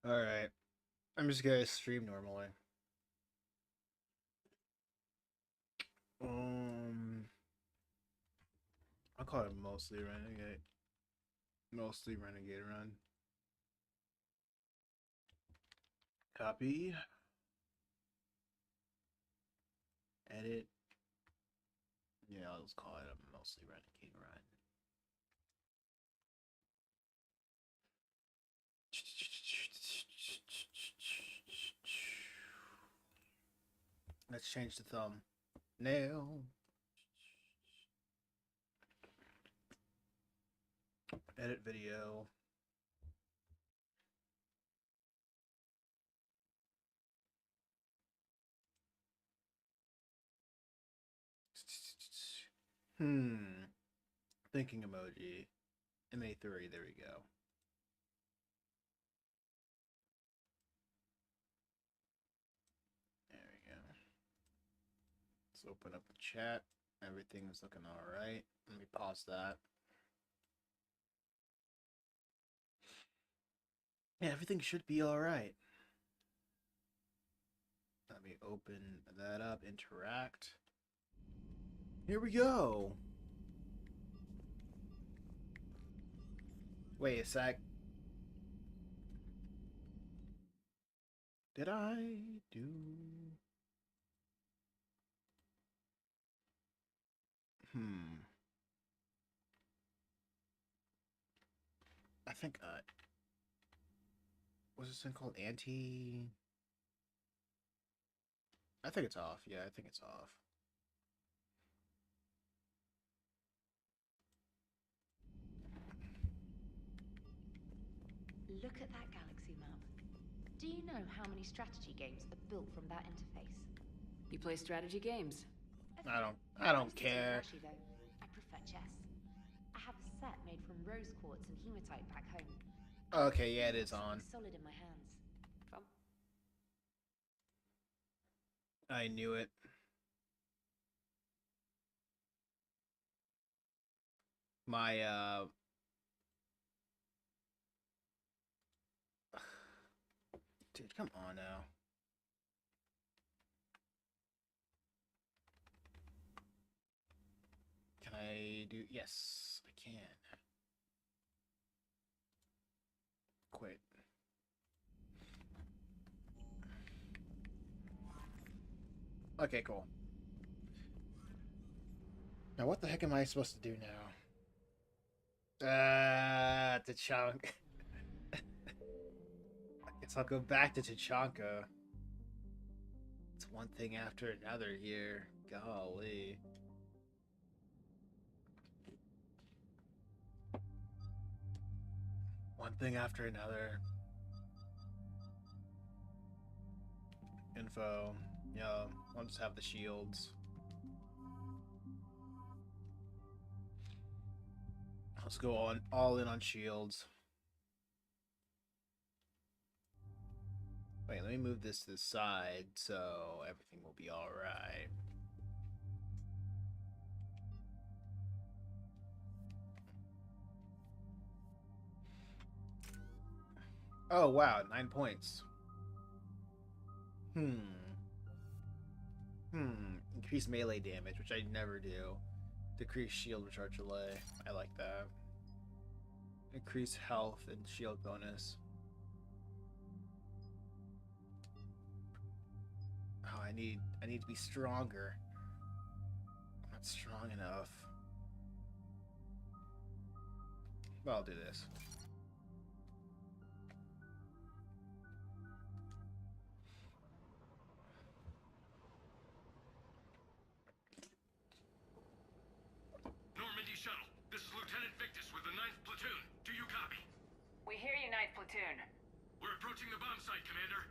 Alright. I'm just gonna stream normally. Um, I'll call it mostly Renegade. Mostly Renegade run. Copy. Edit. Yeah, I'll just call it a mostly Renegade run. Let's change the thumb. Nail. Edit video. Thinking emoji. MA3, there we go. There we go. Let's open up the chat. Everything's looking alright. Let me pause that. Yeah, everything should be alright. Let me open that up, interact. Here we go. Wait a sec. Did I do... I think, what's this thing called? Anti... I think it's off. Yeah, I think it's off. Look at that galaxy map. Do you know how many strategy games are built from that interface? You play strategy games? I don't care. Flashy, though. I prefer chess. I have a set made from rose quartz and hematite back home. Okay, yeah, it is on. Solid in my hands. I knew it. My, dude, come on now. Can I do... Yes, I can. Quit. Okay, cool. Now, what the heck am I supposed to do now? Tachanka. I guess I'll go back to Tachanka. It's one thing after another here. Golly. One thing after another. Info. Yeah, I'll just have the shields. Let's go on all in on shields. Wait, let me move this to the side so everything will be alright. Oh wow, 9 points. Increase melee damage, which I never do. Decrease shield recharge delay. I like that. Increase health and shield bonus. Oh, I need to be stronger. I'm not strong enough. Well, I'll do this. Normandy Shuttle, this is Lieutenant Victus with the 9th Platoon. Do you copy? We hear you, 9th Platoon. We're approaching the bomb site, Commander.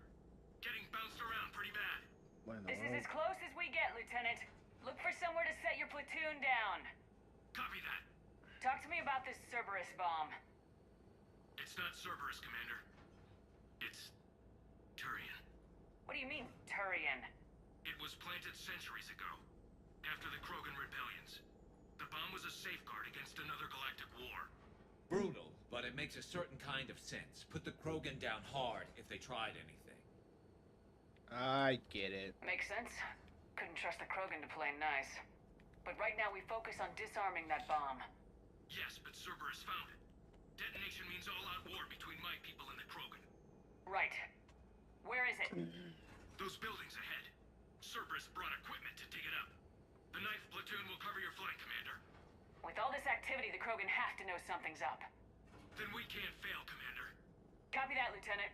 Getting bounced around pretty bad. This is as close as we get, Lieutenant. Look for somewhere to set your platoon down. Copy that. Talk to me about this Cerberus bomb. It's not Cerberus, Commander. It's Turian. What do you mean, Turian? It was planted centuries ago, after the Krogan rebellions. The bomb was a safeguard against another galactic war. Brutal, but it makes a certain kind of sense. Put the Krogan down hard if they tried anything. I get it. Makes sense. Couldn't trust the Krogan to play nice. But right now we focus on disarming that bomb. Yes, but Cerberus found it. Detonation means all-out war between my people and the Krogan. Right. Where is it? Those buildings ahead. Cerberus brought equipment to dig it up. The knife platoon will cover your flank, Commander. With all this activity, the Krogan have to know something's up. Then we can't fail, Commander. Copy that, Lieutenant.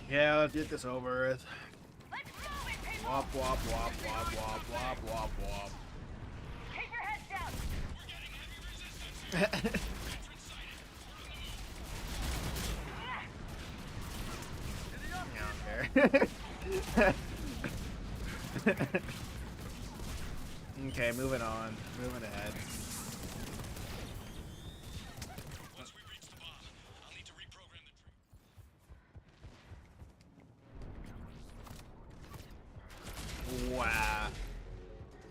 Yeah, let's get this over with. Let's move it, people! Wop, wop, wop, wop, wop, wop, wop, wop. Keep your heads down! We're getting heavy resistance! Yeah, okay. Okay, moving on. Moving ahead. Once we reach the bomb, I'll need to reprogram the trigger. Wow.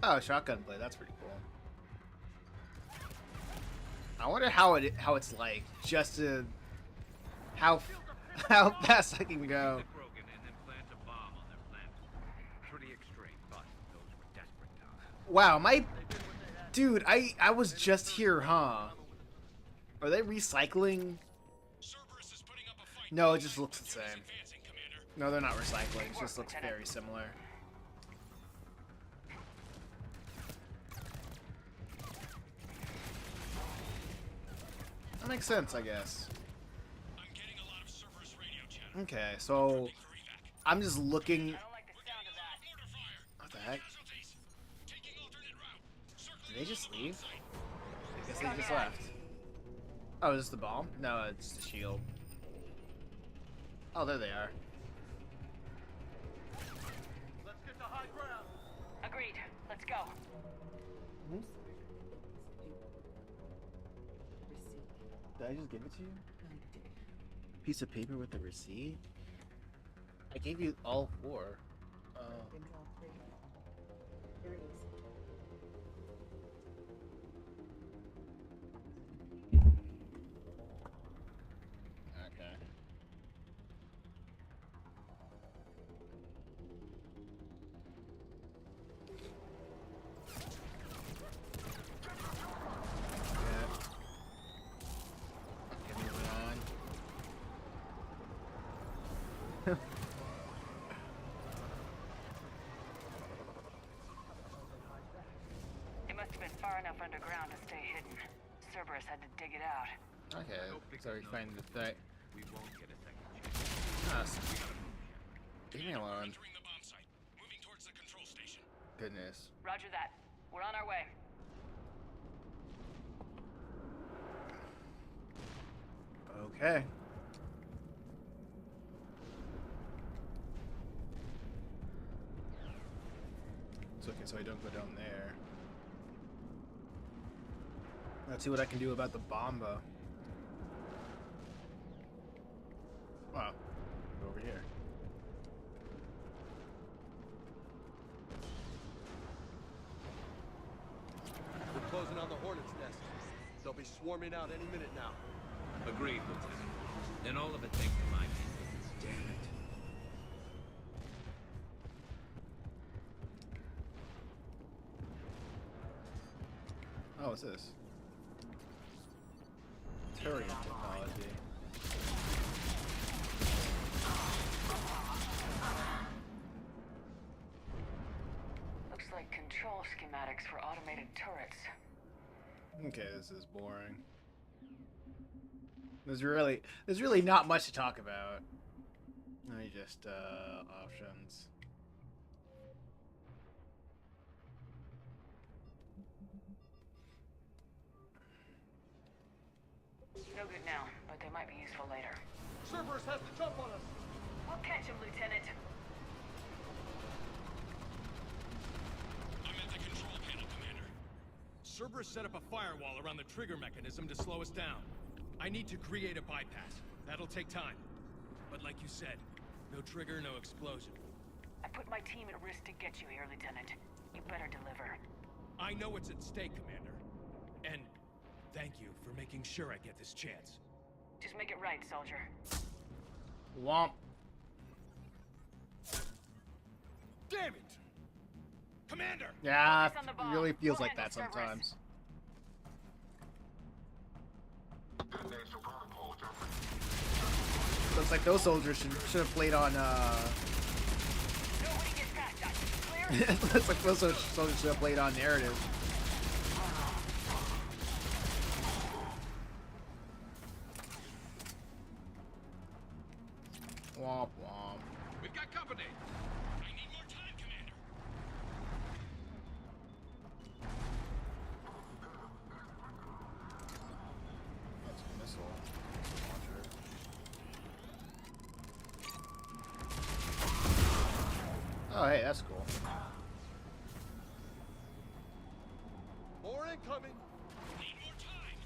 Oh, shotgun play. That's pretty cool. I wonder how it's like just to how fast I can go. The Krogan and then plant a bomb on their planet. Pretty extreme, but those were desperate times. Wow, dude, I was just here, huh? Are they recycling? Cerberus is putting up a fight. No, it just looks the same. Advancing, Commander. No, they're not recycling. It just looks very similar. That makes sense, I guess. I'm getting a lot of Cerberus radio chatter. Okay, so I'm just looking. I don't like the sound of that. Mortar fire. What the heck? Casualties. Taking alternate route. Circling Did they just the leave? site. I guess they just left. Oh, is this the bomb? No, it's the shield. Oh, there they are. Let's get to high ground. Agreed. Let's go. Did I just give it to you? Piece of paper with the receipt? I gave you all four. Oh. Okay. It must have been far enough underground to stay hidden. Cerberus had to dig it out. Okay, so we find the thing. We won't get a second chance. Leave me alone. Entering the bomb site. Moving towards the control station. Goodness. Roger that. We're on our way. Okay. It's okay, so I don't go down there. Let's see what I can do about the bomba. Wow. Go over here. We're closing on the Hornet's nest. They'll be swarming out any minute now. Agreed, Lieutenant. Then all of it thanks to my people. Damn it. Oh, what's this? Turian technology. Looks like control schematics for automated turrets. Okay, this is boring. There's really not much to talk about. Let me just options. No good now, but they might be useful later. Cerberus has to jump on us. We'll catch him, Lieutenant. I'm at the control panel, Commander. Cerberus set up a firewall around the trigger mechanism to slow us down. I need to create a bypass. That'll take time. But like you said, no trigger, no explosion. I put my team at risk to get you here, Lieutenant. You better deliver. I know what's at stake, Commander. And thank you for making sure I get this chance. Just make it right, soldier. Womp. Damn it! Commander! Yeah, Focus on the it bomb. really feels We'll like that handle Cerberus. sometimes. Looks like those soldiers should have played on. Nobody gets past us. Clear? Looks like those soldiers should have played on narrative. Womp womp. We've got company. I need more time, Commander. That's a missile launcher. Oh, hey, that's cool. More incoming. Need more time.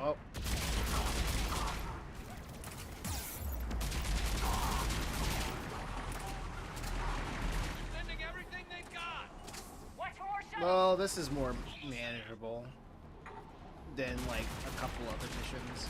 Well, Sending everything they've got. Watch for more shuttles. well, this is more manageable than like a couple other missions.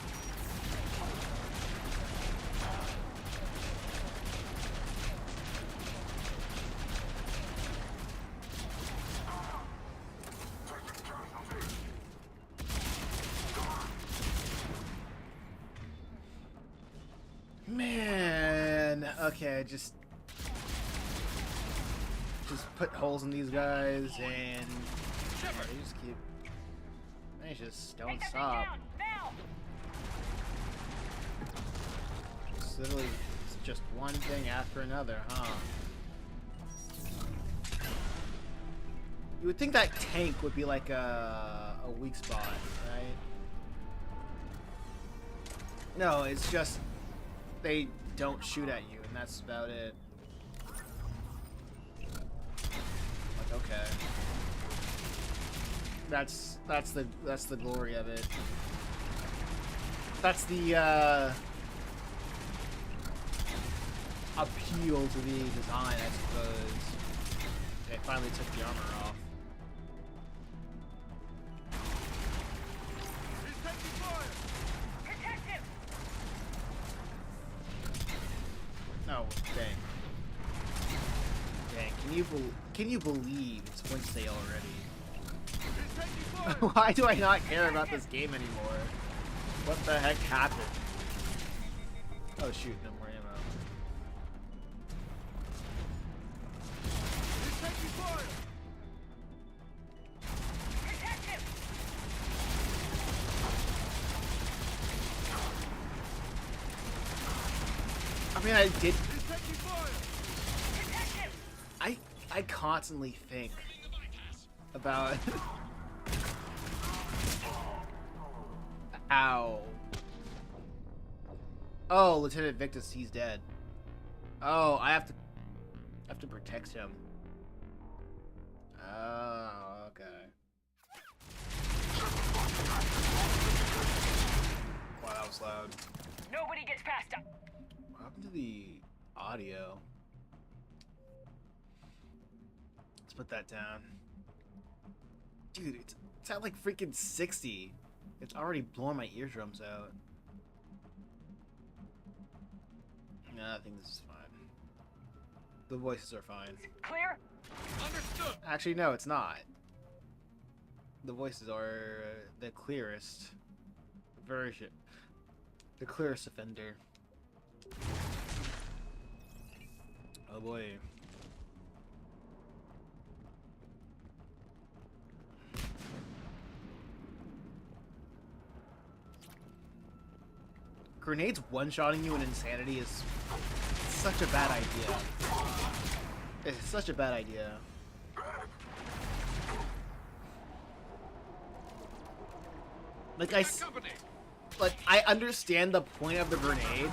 Man, okay, just put holes in these guys and they just keep. They just don't Take that thing stop. down, now! It's literally it's just one thing after another, huh? You would think that tank would be like a weak spot, right? No, it's just they don't shoot at you, and that's about it. Like, okay, that's the glory of it. That's the appeal to the design, I suppose. They finally took the armor off. He's taking fire. Protect him! Oh, dang. Dang, can you believe it's Wednesday already? He's taking fire. Why do I not care about this game anymore? What the heck happened? Oh shoot, no more ammo. He's taking fire. Protect him! I mean, I did. He's taking fire. Protect him! I constantly think about Ow. Oh, Lieutenant Victus, he's dead. Oh, I have to protect him. Oh, okay. Wow, that was loud. Nobody gets past us. What happened to the audio? Let's put that down. Dude, it's at like freaking 60. It's already blowing my eardrums out. Nah, I think this is fine. The voices are fine. Clear? Understood. Actually, no, it's not. The voices are the clearest version. The clearest offender. Oh boy. Grenades one-shotting you in Insanity is such a bad idea. It's such a bad idea. Like We got company. I understand the point of the grenade.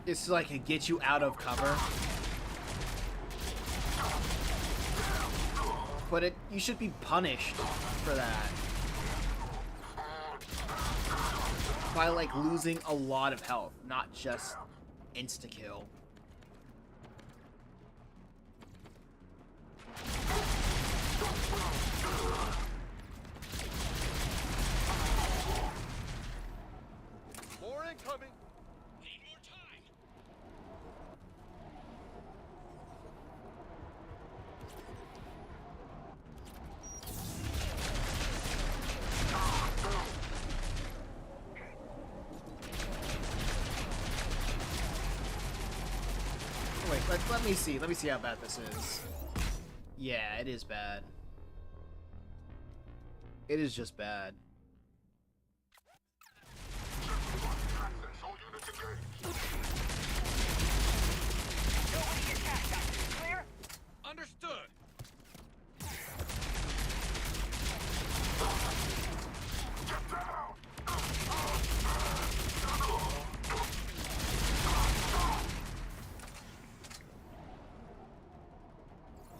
It's to like get you out of cover. But you should be punished for that. By like losing a lot of health, not just insta-kill. More incoming. Need more time. Wait, let me see. Let me see how bad this is. Yeah, it is bad. It is just bad. Clear? Understood.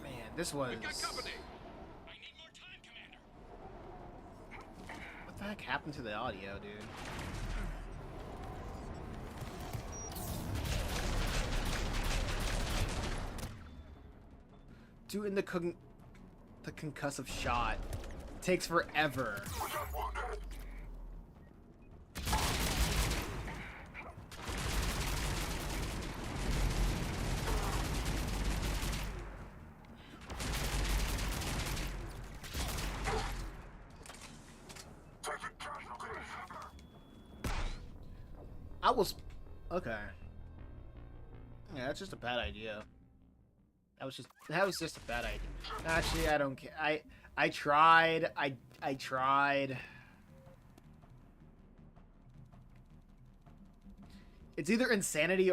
Man, this was... We got company. I need more time, Commander. What the heck happened to the audio, dude? Doing the concussive shot takes forever. I was... Okay. Yeah, that's just a bad idea. That was just a bad idea. Actually, I don't care. I tried. I tried. It's either insanity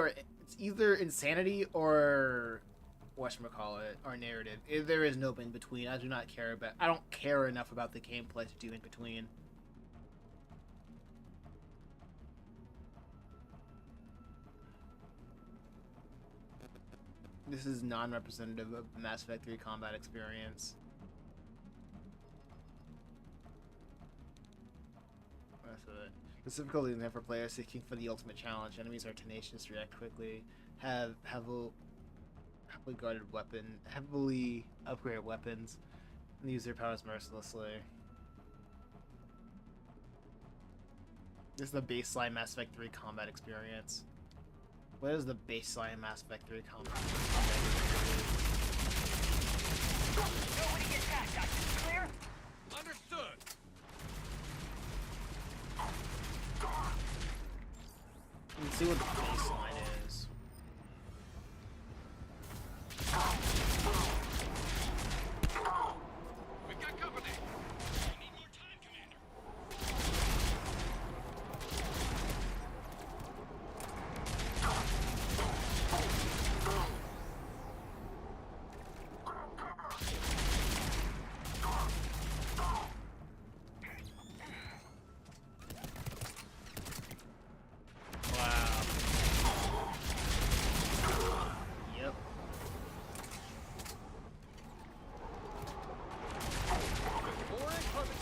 or whatchamacallit, or narrative. There is no in between. I do not care about. I don't care enough about the gameplay to do in between. This is non-representative of the Mass Effect 3 combat experience. That's it. The difficulty is there for players seeking for the ultimate challenge. Enemies are tenacious, react quickly, have heavily upgraded weapons, and use their powers mercilessly. This is the baseline Mass Effect 3 combat experience. What is the baseline Mass Effect 3 combat experience? Nobody gets past us. Clear? Understood. Let's see what the baseline is. We got company. I need more time, Commander. Wow. Yep. More incoming.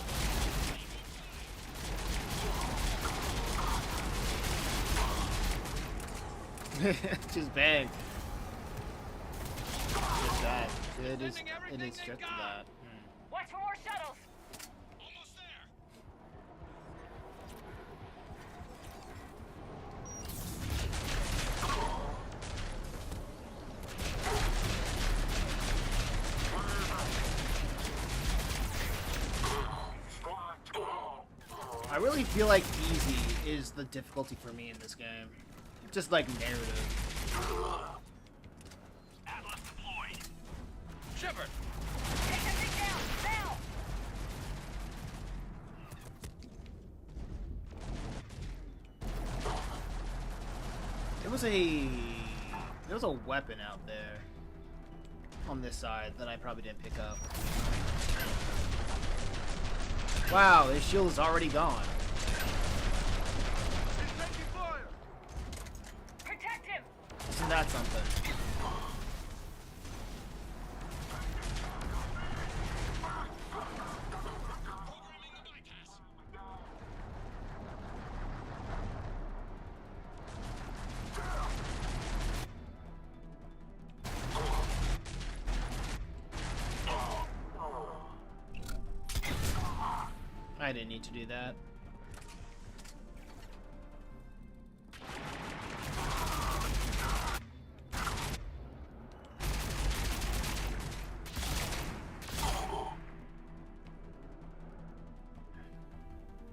Just bang. Just that. It is just that. Watch for more shuttles. Almost there. I really feel like easy is the difficulty for me in this game. Just like narrative. Atlas deployed. Shepard. Take that thing down, now! There was a weapon out there on this side that I probably didn't pick up. Wow, his shield is already gone. He's taking fire! Protect him! Isn't that something? I didn't need to do that.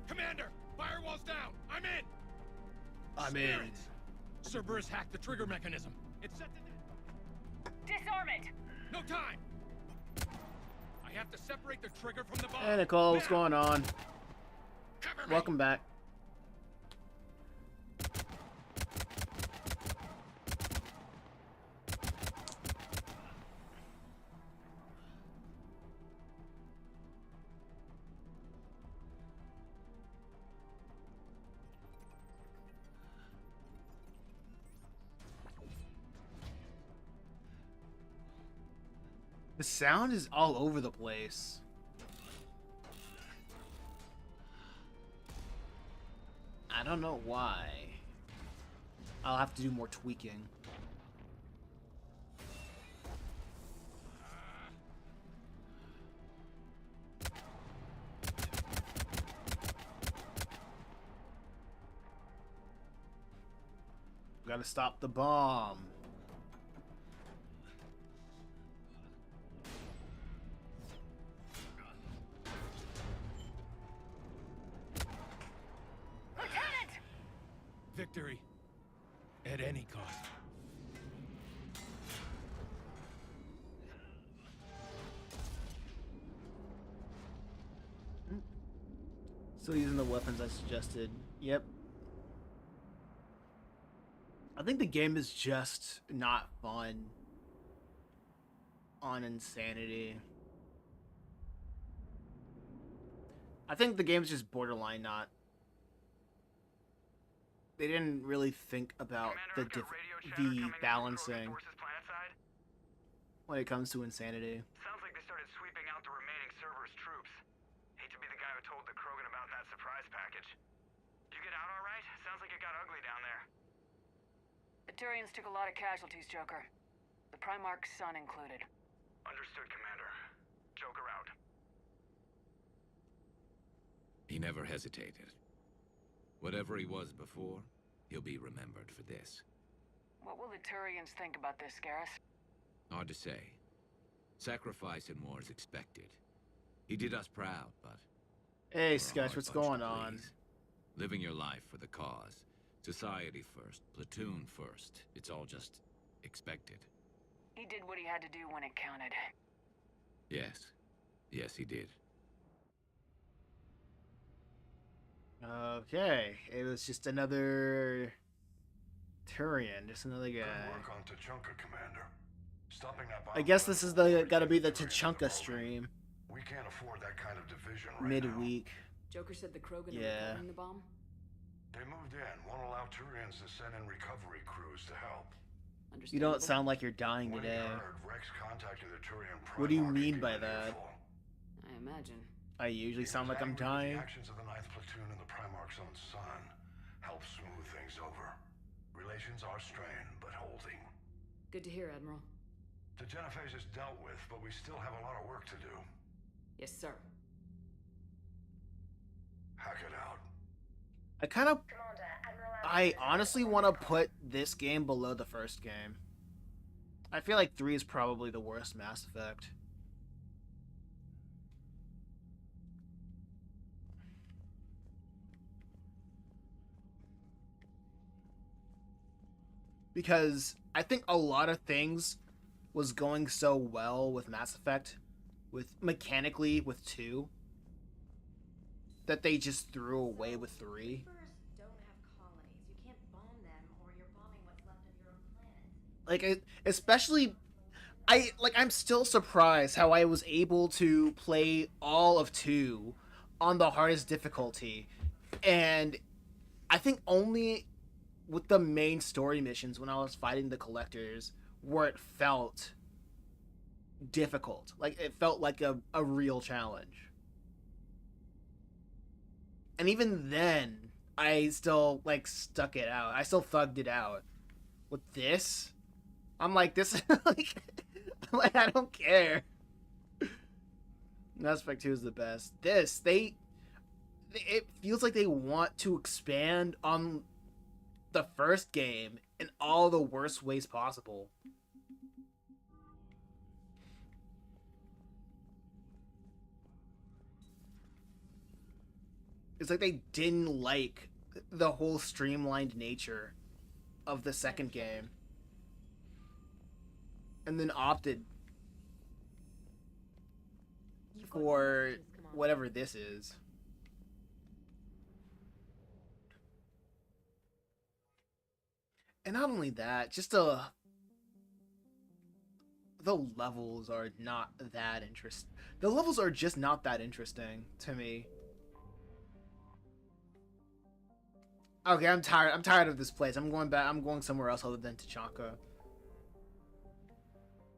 Commander, firewall's down. I'm in. I'm in. Spirits. Cerberus hacked the trigger mechanism. It's set to. Disarm it! No time. I have to separate the trigger from the bomb. Hey Nicole, what's Now. going on? Cover me. Welcome back. The sound is all over the place. I don't know why. I'll have to do more tweaking. Gotta stop the bomb. Lieutenant! Victory. At any cost. Still using the weapons I suggested. Yep. I think the game is just not fun on Insanity. I think the game's just borderline not. They didn't really think about the balancing when it comes to Insanity. Sounds like they started sweeping out the remaining Cerberus troops. Hate to be the guy who told the Krogan about that surprise package. You get out all right? Sounds like it got ugly down there. The Turians took a lot of casualties, Joker. The Primarch's son included. Understood, Commander. Joker out. He never hesitated. Whatever he was before, he'll be remembered for this. What will the Turians think about this, Garrus? Hard to say. Sacrifice in war is expected. He did us proud, but... Hey, we're a Sketch, hard what's bunch going to on? please. Living your life for the cause. Society first, platoon first. It's all just expected. He did what he had to do when it counted. Yes. Yes, he did. Okay, it was just another Turian, just another guy. Good work on Tachanka, Commander. Stopping that bomb I guess this is the gotta be the Tachanka stream We can't afford that kind of division right now. midweek. Joker said the Krogan Yeah. are recovering the bomb? They moved in. Won't allow Turians to send in recovery crews to help. You don't sound like you're dying When he today. heard Rex contacted the Turian What do you Primarch, mean he'd by be ready that? for. I imagine. I usually sound like I'm Angry with dying. The actions of the 9th Platoon and the Primarch's own son help smooth things over. Relations are strained, but holding. Good to hear, Admiral. The Genophage is dealt with, but we still have a lot of work to do. Yes, sir. Hack it out. I honestly want to put this game below the first game. I feel like 3 is probably the worst Mass Effect. Because I think a lot of things was going so well with Mass Effect, with mechanically with 2, that they just threw away with 3. Reapers don't have colonies. You can't bomb them, or you're bombing what's left of your own planet. Like, especially, I'm still surprised how I was able to play all of 2 on the hardest difficulty, and I think only with the main story missions when I was fighting the collectors where it felt difficult. Like, it felt like a real challenge. And even then, I still, like, stuck it out. I still thugged it out. With this, I'm like, this is, like, I'm like, I don't care. Mass Effect 2 is the best. This, it feels like they want to expand on the first game in all the worst ways possible. It's like they didn't like the whole streamlined nature of the second game. And then opted for whatever this is. And not only that, just the levels are not that interesting. The levels are just not that interesting to me. Okay, I'm tired. I'm tired of this place. I'm going back. I'm going somewhere else other than Tachanka.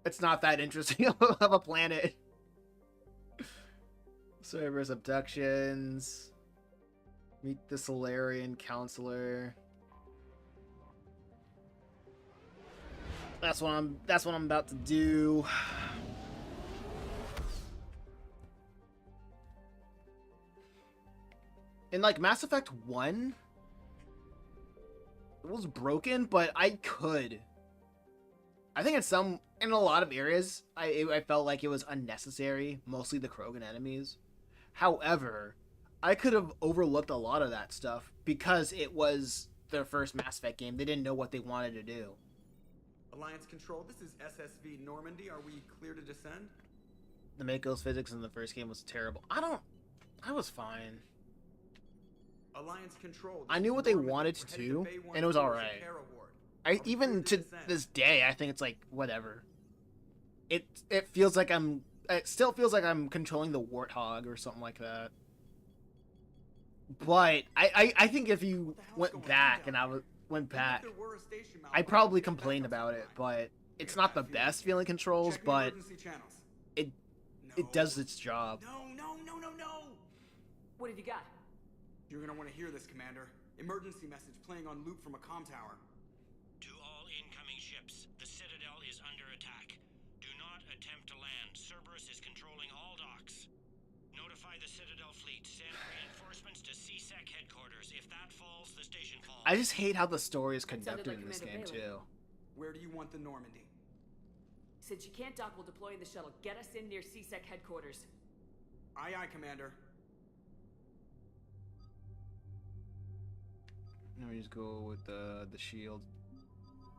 It's not that interesting of a planet. Cerberus abductions. Meet the Solarian counselor. That's what I'm about to do. In like Mass Effect 1, it was broken, but I could. I think in a lot of areas, I felt like it was unnecessary, mostly the Krogan enemies. However, I could have overlooked a lot of that stuff because it was their first Mass Effect game. They didn't know what they wanted to do. Alliance Control, this is SSV Normandy. Are we clear to descend? The Mako's physics in the first game was terrible. I was fine. Alliance Control. I knew what they wanted to do, and it was alright. Even to this day, I think it's like, whatever. It feels like it still feels like I'm controlling the Warthog or something like that. But I think if you went back and went back, I probably complained about it, but it's not the best feeling controls, but it does its job. No. What have you got? You're gonna want to hear this, Commander. Emergency message playing on loop from a comm tower. To all incoming ships, the Citadel is under attack. Do not attempt to land. Cerberus is controlling all docks. Notify the Citadel fleet. Send reinforcements to CSEC headquarters. If that falls, the station falls. I just hate how the story is conducted in this game, too. Where do you want the Normandy? Since you can't dock while deploying the shuttle, get us in near CSEC headquarters. Aye, Commander. Let me just go with the shield.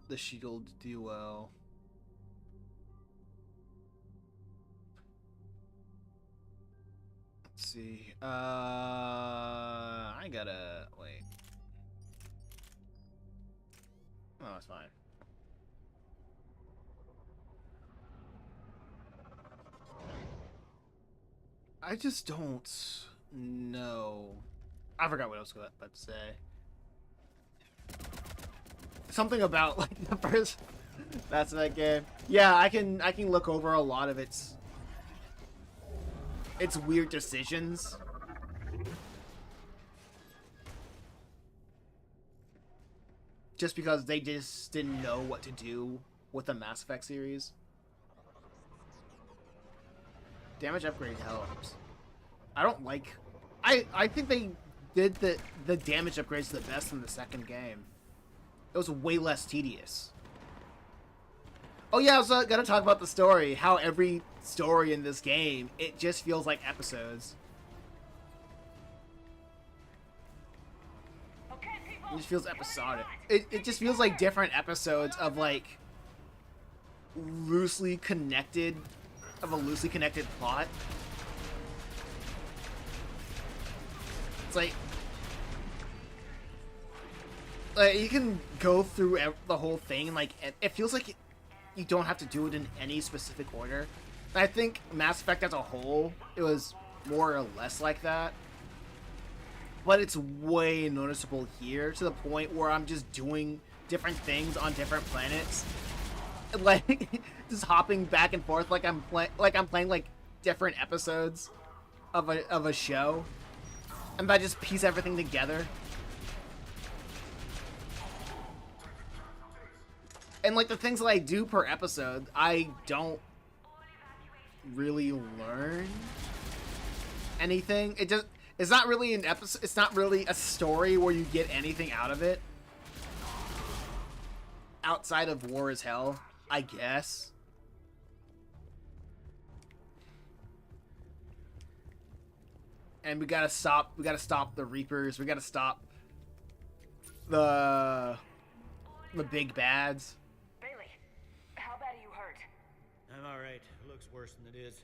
The shield duo. Let's see. I gotta wait. Oh, it's fine. I just don't know. I forgot what I was about to say. Something about like the first Mass Effect game. Yeah, I can look over a lot of its weird decisions. Just because they just didn't know what to do with the Mass Effect series. Damage upgrade helps. I don't like... I think they did the damage upgrades the best in the second game. It was way less tedious. Oh yeah, I was gonna talk about the story. How every story in this game, it just feels like episodes. It just feels episodic. It just feels like different episodes of like loosely connected, of a loosely connected plot. It's like you can go through the whole thing, like it feels like you don't have to do it in any specific order. And I think Mass Effect as a whole, it was more or less like that. but it's way noticeable here to the point where I'm just doing different things on different planets, like just hopping back and forth like I'm playing like different episodes of a show, and I just piece everything together. And like the things that I do per episode, I don't really learn anything. It's not really an episode. It's not really a story where you get anything out of it outside of War is Hell, I guess. And we gotta stop the Reapers. We gotta stop the big bads. Bailey, how bad are you hurt? I'm alright. Looks worse than it is.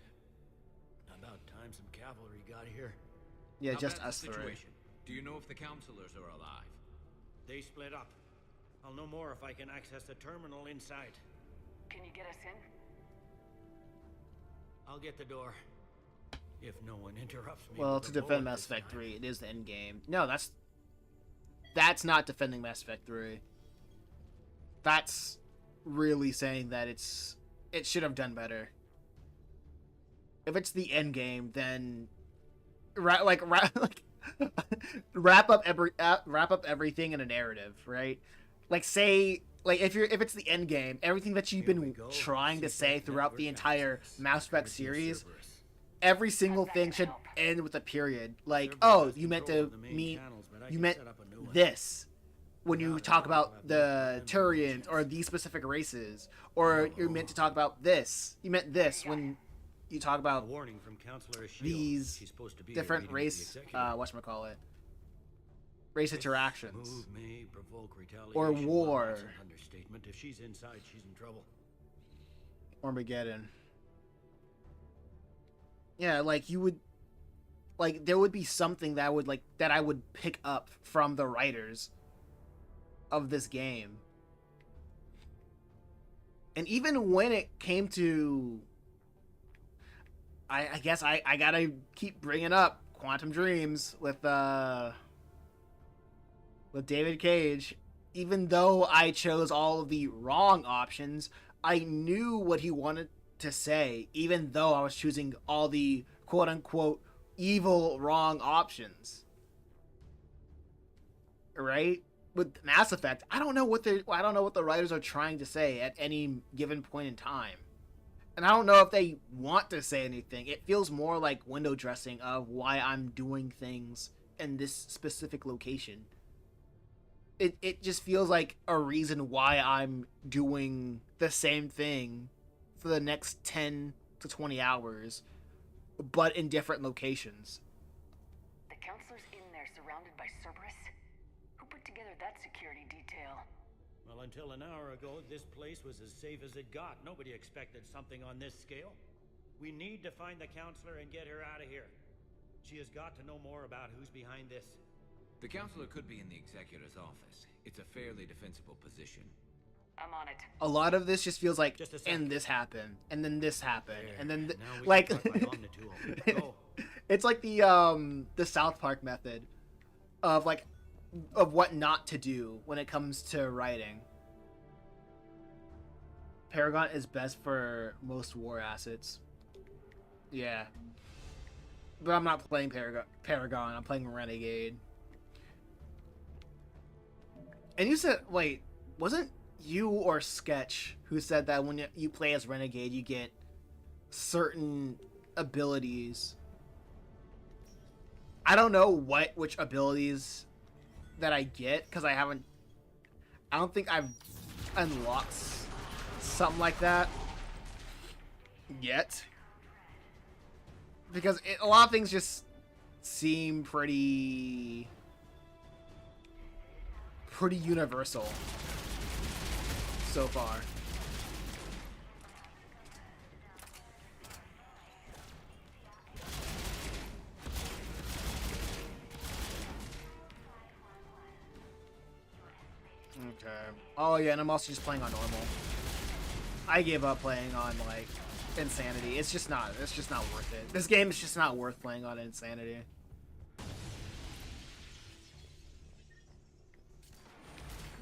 About time some cavalry got here. Yeah, How just bad's us the three. situation? Do you know if the counselors are alive? They split up. I'll know more if I can access the terminal inside. Can you get us in? I'll get the door. If no one interrupts me. Well, with to a defend bullet Mass this Effect time. 3, it is the end game. No, that's not defending Mass Effect 3. That's really saying that it should have done better. If it's the end game, then wrap up everything in a narrative, right? Like say, like if it's the end game, everything that you've Here we been go. trying to say Secret throughout the network entire access. Mass Effect Everything's series, Cerberus. every single How's that thing gonna should help? end with a period. Like, Cerberus oh, has you meant control to of the main mean channels, but I you can meant set up a new one. this when Now you that talk I about have the no Turians chance. or these specific races, or you're meant to talk about this. You meant this when you talk A about warning from Counselor Shield. these She's supposed to be here different meeting with the race, executive. whatchamacallit, race This interactions. Move may provoke retaliation. Or Well, war. that's an understatement. If she's inside, she's in trouble. Armageddon. Yeah, like you would, like there would be something that would that I would pick up from the writers of this game. And even when it came to, I guess I gotta keep bringing up Quantum Dreams with David Cage. Even though I chose all of the wrong options, I knew what he wanted to say, even though I was choosing all the quote-unquote evil wrong options. Right? With Mass Effect, I don't know what the writers are trying to say at any given point in time. And I don't know if they want to say anything. It feels more like window dressing of why I'm doing things in this specific location. It just feels like a reason why I'm doing the same thing for the next 10 to 20 hours, but in different locations. The counselor's in there surrounded by Cerberus? Who put together that security detail? Well, until an hour ago, this place was as safe as it got. Nobody expected something on this scale. We need to find the counselor and get her out of here. She has got to know more about who's behind this. The counselor could be in the executor's office. It's a fairly defensible position. I'm on it. A lot of this just feels like, Just a sec. and this happened, and then this happened, There, and then now we like can talk by Omnitool. Go. it's like the South Park method of what not to do when it comes to writing. Paragon is best for most war assets. Yeah. But I'm not playing Paragon, I'm playing Renegade. And you said, wait, wasn't you or Sketch who said that when you play as Renegade, you get certain abilities? I don't know which abilities that I get, because I don't think I've unlocked something like that yet. Because a lot of things just seem pretty universal so far. Okay. Oh yeah, and I'm also just playing on normal. I gave up playing on like Insanity. It's just not worth it. This game is just not worth playing on Insanity.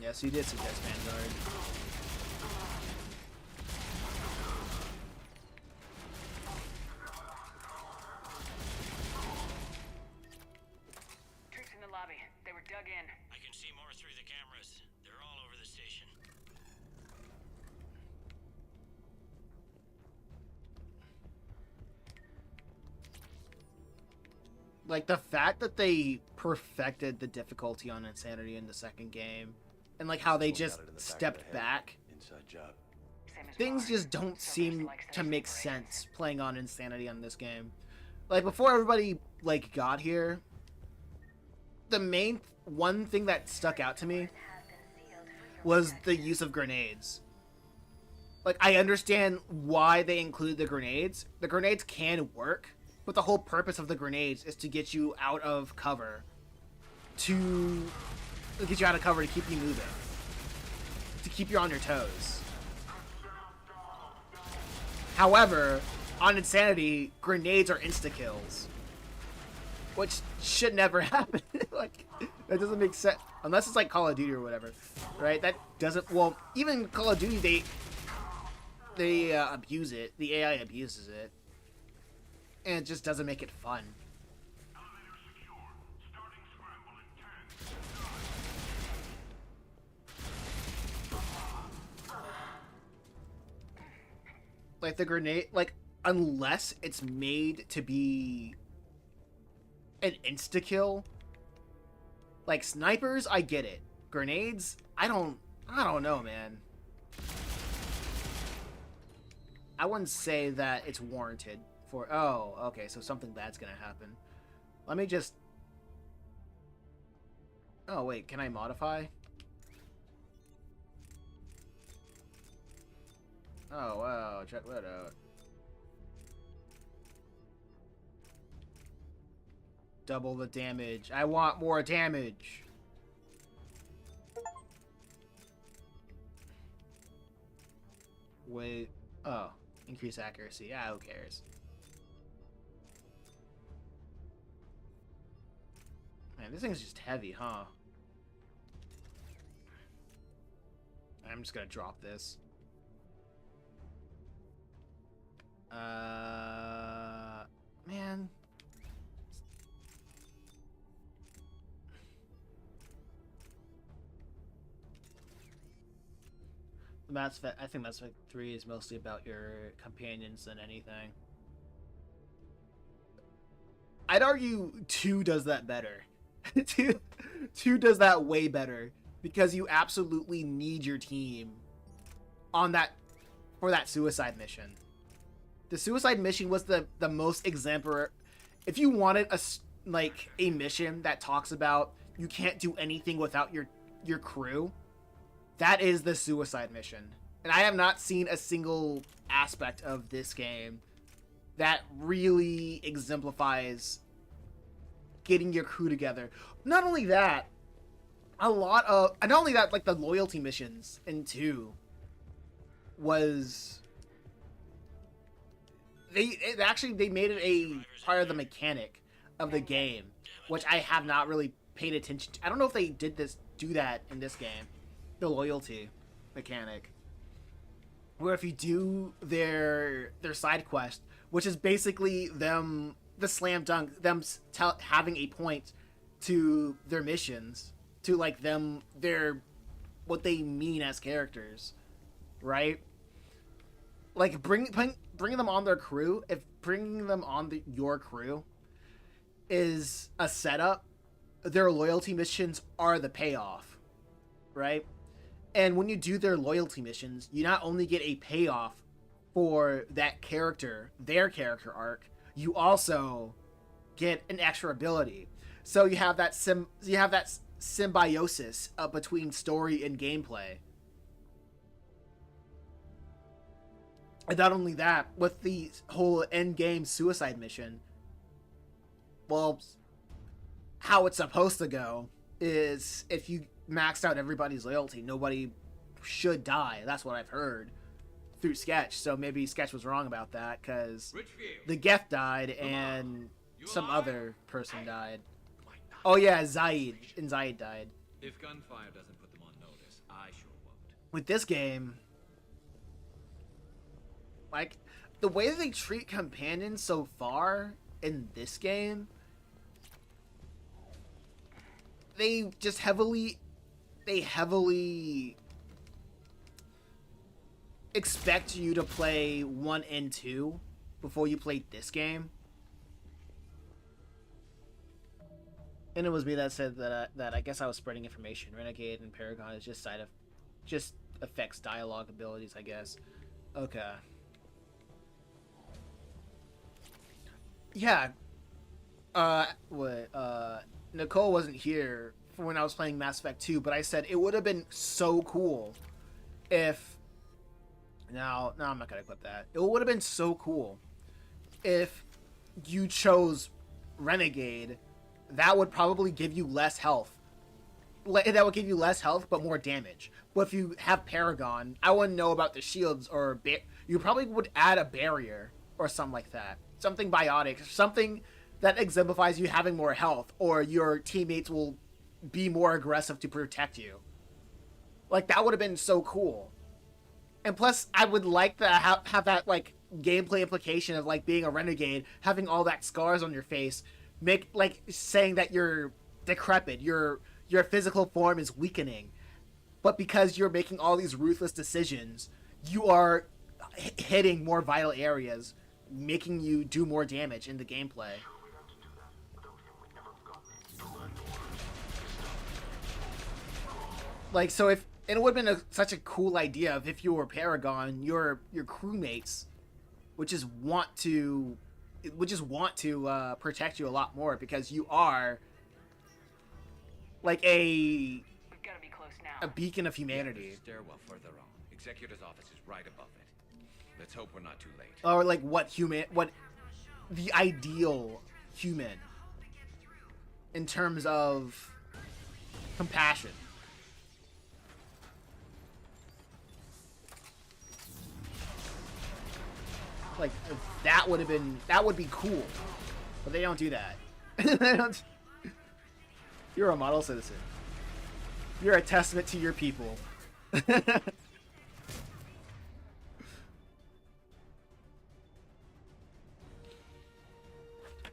Yes, you did suggest Vanguard. Troops in the lobby. They were dug in. I can see more through the cameras. They're all over the station. Like, the fact that they perfected the difficulty on Insanity in the second game, and like how they just stepped back, Inside job. Same as things Mars. just don't Cerberus seem likes to their make super sense playing on Insanity on this game. Like, before everybody like got here, the main one thing that stuck out to me was the use of grenades. Like, I understand why they included the grenades. The grenades can work, but the whole purpose of the grenades is to get you out of cover. To get you out of cover, to keep you moving. To keep you on your toes. However, on Insanity, grenades are insta-kills. Which should never happen. Like, that doesn't make sense. Unless it's like Call of Duty or whatever. Right? That doesn't... Well, even Call of Duty, they abuse it. The AI abuses it. And it just doesn't make it fun. Like, the grenade... Like, unless it's made to be an insta-kill. Like, snipers, I get it. Grenades, I don't know, man. I wouldn't say that it's warranted for... Oh, okay, so something bad's gonna happen. Let me just... Oh, wait, can I modify? Oh, wow, check that out. Double the damage. I want more damage. Wait. Oh. Increase accuracy. Yeah, who cares? Man, this thing's just heavy, huh? I'm just gonna drop this. Man. Mass Effect, I think Mass Effect 3 is mostly about your companions than anything. I'd argue 2 does that better. 2 does that way better because you absolutely need your team on that for that suicide mission. The suicide mission was the most exemplary. If you wanted a mission that talks about you can't do anything without your crew, that is the suicide mission. And I have not seen a single aspect of this game that really exemplifies getting your crew together. Not only that, like the loyalty missions in 2 was they made it a part of the mechanic of the game, which I have not really paid attention to. I don't know if they do that in this game. The loyalty mechanic, where if you do their side quest, which is basically them the slam dunk, them having a point to their missions, to like them their what they mean as characters, right? Like bringing them on their crew, if bringing them on your crew is a setup, their loyalty missions are the payoff, right? And when you do their loyalty missions, you not only get a payoff for that character, their character arc, you also get an extra ability. So you have that symbiosis between story and gameplay. And not only that, with the whole end game suicide mission, well, how it's supposed to go is if you maxed out everybody's loyalty, nobody should die. That's what I've heard through Sketch. So maybe Sketch was wrong about that, because the Geth died and some other person died. Oh yeah, Zaid. And Zaid died. If gunfire doesn't put them on notice, with this game, like, the way that they treat companions so far in this game, they heavily expect you to play 1 and 2 before you play this game. And it was me that said that I guess I was spreading information. Renegade and Paragon is just affects dialogue abilities, I guess. Okay. Yeah. Nicole wasn't here for when I was playing Mass Effect 2, but I said it would have been so cool if... No, I'm not gonna clip that. It would have been so cool if you chose Renegade. That would probably give you less health. That would give you less health, but more damage. But if you have Paragon, I wouldn't know about the shields, or you probably would add a barrier or something like that. Something biotic, something that exemplifies you having more health, or your teammates will be more aggressive to protect you. Like, that would have been so cool. And plus, I would like to have that, like, gameplay implication of, like, being a renegade, having all that scars on your face, saying that you're decrepit, your physical form is weakening, but because you're making all these ruthless decisions, you are hitting more vital areas, making you do more damage in the gameplay. Like, so if it would have been such a cool idea if you were Paragon, your crewmates would just want to protect you a lot more, because you are like We've got to be close now. a beacon of humanity. Stairwell further on. Executor's office is right above it. Let's hope we're not too late. Or like what the ideal human in terms of compassion. Like, that would be cool, but they don't do that. They don't. You're a model citizen. You're a testament to your people.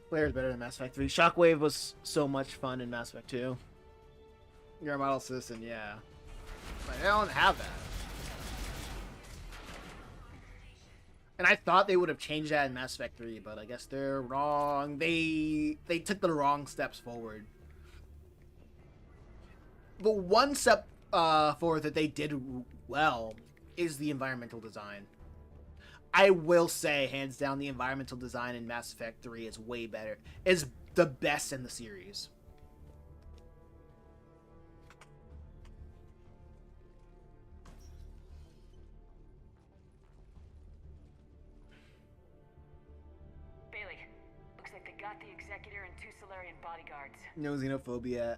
Player's better than Mass Effect 3. Shockwave was so much fun in Mass Effect 2. You're a model citizen, yeah. But they don't have that. And I thought they would have changed that in Mass Effect 3, but I guess they're wrong. They took the wrong steps forward. The one step forward that they did well is the environmental design. I will say, hands down, the environmental design in Mass Effect 3 is way better. Is the best in the series. Got the Executor and 2 Solarian bodyguards. No xenophobia,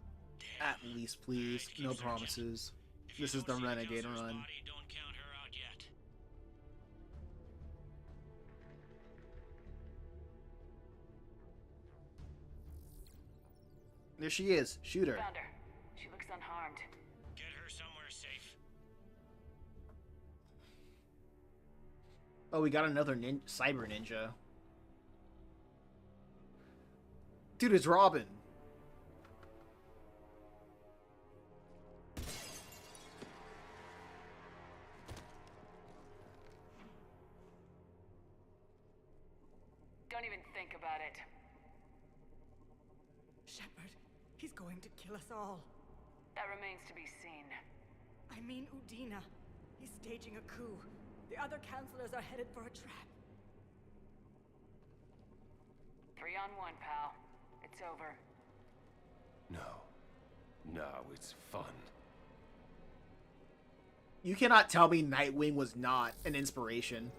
at least, please. No promises. This is the Renegade run. Don't count her out yet. There she is. Shoot her. Found her. She looks unharmed. Get her somewhere safe. Oh, we got another cyber ninja. Dude, it's Robin. Don't even think about it. Shepard, he's going to kill us all. That remains to be seen. I mean Udina. He's staging a coup. The other counselors are headed for a trap. 3 on 1, pal. It's over. No, it's fun. You cannot tell me Nightwing was not an inspiration.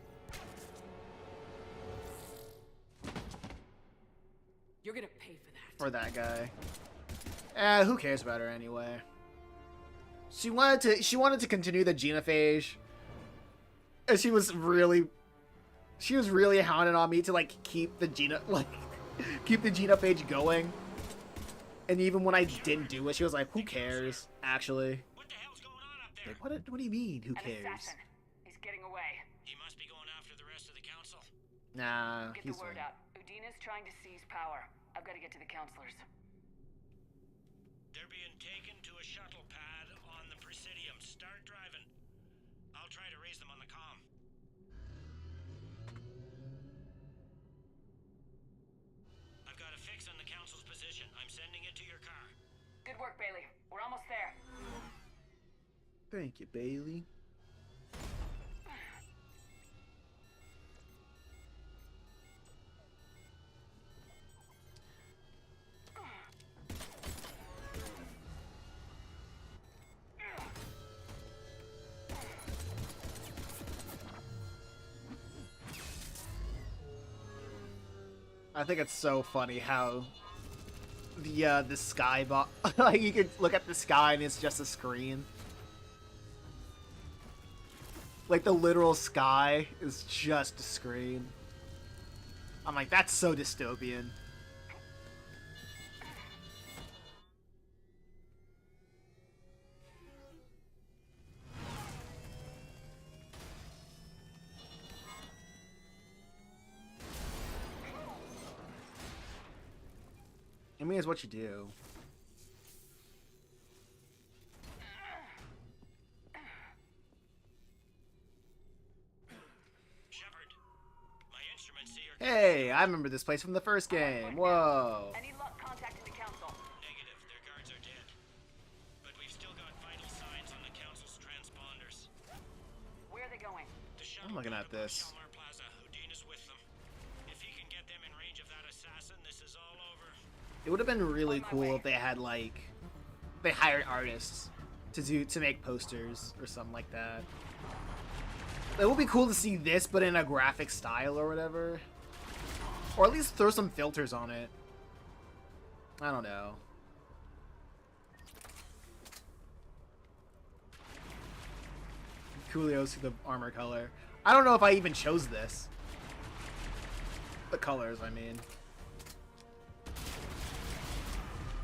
You're gonna pay for that. For that guy. Who cares about her anyway? She wanted to continue the genophage. And she was really hounding on me to like keep the genophage going. And even when I didn't do it, she was like, who cares, actually? What the hell's going on up there? Like, what do you mean? Who An cares? assassin. He's getting away. He must be going after the rest of the council. Nah, Get he's the word fine. out. Udina's trying to seize power. I've got to get to the counselors. They're being taken to a shuttle pad on the Presidium. Start driving. I'll try to raise them on the comm. I've got a fix on the council's position. I'm sending it to your car. Good work, Bailey. We're almost there. Thank you, Bailey. I think it's so funny how the sky like you could look at the sky and it's just a screen. Like the literal sky is just a screen. I'm like, that's so dystopian. I mean, it's what you do. Shepard, my instruments see your Hey, I remember this place from the first game. Whoa. Any luck contacting the council? negative. Their guards are dead. But we've still got vital signs on the council's transponders. Where are they going? The shuttle looking docked at above this. Shalmar Plaza. Udina's with them. If he can get them in range of that assassin, this is all over. It would have been really cool if they had like they hired artists to make posters or something like that. It would be cool to see this, but in a graphic style or whatever, or at least throw some filters on it. I don't know. Coolio's the armor color. I don't know if I even chose this. The colors, I mean.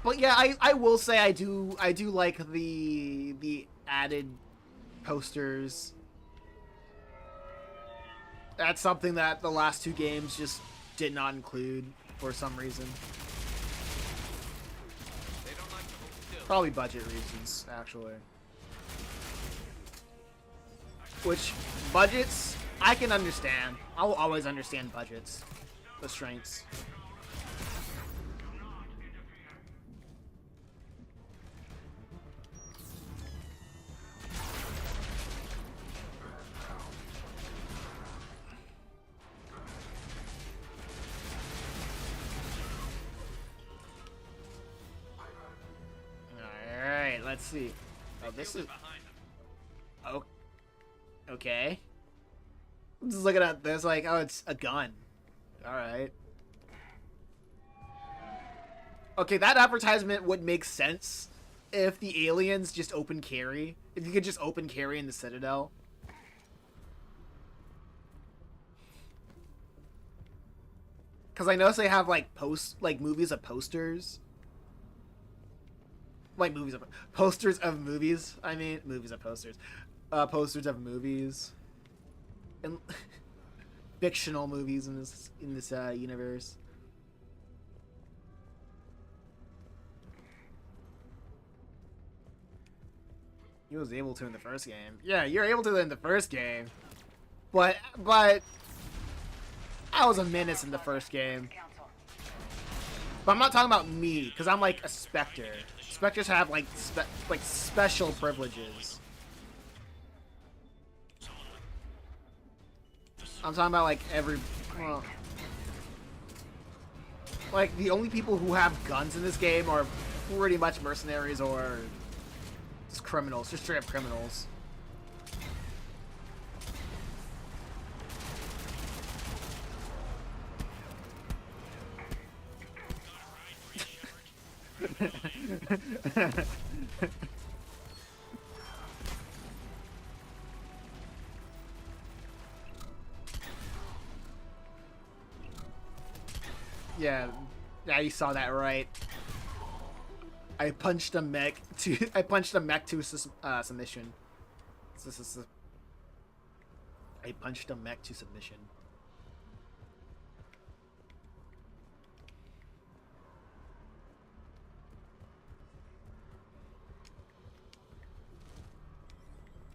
But yeah, I will say I do like the added posters. That's something that the last two games just did not include for some reason. They don't like to hold still. Probably budget reasons, actually. Which budgets I can understand. I will always understand budgets, constraints. Alright, let's see. Oh, this is... Oh, okay. I'm just looking at this like, oh, it's a gun. Alright. Okay, that advertisement would make sense if the aliens just open carry. If you could just open carry in the Citadel. Because I notice they have, like, movies of posters. Like, posters of movies. I mean, movies of posters. Posters of movies. And fictional movies in this universe. He was able to in the first game. Yeah, you're able to in the first game. But I was a menace in the first game. But I'm not talking about me, because I'm like a Spectre. Spectres have like special privileges. I'm talking about like well, like the only people who have guns in this game are pretty much mercenaries or just criminals, just straight up criminals. Yeah, you saw that right. I punched a mech to submission. This is I punched a mech to submission.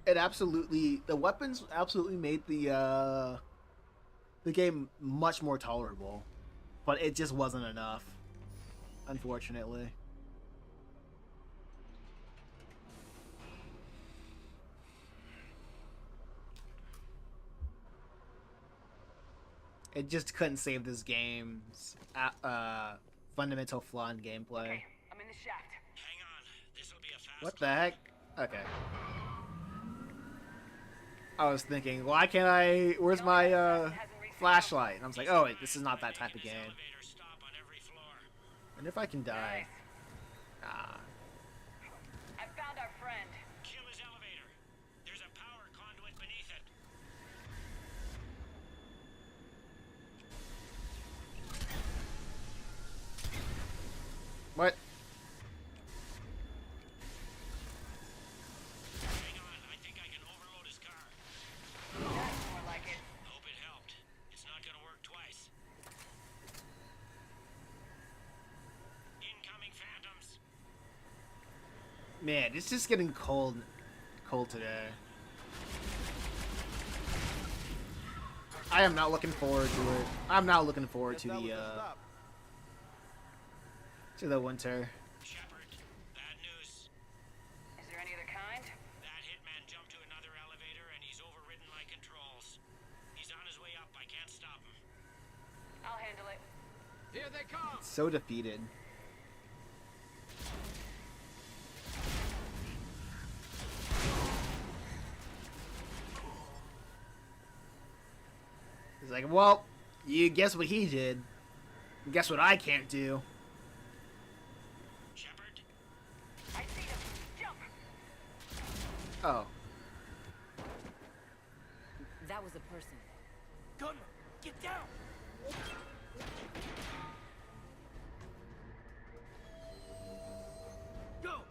It absolutely, the weapons absolutely made the game much more tolerable, but it just wasn't enough, unfortunately. It just couldn't save this game's fundamental flaw in gameplay. Okay, I'm in the shaft. Hang on. This'll be a fast What the heck? Okay. I was thinking, why can't I? Where's my flashlight? And I was like, oh, wait, this is not that type of game. elevator stop on every floor. And if I can die? Ah. I found our friend. Kill his elevator. There's a power conduit beneath it. What? Hang on. I think I can overload his car. That's more like it. Hope it helped. It's not gonna work twice. Incoming phantoms. Man, it's just getting cold today. I am not looking forward to it. I'm not looking forward to the winter. Shepard, bad news. Is there any other kind? That hitman jumped to another elevator and he's overridden my controls. He's on his way up. I can't stop him. I'll handle it. Here they come! So defeated. He's like, well, you guess what he did. Guess what I can't do. Shepard, I see him. Jump! Oh. That was a person. Gunman, get down! Go!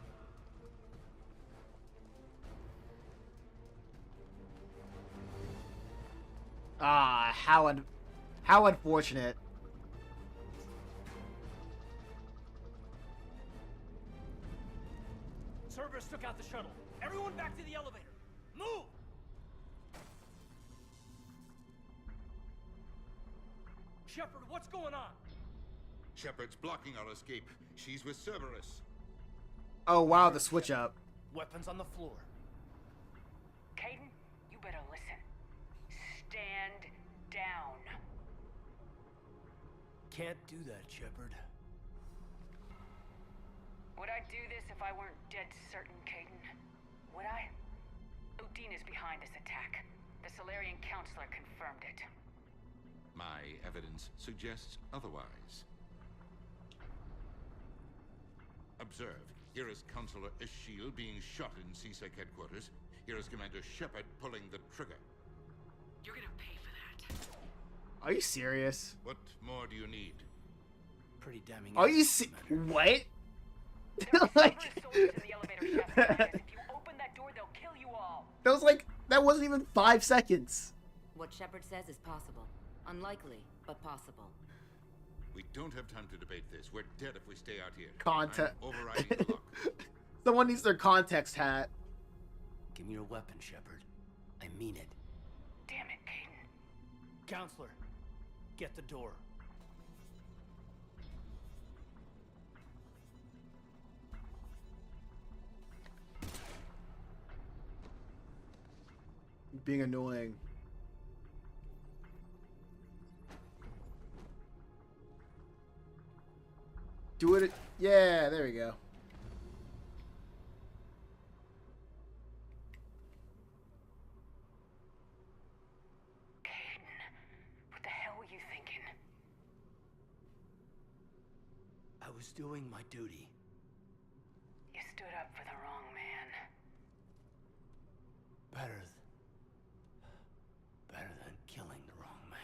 Ah, how unfortunate. Cerberus took out the shuttle. Everyone back to the elevator. Move! Shepard, what's going on? Shepard's blocking our escape. She's with Cerberus. Oh wow, the switch up. Weapons on the floor. Caden, you better listen. Stand down. Can't do that, Shepard. Would I do this if I weren't dead certain, Caden? Would I? Udina's behind this attack. The Solarian Counselor confirmed it. My evidence suggests otherwise. Observe. Here is Counselor Ishiel being shot in CSEC headquarters. Here is Commander Shepard pulling the trigger. You're gonna pay for that. Are you serious? What more do you need? Pretty damning. Are you what? Like, Soldiers in the elevator shaft behind us. If you open that door, they'll kill you all. that was like, that wasn't even 5 seconds. What Shepard says is possible. Unlikely, but possible. We don't have time to debate this. We're dead if we stay out here. Context. I'm overriding the lock. Someone needs their context hat. Give me your weapon, Shepard. I mean it. Damn it, Caden. Counselor, get the door. Being annoying. Do it. Yeah, there we go. Caden, what the hell were you thinking? I was doing my duty. You stood up for the wrong man. Better than killing the wrong man.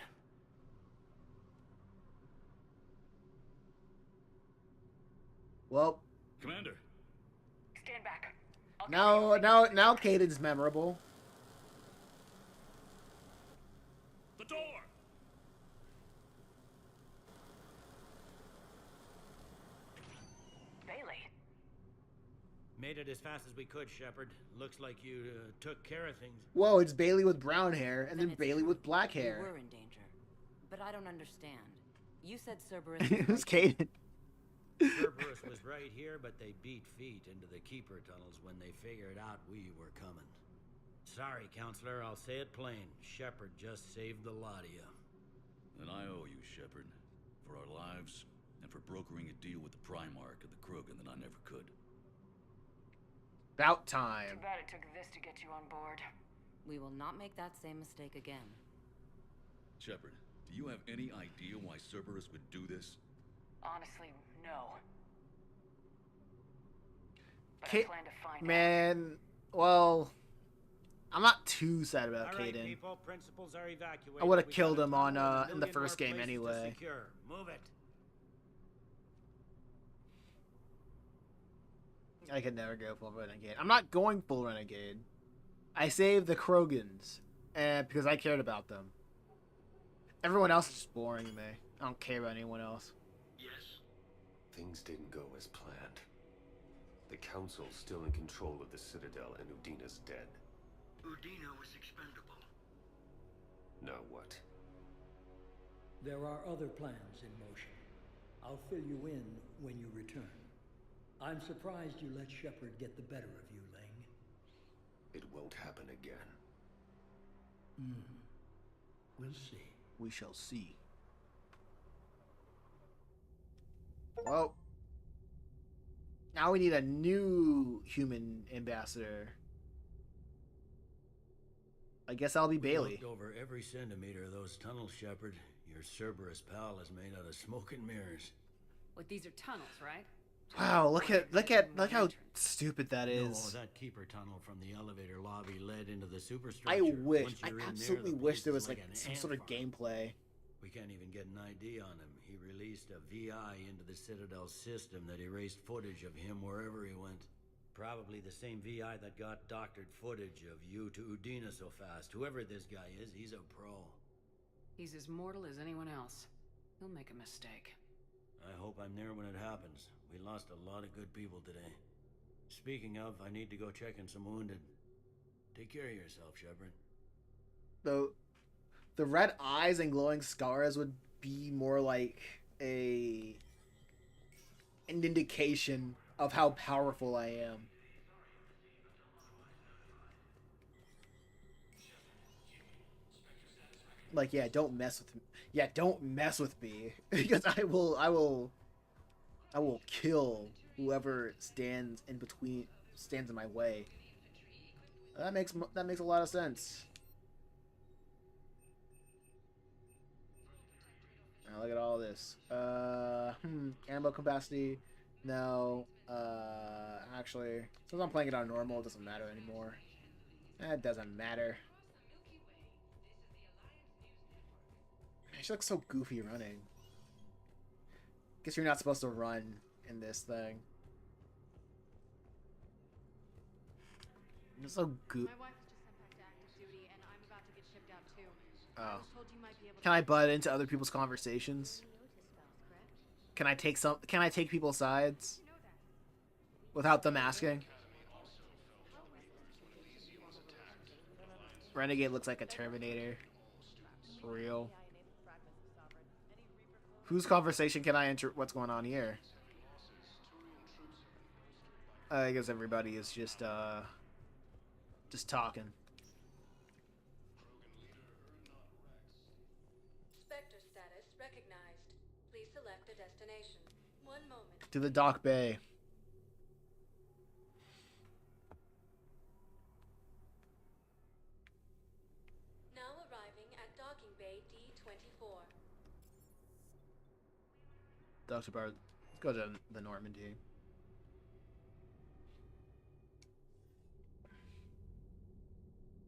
Well, Commander. Stand back. I'll now Caden's memorable. made it as fast as we could, Shepard. Looks like you took care of things. Whoa, it's Bailey with brown hair, and then it's Bailey true. with black You hair. were in danger. But I don't understand. You said Cerberus Who's Kaden? Cerberus was right here, but they beat feet into the Keeper tunnels when they figured out we were coming. Sorry, Counselor, I'll say it plain. Shepard just saved the lot of you. And I owe you, Shepard. For our lives, and for brokering a deal with the Primarch of the Krogan that I never could. About time. Too bad it took this to get you on board. We will not make that same mistake again. Shepard, do you have any idea why Cerberus would do this? Honestly, no. But I Ka- plan to find Man, well, I'm not too sad about All right, Kaden. people, principals are evacuated. I would have We killed got a him on tunnel and a in the million first more game places to anyway. secure. Move it. I could never go full Renegade. I'm not going full Renegade. I saved the Krogans, and because I cared about them. Everyone else is just boring to me. I don't care about anyone else. Yes? Things didn't go as planned. The Council's still in control of the Citadel, and Udina's dead. Udina was expendable. Now what? There are other plans in motion. I'll fill you in when you return. I'm surprised you let Shepard get the better of you, Ling. It won't happen again. We'll see. We shall see. Well, now we need a new human ambassador. I guess I'll be Bailey. Looked over every centimeter of those tunnels, Shepard. Your Cerberus pal is made out of smoke and mirrors. What, these are tunnels, right? Wow, look how stupid that is. No, that Keeper tunnel from the elevator lobby led into the I superstructure. wish, Once I you're in absolutely there, the wish place there is was like an some ant sort of farm. gameplay. We can't even get an ID on him. He released a VI into the Citadel system that erased footage of him wherever he went. Probably the same VI that got doctored footage of you to Udina so fast. Whoever this guy is, he's a pro. He's as mortal as anyone else. He'll make a mistake. I hope I'm there when it happens. We lost a lot of good people today. Speaking of, I need to go check in some wounded. Take care of yourself, Shepard. The red eyes and glowing scars would be more like an indication of how powerful I am. Like, yeah, don't mess with me. Yeah, don't mess with me because I will kill whoever stands in my way. That makes a lot of sense. Now look at all this. Ammo capacity. No. Actually, since I'm playing it on normal, it doesn't matter anymore. It doesn't matter. She looks so goofy running. Guess you're not supposed to run in this thing. You're so goofy. My wife was just sent back to active duty, and I'm about to get shipped out too. Oh. I was told you might be able Can I butt into other people's conversations? Can I take people's sides without them asking? Renegade looks like a Terminator. For real. Whose conversation can I enter? What's going on here? I guess everybody is just talking. Spectre status recognized. Please select a destination. 1 moment. To the dock bay. Now arriving at docking bay D24. Dr. Bard, let's go to the Normandy.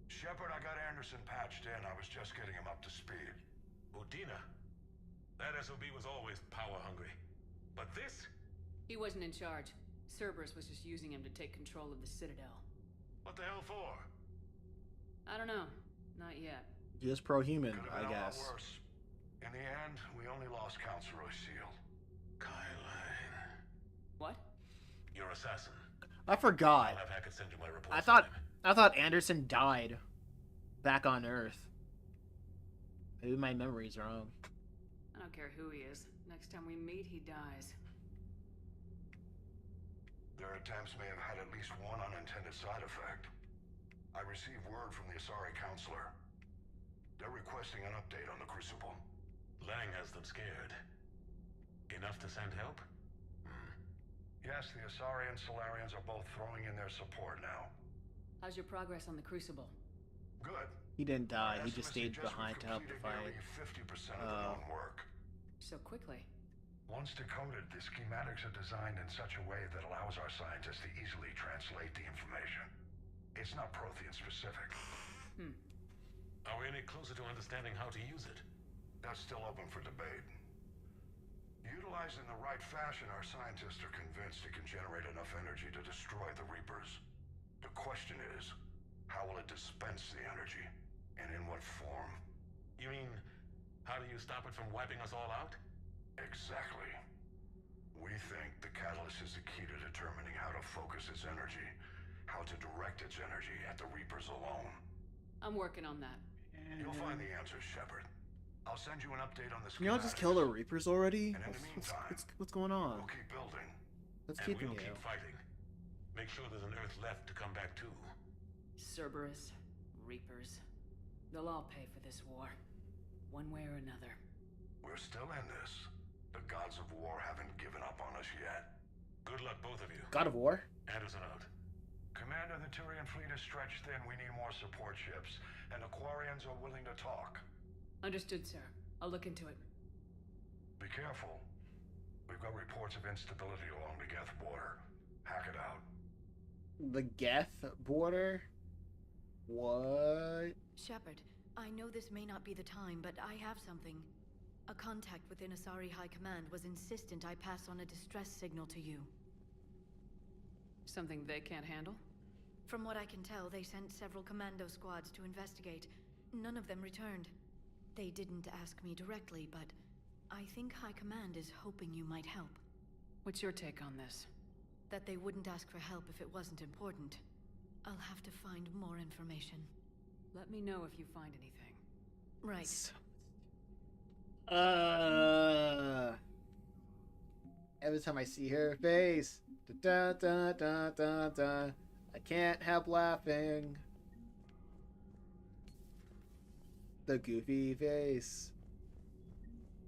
Shepard, I got Anderson patched in. I was just getting him up to speed. Udina? That SOB was always power hungry. But this? He wasn't in charge. Cerberus was just using him to take control of the Citadel. What the hell for? I don't know. Not yet. Just pro-human, Could've I been a lot guess. worse. In the end, we only lost Counselor Shield. Kylan. What? Your assassin. I forgot. I'll have Hackett send you my report. I thought Anderson died back on Earth. Maybe my memory's wrong. I don't care who he is. Next time we meet, he dies. Their attempts may have had at least one unintended side effect. I received word from the Asari counselor. They're requesting an update on the Crucible. Lang has them scared. Enough to send help? Yes, the Asari and Solarians are both throwing in their support now. How's your progress on the Crucible? Good. He didn't die. He just Estimates stayed suggest behind we've to help the completed fight. nearly 50% of the known work. So quickly. Once decoded, the schematics are designed in such a way that allows our scientists to easily translate the information. It's not Prothean specific. Are we any closer to understanding how to use it? That's still open for debate. Utilized in the right fashion, our scientists are convinced it can generate enough energy to destroy the Reapers. The question is, how will it dispense the energy? And in what form? You mean, how do you stop it from wiping us all out? Exactly. We think the catalyst is the key to determining how to focus its energy, how to direct its energy at the Reapers alone. I'm working on that. You'll find the answers, Shepard. I'll send you an update on the schematics. You all just kill the Reapers already? And in the meantime, What's going on? we'll keep building. What's And keeping we'll you? keep fighting. Make sure there's an Earth left to come back to. Cerberus, Reapers. They'll all pay for this war. One way or another. We're still in this. The gods of war haven't given up on us yet. Good luck, both of you. God of War? Anderson out. Commander, the Turian fleet is stretched thin. We need more support ships. And the Quarians are willing to talk. Understood, sir. I'll look into it. Be careful. We've got reports of instability along the Geth border. Hack it out. The Geth border? What? Shepard, I know this may not be the time, but I have something. A contact within Asari High Command was insistent I pass on a distress signal to you. Something they can't handle? From what I can tell, they sent several commando squads to investigate. None of them returned. They didn't ask me directly, but I think High Command is hoping you might help. What's your take on this? That they wouldn't ask for help if it wasn't important. I'll have to find more information. Let me know if you find anything. Right. Every time I see her face, da da da da da, I can't help laughing. The goofy face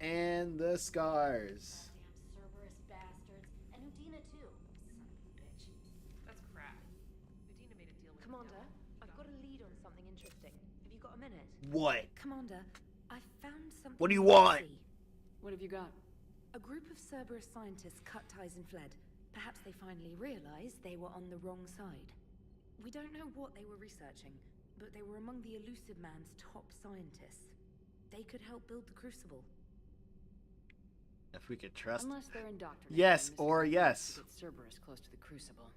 and the scars. Damn Cerberus bastards. And Udina too. Son of a bitch. That's crap. Udina made a deal with Commander, I've got a lead on something interesting. Have you got a minute? What? Commander, I found something. What do you want? What have you got? A group of Cerberus scientists cut ties and fled. Perhaps they finally realized they were on the wrong side. We don't know what they were researching, but they were among the Elusive Man's top scientists. They could help build the Crucible. If we could trust. Unless they're indoctrinated. Yes or yes. To get Cerberus close to the Crucible.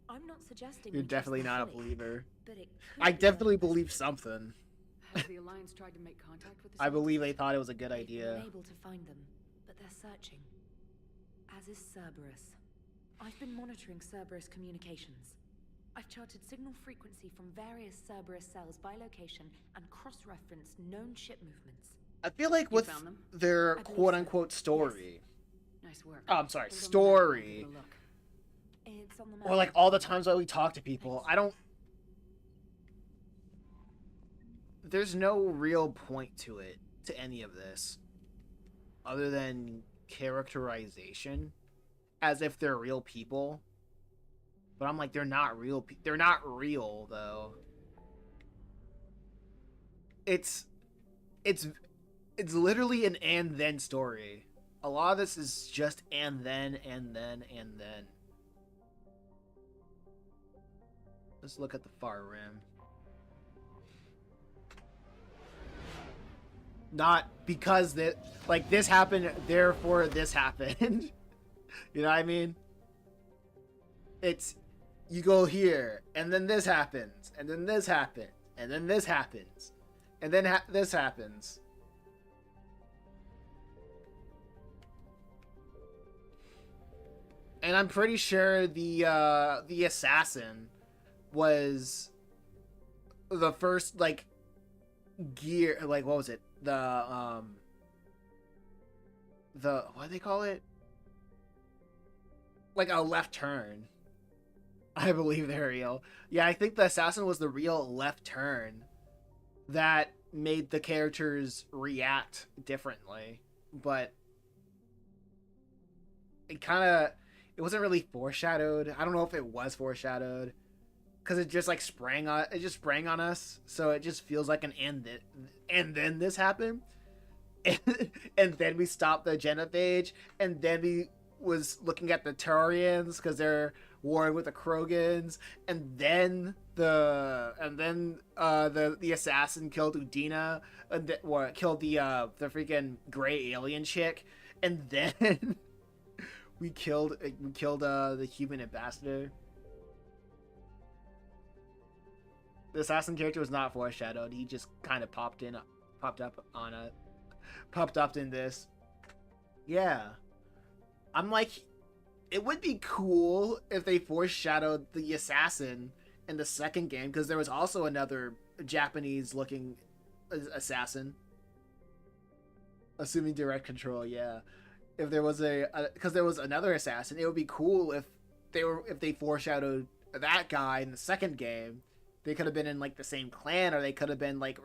I'm not suggesting You're we trust definitely them not a fully, believer. but it I could be definitely worth believe investigating. something. Has the Alliance tried to make contact with the I believe they scientists? thought it was a good They've idea. been able to find them, but they're searching. As is Cerberus. I've been monitoring Cerberus communications. I've charted signal frequency from various Cerberus cells by location and cross-referenced known ship movements. I feel like You with found them? their I believe quote-unquote story, Nice work. oh, I'm sorry, Put it on the map and I'll story, give it a look. It's on the map. or like all the times that we talk to people, I don't. There's no real point to it, to any of this, other than characterization, as if they're real people. But I'm like, they're not real. They're not real though. It's literally an and then story. A lot of this is just and then and then and then. Let's look at the far rim. Not because that, like, this happened, therefore this happened. You know what I mean? It's, you go here, and then this happens, and then this happens, and then this happens, and then this happens. And I'm pretty sure the assassin was the first like gear, like what was it? The what do they call it? Like a left turn. I believe they're real. Yeah, I think the assassin was the real left turn that made the characters react differently. But it wasn't really foreshadowed. I don't know if it was foreshadowed because it just like sprang on us, so it just feels like an and then this happened. And then we stopped the genophage, and then we was looking at the Turians because they're warring with the Krogans, and then the assassin killed Udina, and killed the freaking gray alien chick, and then we killed the human ambassador. The assassin character was not foreshadowed. He just kind of popped up in this. Yeah. I'm like, it would be cool if they foreshadowed the assassin in the second game, because there was also another Japanese looking assassin. Assuming direct control, yeah. If there was because there was another assassin, it would be cool if they foreshadowed that guy in the second game. They could have been in like the same clan, or they could have been like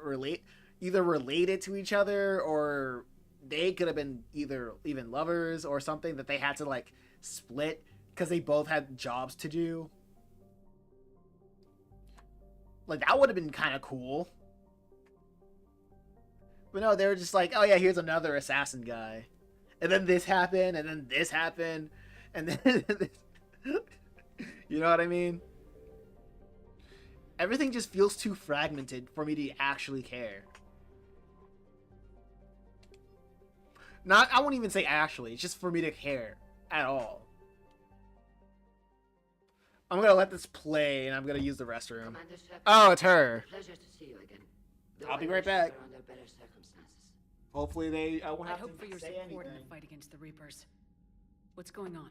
either related to each other, or they could have been either even lovers or something that they had to like split because they both had jobs to do. Like that would have been kind of cool. But no, they were just like, oh yeah, here's another assassin guy. And then this happened, and then this happened, and then you know what I mean? Everything just feels too fragmented for me to actually care. I won't even say actually, it's just for me to care at all. I'm gonna let this play, and I'm gonna use the restroom. Oh, it's her. Pleasure to see you again. I'll be right back. Under better circumstances. Hopefully they won't have I hope to for your say support in anything. the fight against the Reapers. What's going on?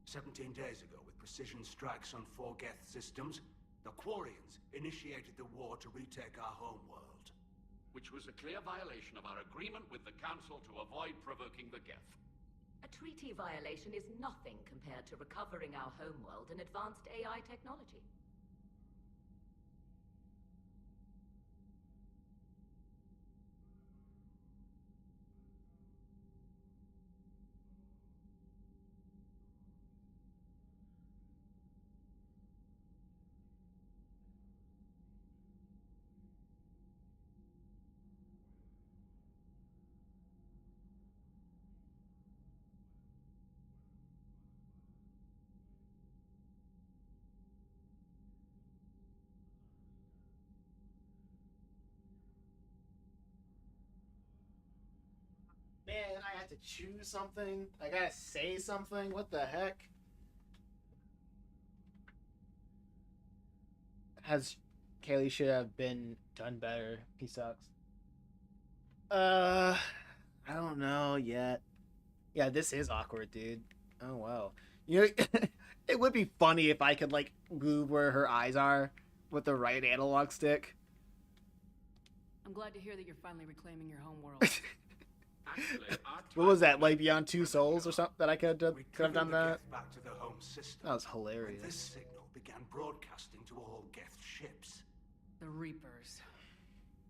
17 days ago, with precision strikes on 4 Geth systems, the Quarians initiated the war to retake our homeworld. Which was a clear violation of our agreement with the Council to avoid provoking the Geth. A treaty violation is nothing compared to recovering our homeworld and advanced AI technology. Man, I have to choose something. I gotta say something. What the heck? Kaylee should have been done better. He sucks. I don't know yet. Yeah, this is awkward, dude. Oh wow. You know, it would be funny if I could like move where her eyes are with the right analog stick. I'm glad to hear that you're finally reclaiming your homeworld. What was that? Like Beyond Two Souls or something that I could have done that? Back to the home system. That was hilarious. When this signal began broadcasting to all Geth ships. The Reapers.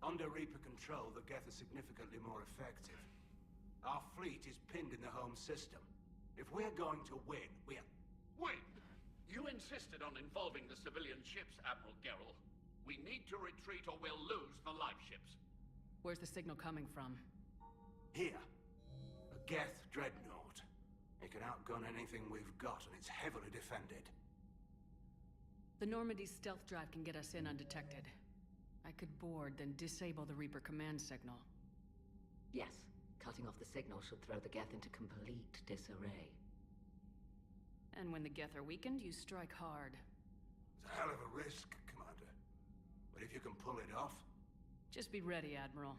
Under Reaper control, the Geth are significantly more effective. Our fleet is pinned in the home system. If we're going to win, we're... Win! You insisted on involving the civilian ships, Admiral Gerrel. We need to retreat or we'll lose the live ships. Where's the signal coming from? Here. A Geth dreadnought. It can outgun anything we've got, and it's heavily defended. The Normandy's stealth drive can get us in undetected. I could board, then disable the Reaper command signal. Yes, cutting off the signal should throw the Geth into complete disarray. And when the Geth are weakened, you strike hard. It's a hell of a risk, Commander. But if you can pull it off... Just be ready, Admiral.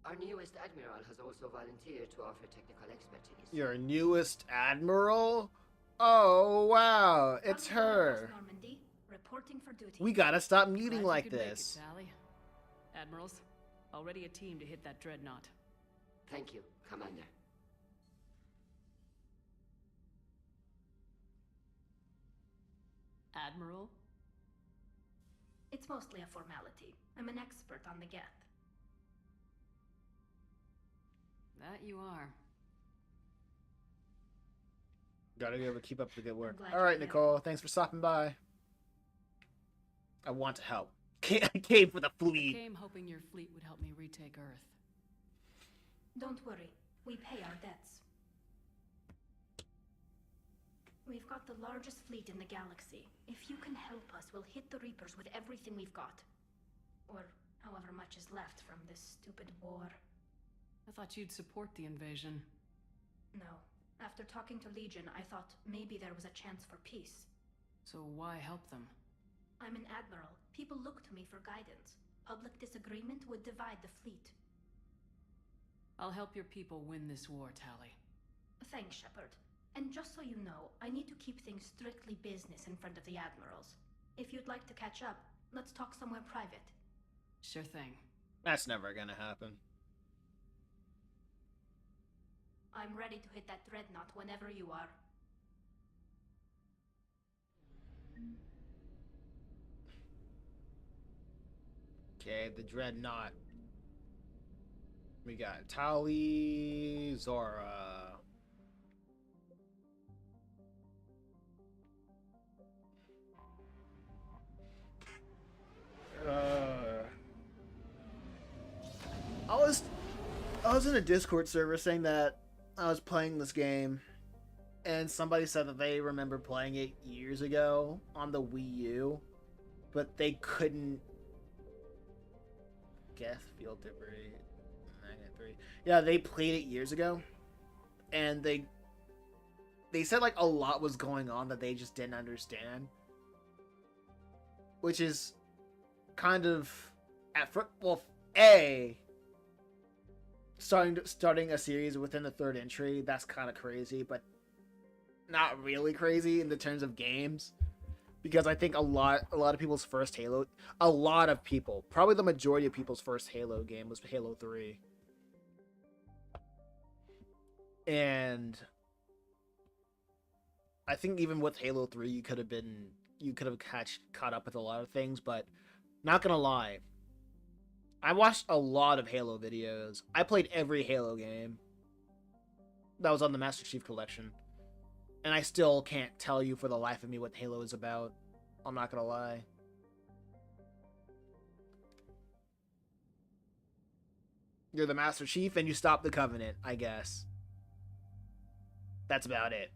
Our newest admiral has also volunteered to offer technical expertise. Your newest admiral? Oh, wow. It's Constable across her. Normandy, reporting for duty. We gotta stop muting Glad like you could make this. it, Tally. Admirals, already a team to hit that dreadnought. Thank you, Commander. Admiral? It's mostly a formality. I'm an expert on the Geth. That you are. Gotta be able to keep up the good work. glad All you're right, here. Nicole. Thanks for stopping by. I want to help. I came for the I fleet. came hoping your fleet would help me retake Earth. Don't worry, we pay our debts. We've got the largest fleet in the galaxy. If you can help us, we'll hit the Reapers with everything we've got. Or however much is left from this stupid war. I thought you'd support the invasion. No. After talking to Legion, I thought maybe there was a chance for peace. So why help them? I'm an admiral. People look to me for guidance. Public disagreement would divide the fleet. I'll help your people win this war, Tally. Thanks, Shepard. And just so you know, I need to keep things strictly business in front of the admirals. If you'd like to catch up, let's talk somewhere private. Sure thing. That's never gonna happen. I'm ready to hit that dreadnought whenever you are. Okay, the dreadnought. We got Tali, Zora. I was in a Discord server saying that I was playing this game, and somebody said that they remember playing it years ago on the Wii U, but they couldn't. Geth field debris, magnet 3. Yeah, they played it years ago, and they said like a lot was going on that they just didn't understand, which is kind of at first, well, starting a series within the third entry, that's kind of crazy, but not really crazy in the terms of games, because I think a lot of people's first Halo, probably the majority of people's first Halo game was Halo 3. And I think even with Halo 3 you could have caught up with a lot of things, but not gonna lie, I watched a lot of Halo videos. I played every Halo game that was on the Master Chief Collection, and I still can't tell you for the life of me what Halo is about. I'm not gonna lie. You're the Master Chief and you stop the Covenant, I guess. That's about it.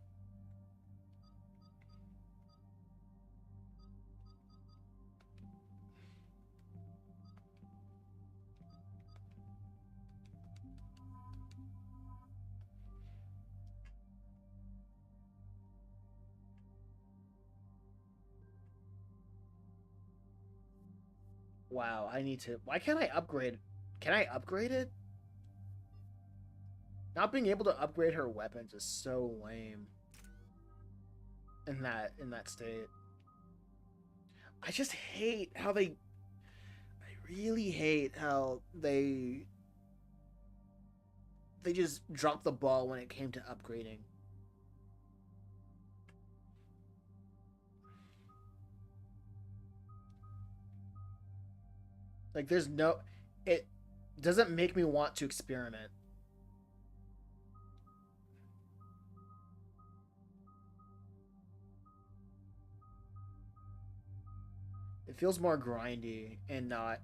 Wow, I need to... Why can't I upgrade? Can I upgrade it? Not being able to upgrade her weapons is so lame. In that state. I just hate how they... I really hate how they just dropped the ball when it came to upgrading. Like, there's no... It doesn't make me want to experiment. It feels more grindy and not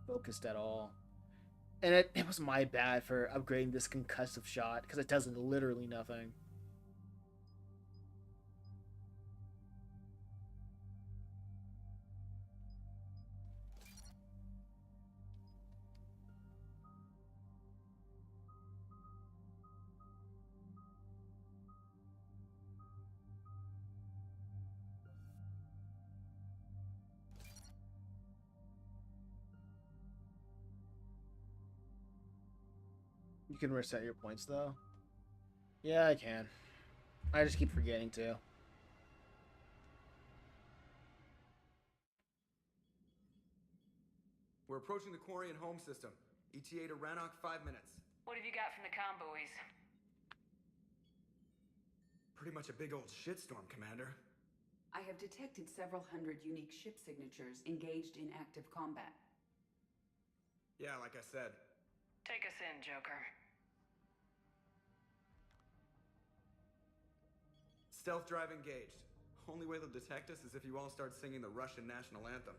focused at all. And it was my bad for upgrading this concussive shot, because it does literally nothing. You can reset your points, though. Yeah, I can. I just keep forgetting to. We're approaching the Quarian home system. ETA to Rannoch, 5 minutes. What have you got from the comm buoys? Pretty much a big old shitstorm, Commander. I have detected several hundred unique ship signatures engaged in active combat. Yeah, like I said. Take us in, Joker. Stealth drive engaged. Only way they'll detect us is if you all start singing the Russian national anthem.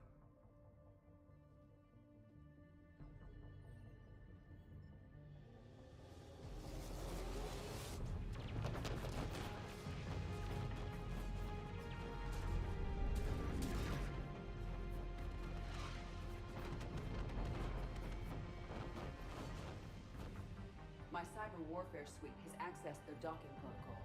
My cyber warfare suite has accessed their docking protocols.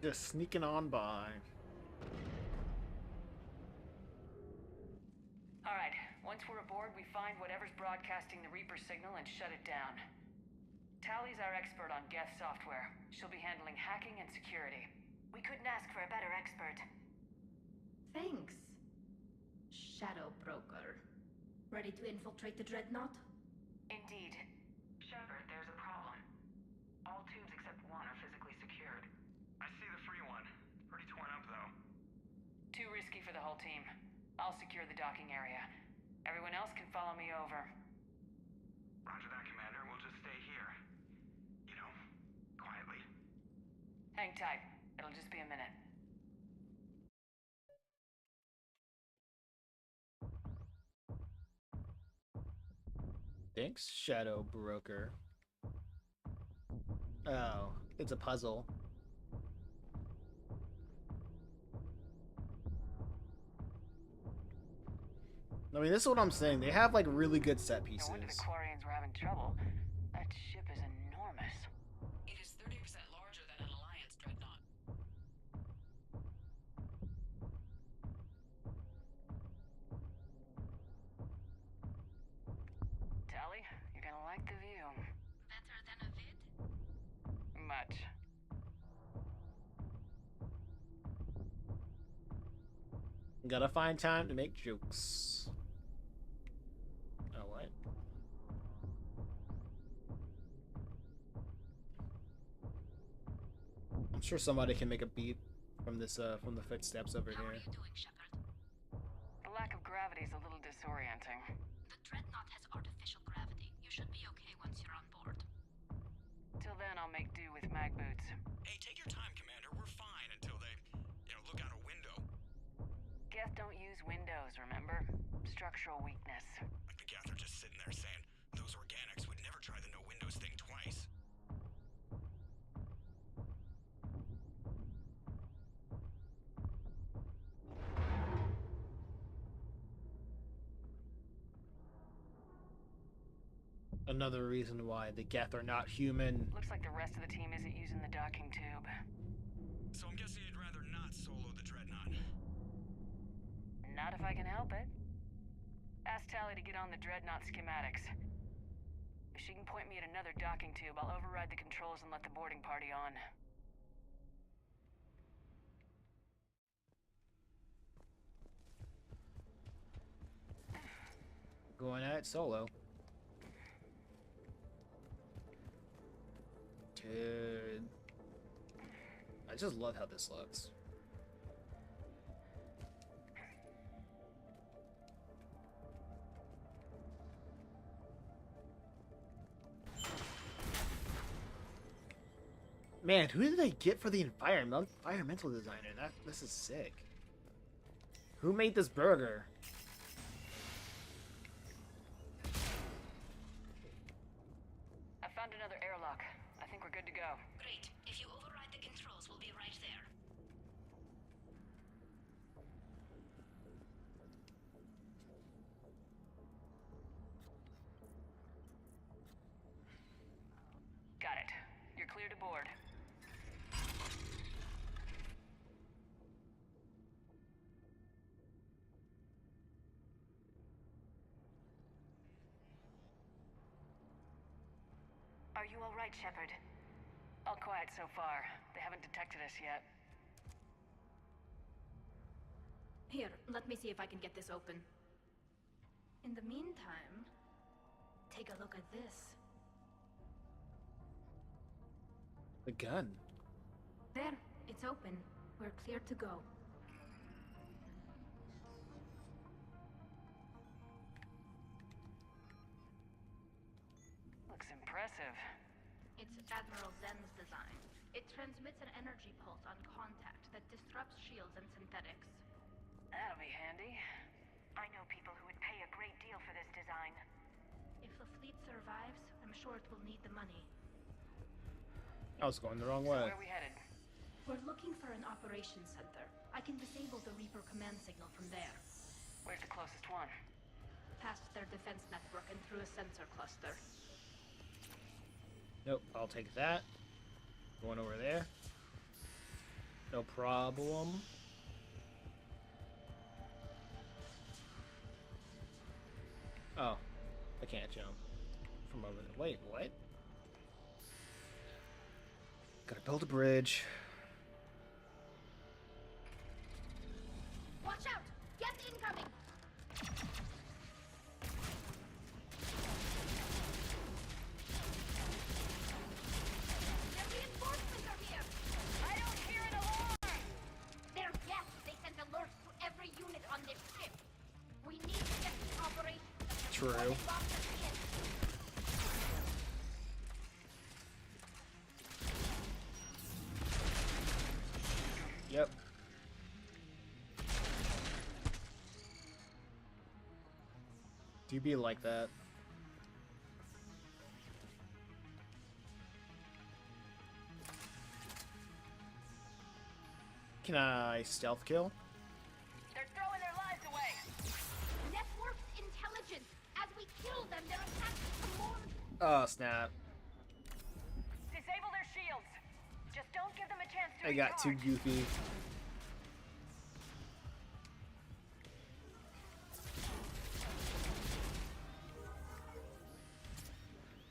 Just sneaking on by. Alright, once we're aboard, we find whatever's broadcasting the Reaper signal and shut it down. Tally's our expert on Geth software. She'll be handling hacking and security. We couldn't ask for a better expert. Thanks, Shadow Broker. Ready to infiltrate the Dreadnought? Indeed. Shepard, there's a problem. All tubes except one are physically secured. I see the free one. Pretty torn up, though. Too risky for the whole team. I'll secure the docking area. Everyone else can follow me over. Roger that, Commander. We'll just stay here. You know, quietly. Hang tight. It'll just be a minute. Thanks, Shadow Broker. Oh, it's a puzzle. I mean, this is what I'm saying. They have like really good set pieces. No wonder the Quarians were having trouble. That ship is enormous. It is 30% larger than an Alliance dreadnought. Tally, you're gonna like the view. Better than a vid? Much. Gotta find time to make jokes. Oh, what? I'm sure somebody can make a beat from this, from the footsteps over How are here. you doing, Shepard? The lack of gravity is a little disorienting. The Dreadnought has artificial gravity. You should be okay once you're on board. Till then, I'll make do with mag boots. Hey, take your time, Commander. We're fine until they, look out a window. Geth don't use windows, remember? Structural weakness. Like the Geth are just sitting there saying, those organics would never try the no windows thing twice. Another reason why the Geth are not human. Looks like the rest of the team isn't using the docking tube. So I'm guessing you'd rather not solo the Dreadnought. Not if I can help it. Ask Tally to get on the Dreadnought schematics. If she can point me at another docking tube, I'll override the controls and let the boarding party on. Going at it solo. Dude. I just love how this looks. Man, who did they get for the environmental designer? This is sick. Who made this burger? I found another airlock. I think we're good to go. Great. If you override the controls, we'll be right there. Got it. You're clear to board. Are you all right, Shepard? All quiet so far. They haven't detected us yet. Here, let me see if I can get this open. In the meantime, take a look at this. The gun. There, it's open. We're clear to go. Looks impressive. It's Admiral Zen's design. It transmits an energy pulse on contact that disrupts shields and synthetics. That'll be handy. I know people who would pay a great deal for this design. If the fleet survives, I'm sure it will need the money. I was going the wrong So way. where are we headed? We're looking for an operations center. I can disable the Reaper command signal from there. Where's the closest one? Past their defense network and through a sensor cluster. Nope, I'll take that. Going over there. No problem. Oh, I can't jump from over there. Wait, what? Gotta build a bridge. Watch out! Get incoming! The reinforcements are here! I don't hear an alarm! They're yes! They sent alerts to every unit on this ship. We need to get the operation. True. Yep. Do be like that. Can I stealth kill? They're throwing their lives away! Network's intelligence. As we kill them, their attacks become more. Oh, snap. Disable their shields! Just don't give them a chance to I got too recharge. goofy.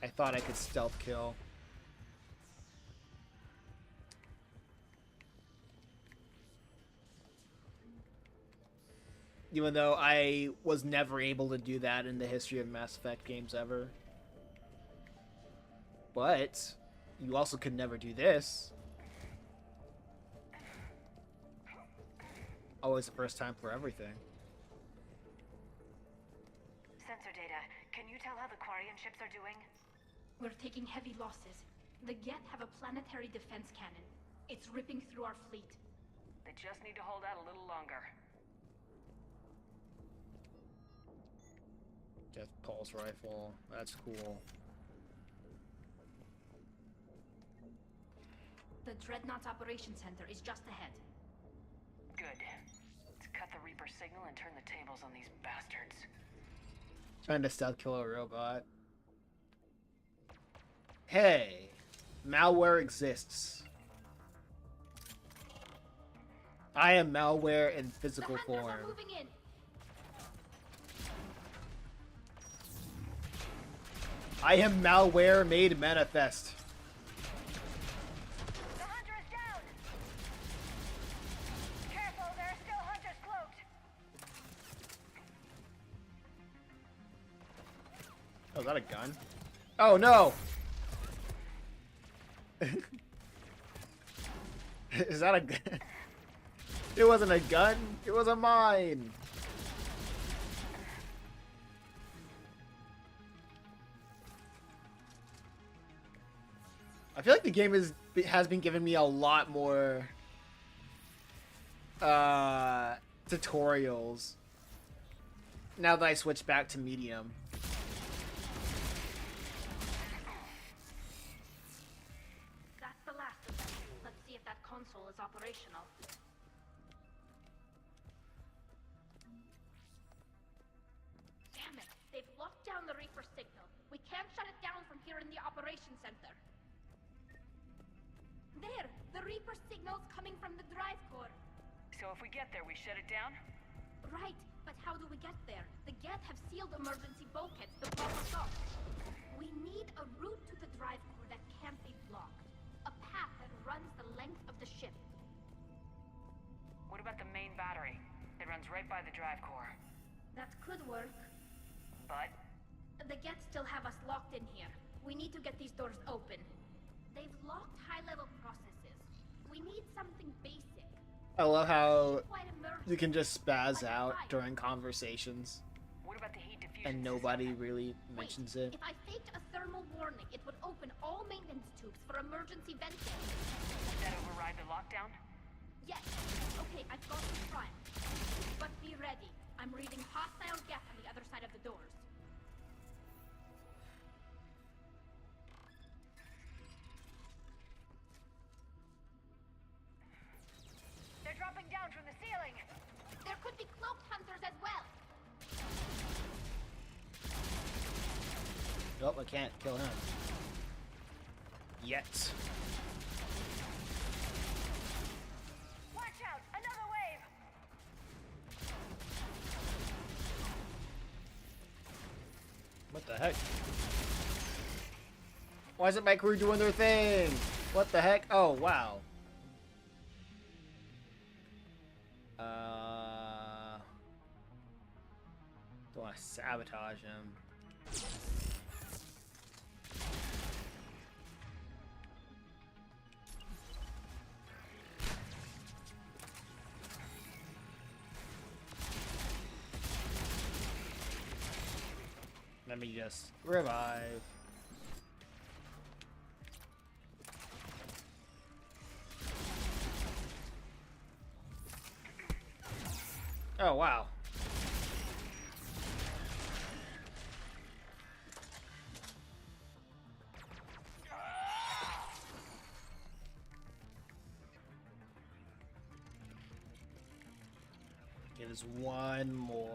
I thought I could stealth kill. Even though I was never able to do that in the history of Mass Effect games ever. But you also could never do this. Always the first time for everything. Sensor data. Can you tell how the Quarian ships are doing? We're taking heavy losses. The Geth have a planetary defense cannon. It's ripping through our fleet. They just need to hold out a little longer. Death Pulse Rifle. That's cool. The Dreadnought's Operations Center is just ahead. Good. Let's cut the Reaper signal and turn the tables on these bastards. Trying to stealth kill a robot. Hey! Malware exists. I am malware in physical The hunters form. are moving in. I am malware made manifest. The hunter is down! Careful, there are still hunters cloaked! Oh, is that a gun? Oh no! Is that a gun? It wasn't a gun, it was a mine! I feel like the game has been giving me a lot more tutorials now that I switched back to medium. That's the last of them. Let's see if that console is operational. Damn it! They've locked down the Reaper signal. We can't shut it down from here in the operations center. There! The Reaper signal's coming from the drive core. So if we get there, we shut it down? Right, but how do we get there? The Geth have sealed emergency bulkheads to block us off. We need a route to the drive core What about the main battery? It runs right by the drive core. That could work. But? The Geth still have us locked in here. We need to get these doors open. They've locked high-level processes. We need something basic. I love how you can just spaz out during conversations. What about the heat diffusion And nobody really mentions it. If I faked a thermal warning, it would open all maintenance tubes for emergency venting. Does that override the lockdown? Yes. Okay, I've got to try. But be ready. I'm reading hostile Geth on the other side of the doors. They're dropping down from the ceiling. There could be cloaked hunters as well. Nope, I can't kill him. Yet. Watch out! Another wave! What the heck? Why isn't my crew doing their thing? What the heck? Oh, wow. Don't want to sabotage him. Let me just revive. Oh, wow. Okay, there's one more.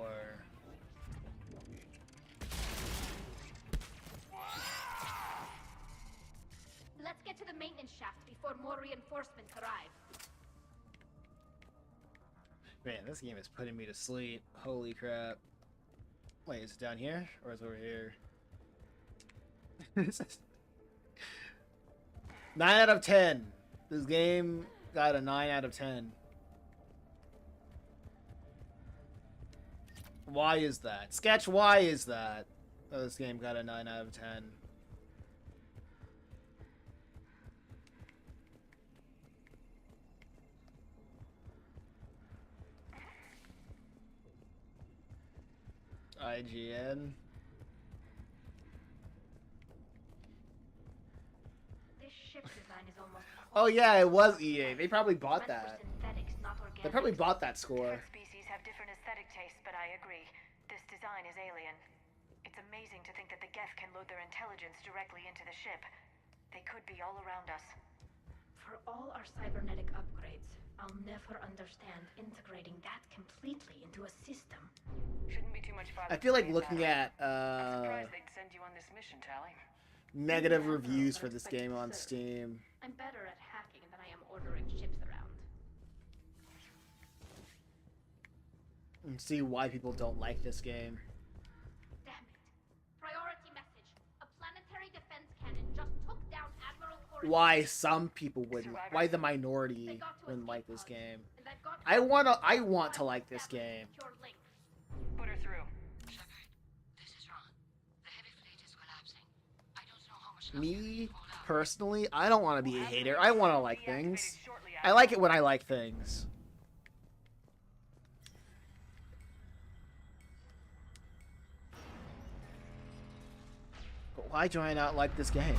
Let's get to the maintenance shaft before more reinforcements arrive. Man, this game is putting me to sleep. Holy crap. Wait, is it down here? Or is it over here? 9 out of 10. This game got a 9 out of 10. Why is that? Sketch, why is that? Oh, this game got a 9 out of 10. IGN. This ship design is almost. Oh yeah, it was EA. They probably bought that. They probably bought that score. Different species have different aesthetic tastes, but I agree. This design is alien. It's amazing to think that the Geth can load their intelligence directly into the ship. They could be all around us. For all our cybernetic upgrades, I'll never understand integrating that completely into a system. Shouldn't be too much fun. I feel like looking at I'm surprised they'd send you on this mission, Tally. negative reviews for this game on Steam. I'm better at hacking than I am ordering ships around. And see why people don't like this game. Damn it. Priority message. A planetary defense cannon just took down Admiral Corey. Why some people wouldn't. Why the minority wouldn't like this game. I want to like this game. Put her through. Me, personally, I don't want to be a hater. I want to like things. I like it when I like things. But why do I not like this game?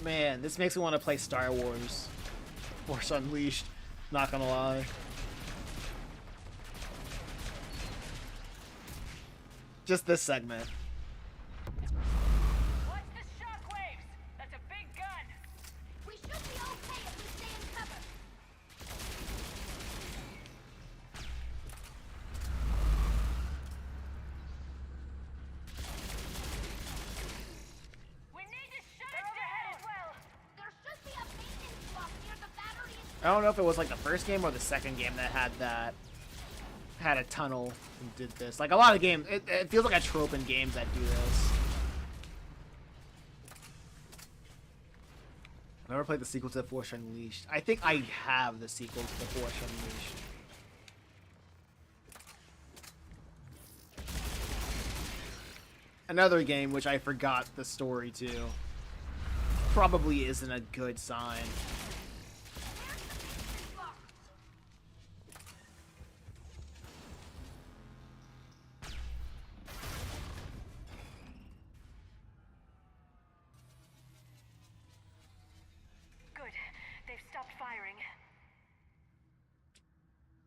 Man, this makes me want to play Star Wars. Force Unleashed. Not gonna lie. Just this segment. Watch the shockwaves! That's a big gun! We should be okay if we stay in cover. I don't know if it was like the first game or the second game that had a tunnel and did this. Like a lot of games, it feels like a trope in games that do this. I've never played the sequel to The Force Unleashed. I think I have the sequel to The Force Unleashed. Another game which I forgot the story to. Probably isn't a good sign. Good. They've stopped firing.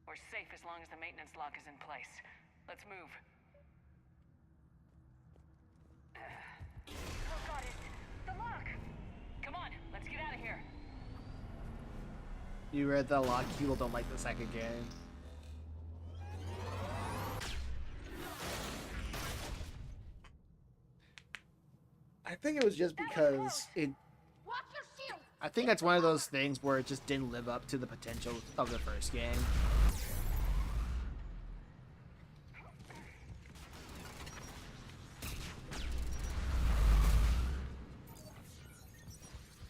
We're safe as long as the maintenance lock is in place. Let's move. Oh god, it's the lock! Come on, let's get out of here. You read that a lot. People don't like the second game. I think it was just because it... I think that's one of those things where it just didn't live up to the potential of the first game.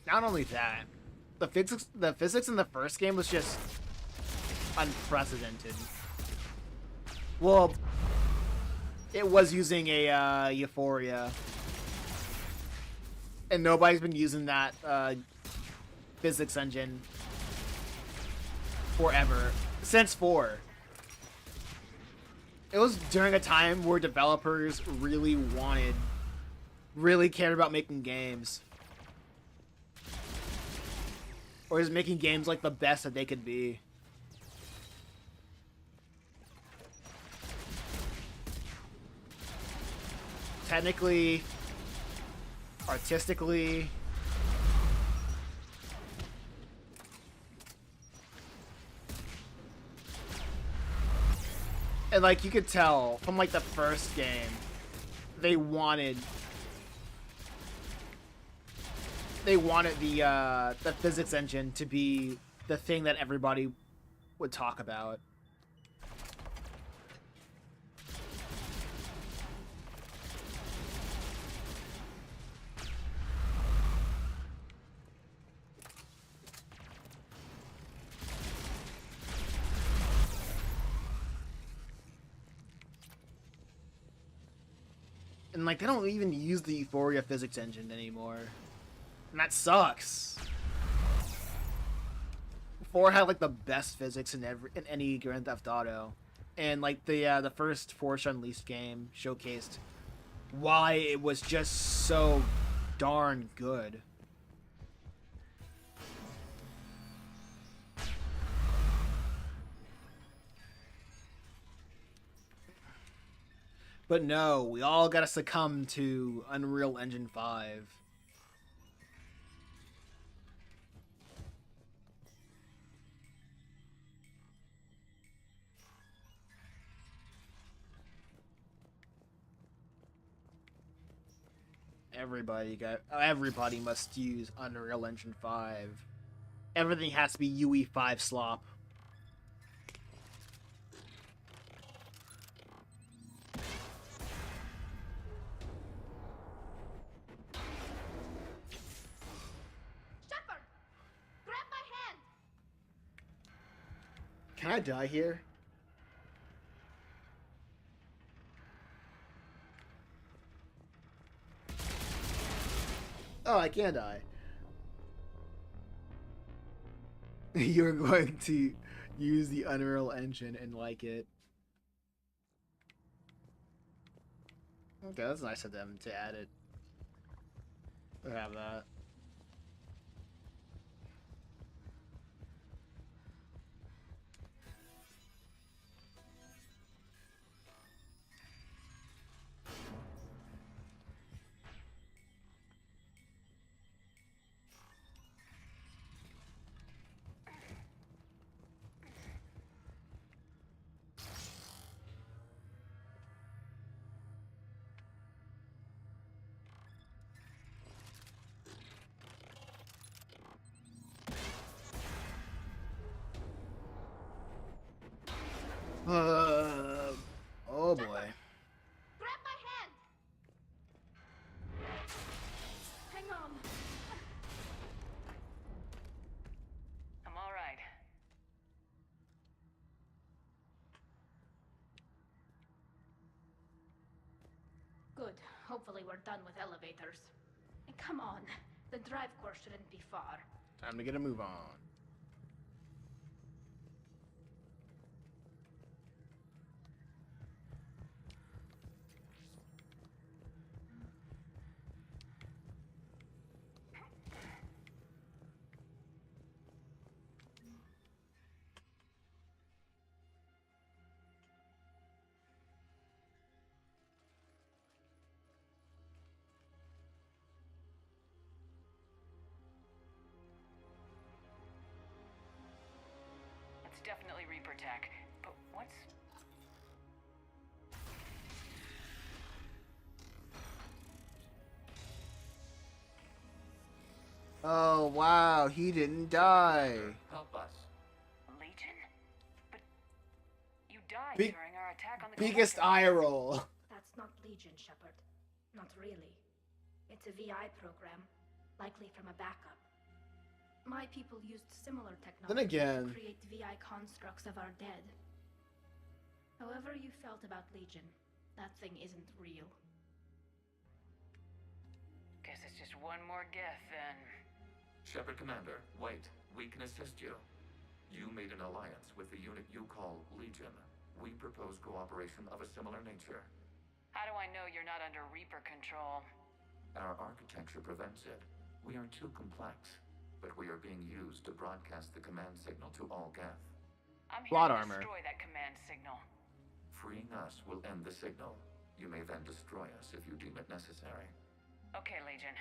Not only that, the physics in the first game was just unprecedented. Well, it was using a Euphoria, and nobody's been using that physics engine forever, since 4. It was during a time where developers really cared about making games. Or is making games like the best that they could be. Technically, artistically, and like you could tell from like the first game, they wanted the physics engine to be the thing that everybody would talk about. And like they don't even use the Euphoria physics engine anymore. And that sucks. 4 had like the best physics in any Grand Theft Auto, and like the first Force Unleashed game showcased why it was just so darn good. But no, we all gotta succumb to Unreal Engine 5. Everybody must use Unreal Engine 5. Everything has to be UE5 slop. Shepard, grab my hand. Can I die here? Oh, I can die. You're going to use the Unreal Engine and like it. Okay, that's nice of them to add it. Or have that. Oh boy. Grab my hand! Hang on. I'm all right. Good. Hopefully we're done with elevators. And come on, the drive course shouldn't be far. Time to get a move on. It's definitely Reaper tech, but what's... Oh wow, he didn't die. Help us. Legion? But you died Big- during our attack on the Biggest collector. eye roll. That's not Legion, Shepard. Not really. It's a VI program, likely from a backup. My people used similar technology Then again, to create VI constructs of our dead. However you felt about Legion, that thing isn't real. Guess it's just one more Geth then. Shepard Commander, wait. We can assist you. You made an alliance with the unit you call Legion. We propose cooperation of a similar nature. How do I know you're not under Reaper control? Our architecture prevents it. We are too complex, but we are being used to broadcast the command signal to all Geth. I'm here Plot to armor. destroy that command signal. Freeing us will end the signal. You may then destroy us if you deem it necessary. Okay, Legion.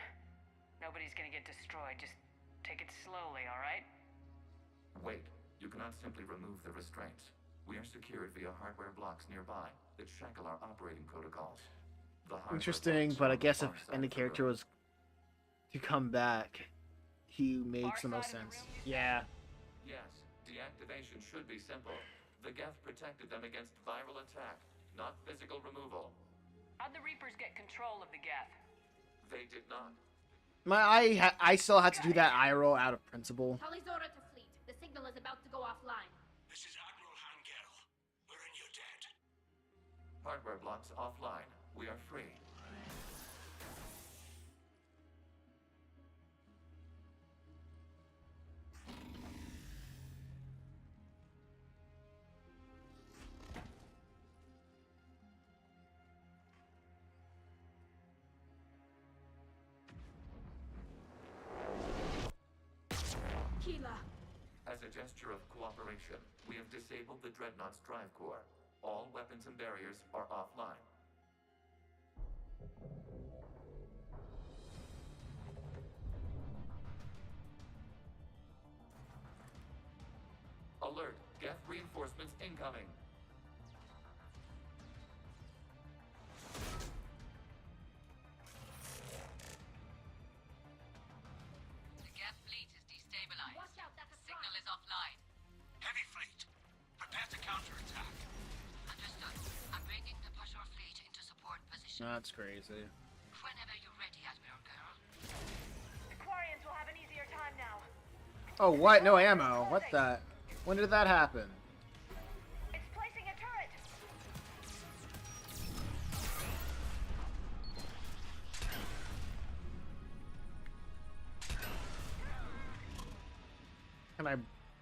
Nobody's gonna get destroyed. Just take it slowly, alright? Wait, you cannot simply remove the restraints. We are secured via hardware blocks nearby that shackle our operating protocols. The hardware interesting, blocks but are I on the guess if far side any of the character room. was to come back, he makes the Far most side of the sense. room, you Yeah. Yes, deactivation should be simple. The Geth protected them against viral attack, not physical removal. How'd the Reapers get control of the Geth? They did not. I still had to do that eye roll out of principle. Talizora to fleet. The signal is about to go offline. This is Admiral Hangel. We're in your debt. Hardware blocks offline. We are free. Keela. As a gesture of cooperation, we have disabled the Dreadnought's drive core. All weapons and barriers are offline. Alert! Geth reinforcements incoming! The Geth fleet is destabilized. Watch out, that's a Signal is offline. Heavy fleet. Prepare to counterattack. Understood. I'm bringing the Pashur fleet into support position. That's crazy. Whenever you're ready, Admiral Girl. The Quarians will have an easier time now. Oh, what? No ammo. What the? When did that happen? It's placing a turret.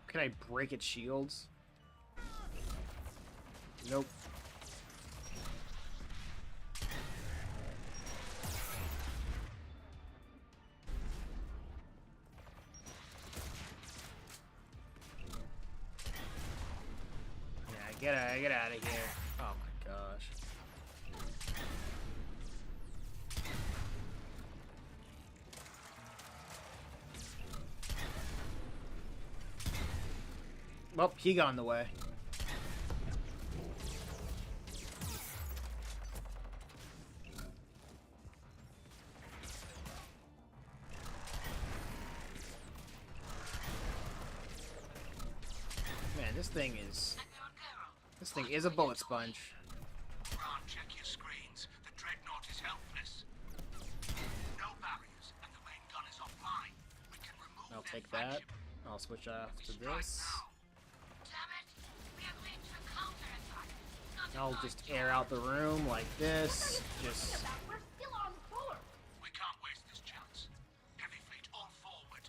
Can I break its shields? Nope. Yeah, get out of here. Oh my gosh. Well, he got in the way. Man, this thing This thing is a bullet sponge. Ron, check your screens. The Dreadnought is helpless. No barriers, and the main gun is offline. We can remove I'll take that. I'll switch off to this. I'll just air out the room like this. Just. We're still on board. We can't waste this chance. Heavy fleet all forward.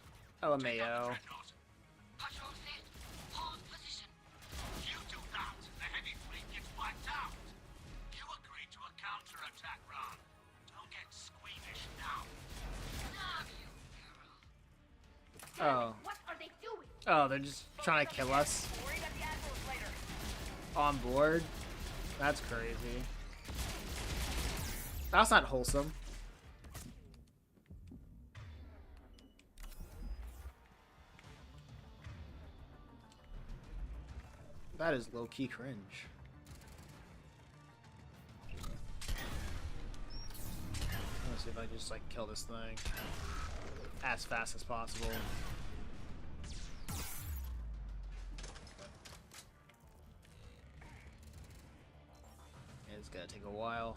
LMAO. Patrol set. Hold position. You do that, the heavy fleet gets wiped out. You agreed to a counterattack, Ron. Don't get squeamish now. Oh. What are they doing? Oh, they're just trying to kill us. On board? That's crazy. That's not wholesome. That is low-key cringe. Let's see if I just like kill this thing as fast as possible. It's gonna take a while.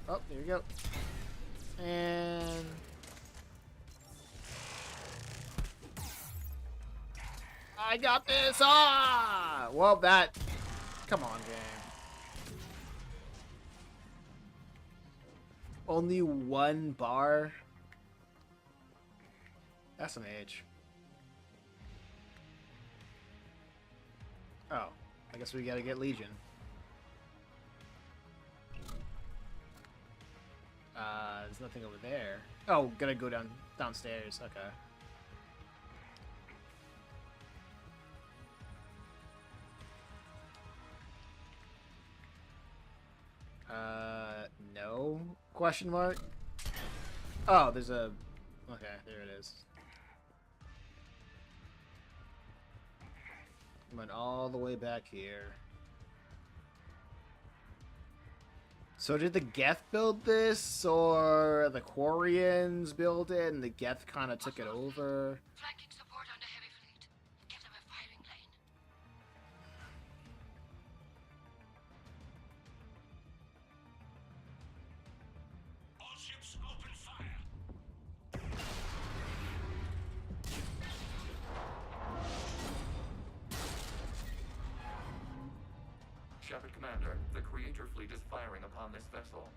Oh, there we go. And I got this! Ah! Well, that... Come on, game. Only one bar? That's an age. Oh. I guess we gotta get Legion. There's nothing over there. Oh, gotta go downstairs. Okay. No? Question mark? Oh, there's a... Okay, there it is. Went all the way back here. So did the Geth build this, or the Quarians build it, and the Geth kind of took it over? Flanking support on the heavy fleet. Give them a firing lane. All ships open fire. Shepard Commander, the Creator fleet is firing upon this vessel.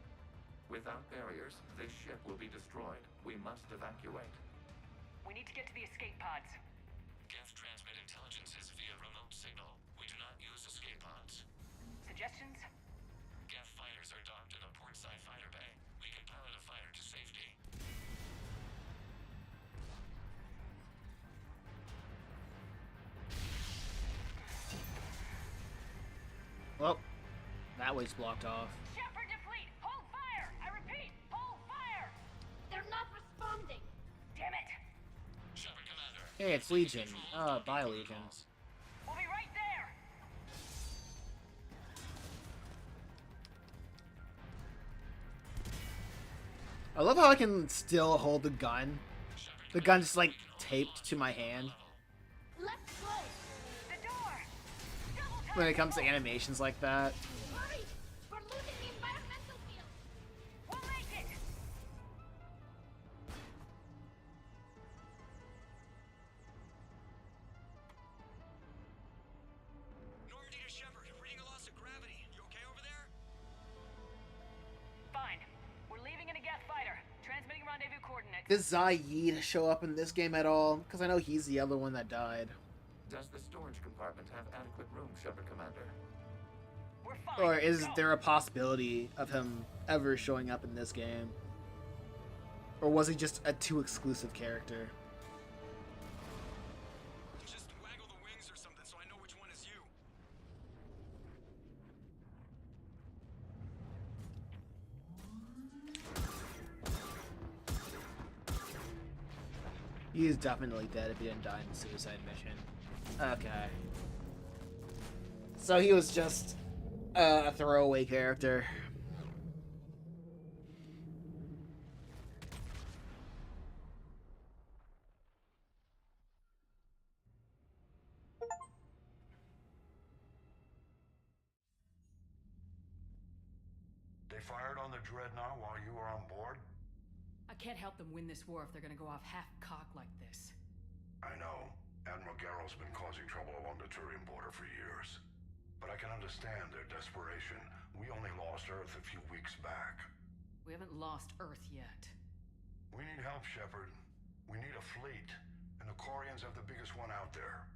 Without barriers, this ship will be destroyed. We must evacuate. We need to get to the escape pods. Geth transmit intelligences via remote signal. We do not use escape pods. Suggestions? Geth fighters are docked in a portside fighter bay. We can pilot a fighter to safety. Well, that way's blocked off. Shepard to fleet! Hold fire! I repeat, hold fire! They're not responding. Damn it! Shepard Commander. Hey, it's Legion. Bye, Legions. We'll be right there! I love how I can still hold the gun. The gun's just like taped to my hand. Let's go. The door! When it comes to animations like that. Hurry! We're losing the environmental field. We'll make it! Normandy to Shepard, reading a loss of gravity. You okay over there? Fine. We're leaving in a Geth fighter. Transmitting rendezvous coordinates. Does Zaid show up in this game at all? Because I know he's the other one that died. Does the storage compartment have adequate room, Shepard Commander? We're fine. Or is Go. there a possibility of him ever showing up in this game? Or was he just a too exclusive character? Just waggle the wings or something so I know which one is you. He is definitely dead if he didn't die in the suicide mission. Okay. So he was just a throwaway character. They fired on the Dreadnought while you were on board? I can't help them win this war if they're gonna go off half-cocked like this. I know. Admiral Garrow's been causing trouble along the Turian border for years. But I can understand their desperation. We only lost Earth a few weeks back. We haven't lost Earth yet. We need help, Shepard. We need a fleet. And the Quarians have the biggest one out there.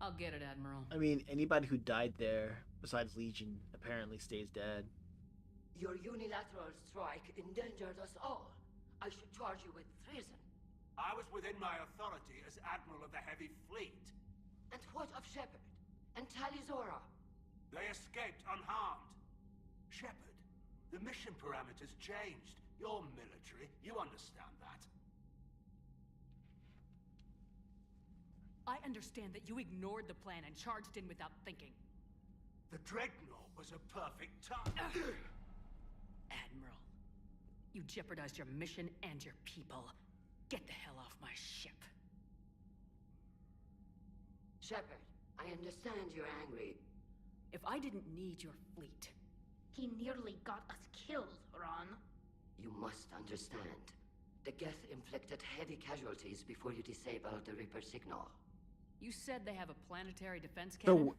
I'll get it, Admiral. I mean, anybody who died there, besides Legion, apparently stays dead. Your unilateral strike endangered us all. I should charge you with treason. I was within my authority as Admiral of the Heavy Fleet. And what of Shepard? And Talizora? They escaped unharmed. Shepard, the mission parameters changed. You're military, you understand that. I understand that you ignored the plan and charged in without thinking. The Dreadnought was a perfect time. Admiral, you jeopardized your mission and your people. Get the hell off my ship. Shepard, I understand you're angry. If I didn't need your fleet... He nearly got us killed, Ron. You must understand. The Geth inflicted heavy casualties before you disabled the Reaper signal. You said they have a planetary defense cannon?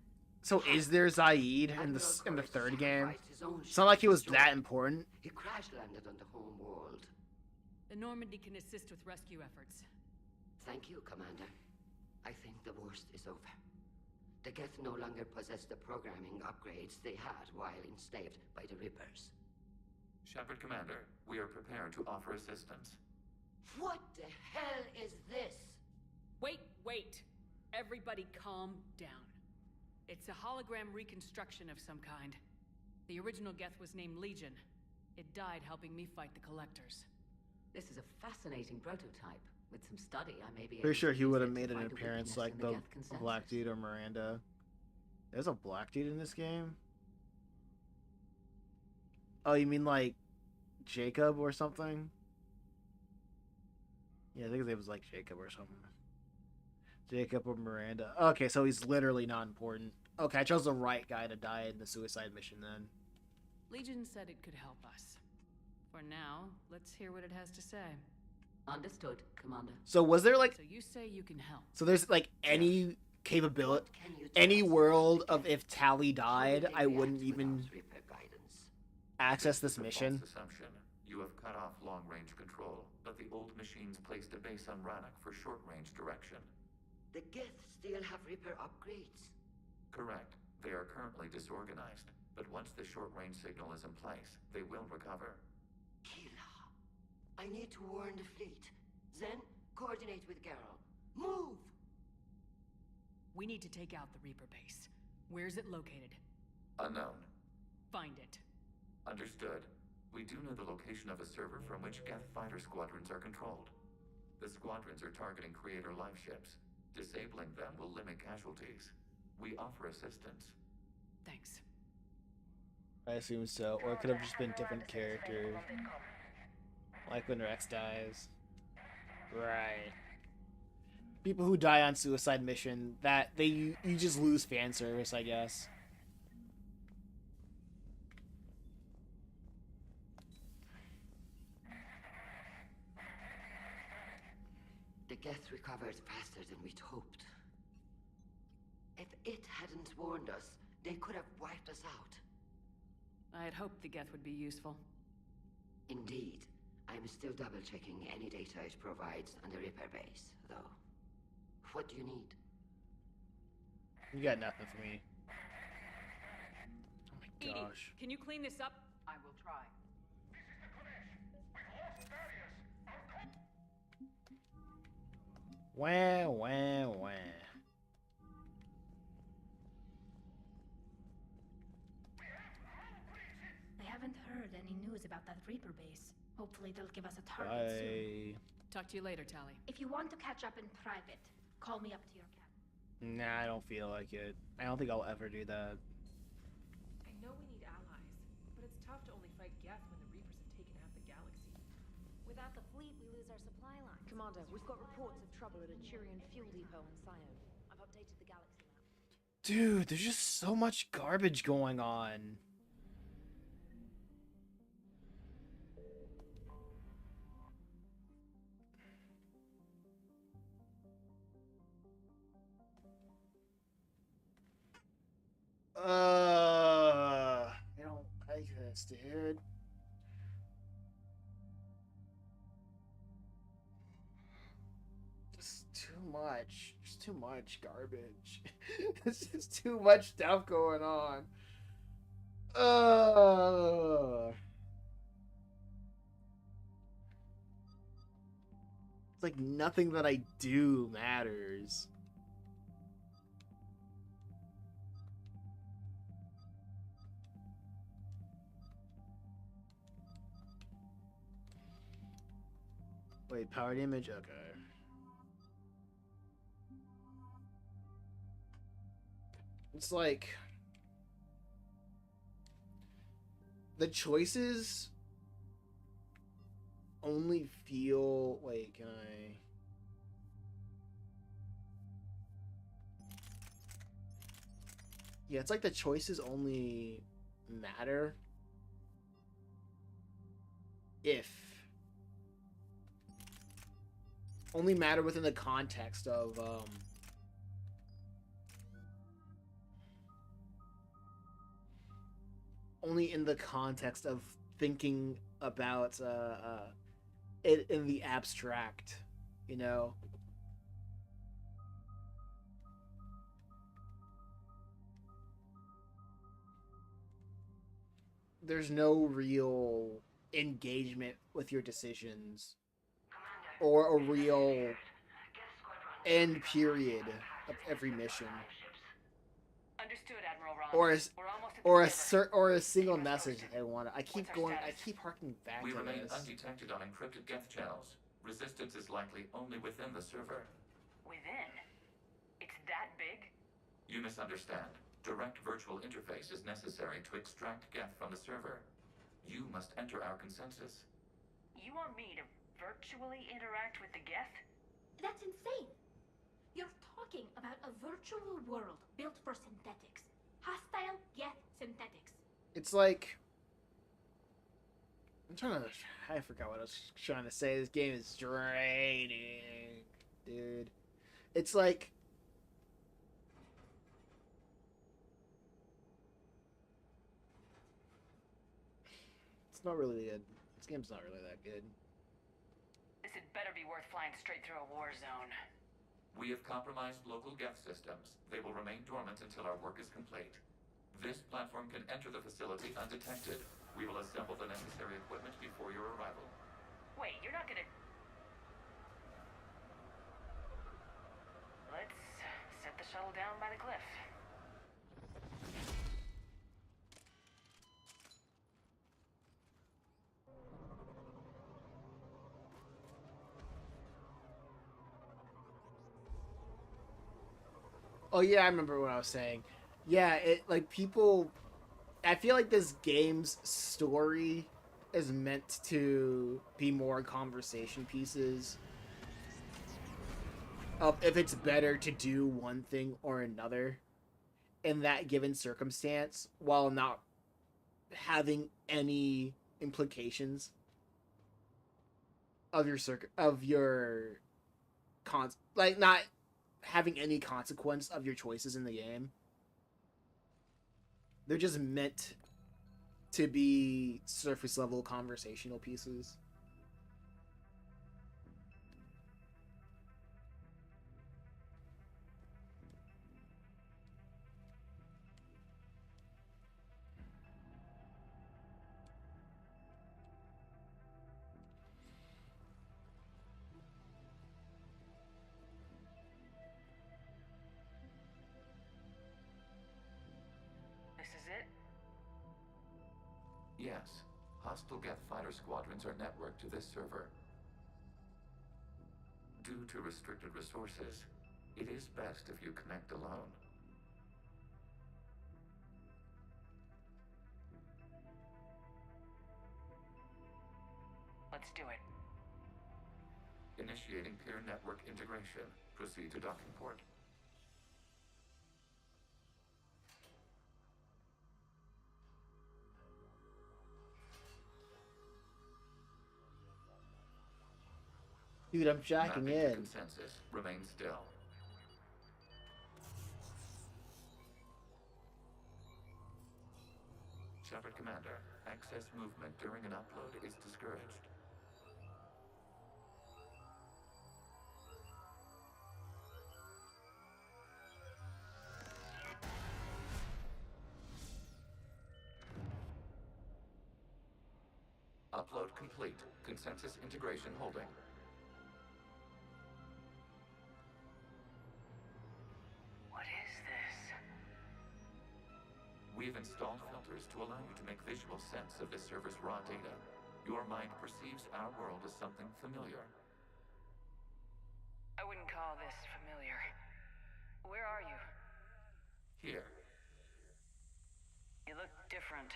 So is there Zaid in the third game? It's not like he was that important. He crash landed on the home world. The Normandy can assist with rescue efforts. Thank you, Commander. I think the worst is over. The Geth no longer possess the programming upgrades they had while enslaved by the Reapers. Shepard Commander, we are prepared to offer assistance. What the hell is this? Wait. Everybody calm down. It's a hologram reconstruction of some kind. The original Geth was named Legion. It died helping me fight the Collectors. This is a fascinating prototype. With some study, I may be Pretty sure he would have able to made an find a appearance weakness like in the Geth consensus. black dude or Miranda. There's a black dude in this game? Oh, you mean like Jacob or something? Yeah, I think his name was like Jacob or something. Jacob or Miranda. Okay, so he's literally not important. Okay, I chose the right guy to die in the suicide mission then. Legion said it could help us. For now, let's hear what it has to say. Understood, Commander. So was there like... So you say you can help. So there's like any capability... Any world of if Tali died, I wouldn't even access this mission? False assumption. You have cut off long-range control, but the old machines placed a base on Rannoch for short-range direction. The Geth still have Reaper upgrades. Correct. They are currently disorganized, but once the short-range signal is in place, they will recover. Kila, I need to warn the fleet. Then, coordinate with Garrow. Move! We need to take out the Reaper base. Where's it located? Unknown. Find it. Understood. We do know the location of a server from which Geth fighter squadrons are controlled. The squadrons are targeting Creator live ships. Disabling them will limit casualties. We offer assistance. Thanks. I assume so. Or it could have just been different characters. Like when Rex dies. Right. People who die on suicide mission, that you just lose fan service, I guess. The Geth recovered faster than we'd hoped. If it hadn't warned us, they could have wiped us out. I had hoped the Geth would be useful. Indeed. I'm still double-checking any data it provides on the Reaper base, though. What do you need? You got nothing for me. Oh my Edie, gosh. can you clean this up? I will try. Wah, wah, wah. I haven't heard any news about that Reaper base. Hopefully they'll give us a target soon. Talk to you later, Tali. If you want to catch up in private, call me up to your cabin. Nah, I don't feel like it. I don't think I'll ever do that. I know we need allies, but it's tough to only fight Geth when the Reapers have taken half the galaxy. Without the fleet, we lose our supply line. Commander, we've got reports of trouble at a Turian fuel depot in Scion. I've updated the galaxy map. Dude, there's just so much garbage going on. I don't like this, dude. Just too much. Just too much garbage. There's just too much stuff going on. It's like nothing that I do matters. Wait, powered image? Okay. It's like the choices only feel. Wait, can I? Yeah, it's like the choices only matter if only matter within the context of only in the context of thinking about it in the abstract, you know. There's no real engagement with your decisions or a real end period of every mission. Understood, Admiral Ron. Or We're almost at the or a single message I want. I keep going. I keep harking back We to remain this. undetected on encrypted Geth channels. Resistance is likely only within the server. Within? It's that big? You misunderstand. Direct virtual interface is necessary to extract Geth from the server. You must enter our consensus. You want me to virtually interact with the Geth? That's insane. You're talking about a virtual world built for synthetics. Hostile Geth synthetics. It's like I forgot what I was trying to say. This game is draining, dude. It's like it's not really good. This game's not really that good. This had better be worth flying straight through a war zone. We have compromised local Geth systems. They will remain dormant until our work is complete. This platform can enter the facility undetected. We will assemble the necessary equipment before your arrival. Wait, you're not gonna... Let's set the shuttle down by the cliff. Oh yeah, I remember what I was saying. Yeah, it like people. I feel like this game's story is meant to be more conversation pieces of if it's better to do one thing or another in that given circumstance while not having any implications of your like not having any consequence of your choices in the game. They're just meant to be surface level conversational pieces. This is it? Yes. Hostile Geth fighter squadrons are networked to this server. Due to restricted resources, it is best if you connect alone. Let's do it. Initiating peer network integration. Proceed to docking port. Dude, I'm jacking Mapping to in. Consensus. Remain still. Shepard Commander, access movement during an upload is discouraged. Upload complete. Consensus integration holding. What is this? We've installed filters to allow you to make visual sense of this server's raw data. Your mind perceives our world as something familiar. I wouldn't call this familiar. Where are you? Here, You look different.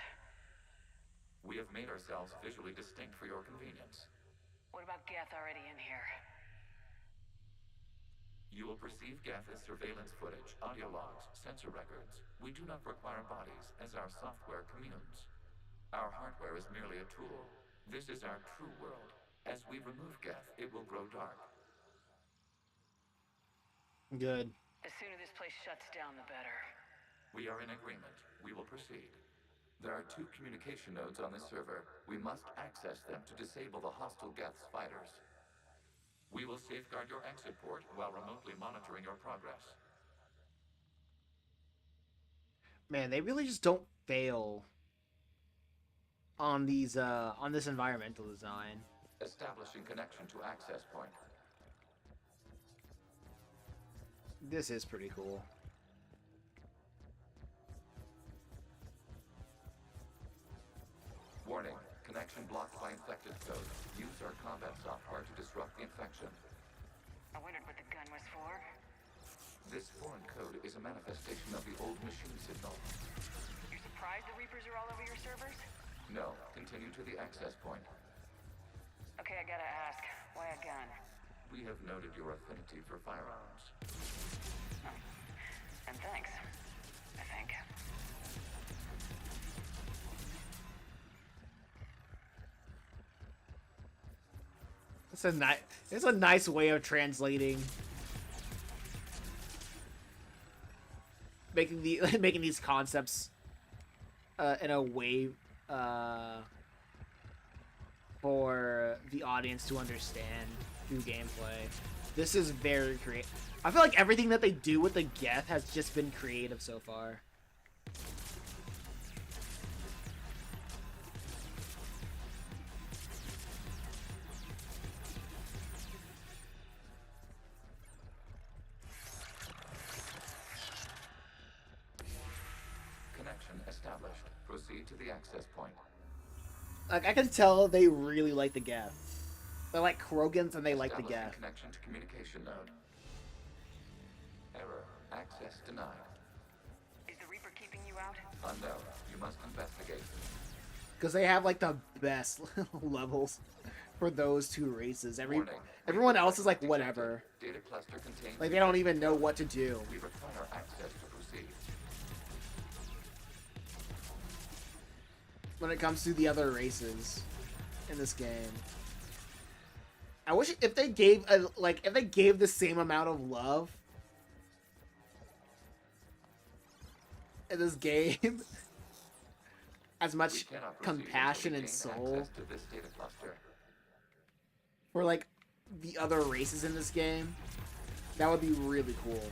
we have made ourselves visually distinct for your convenience. What about Geth already in here? You will perceive Geth as surveillance footage, audio logs, sensor records. We do not require bodies, as our software communes. Our hardware is merely a tool. This is our true world. As we remove Geth, it will grow dark. Good. The sooner this place shuts down, the better. We are in agreement. We will proceed. There are 2 communication nodes on this server. We must access them to disable the hostile Geth's fighters. We will safeguard your exit port while remotely monitoring your progress. Man, they really just don't fail on these on this environmental design. Establishing connection to access point. This is pretty cool. Warning, connection blocked by infected code. Use our combat software to disrupt the infection. I wondered what the gun was for. This foreign code is a manifestation of the old machine signal. You're surprised the Reapers are all over your servers? No, continue to the access point. Okay, I gotta ask, why a gun? We have noted your affinity for firearms. Oh. And thanks, I think. It's a nice way of translating, making these concepts in a way for the audience to understand through gameplay. This is very creative. I feel like everything that they do with the Geth has just been creative so far. Connection established. Proceed to the access point. Like, I can tell they really like the Geth. They're like Krogans and they like the Geth. Connection to communication node. Error. Access denied. Is the Reaper keeping you out? Unknown. You must investigate. Because they have like the best levels for those 2 races. Warning. Everyone else is like whatever. Data cluster contains. Like they don't even know what to do. We require access to proceed. When it comes to the other races in this game. I wish if they gave the same amount of love in this game, as much compassion and soul To this data cluster. for like the other races in this game, that would be really cool.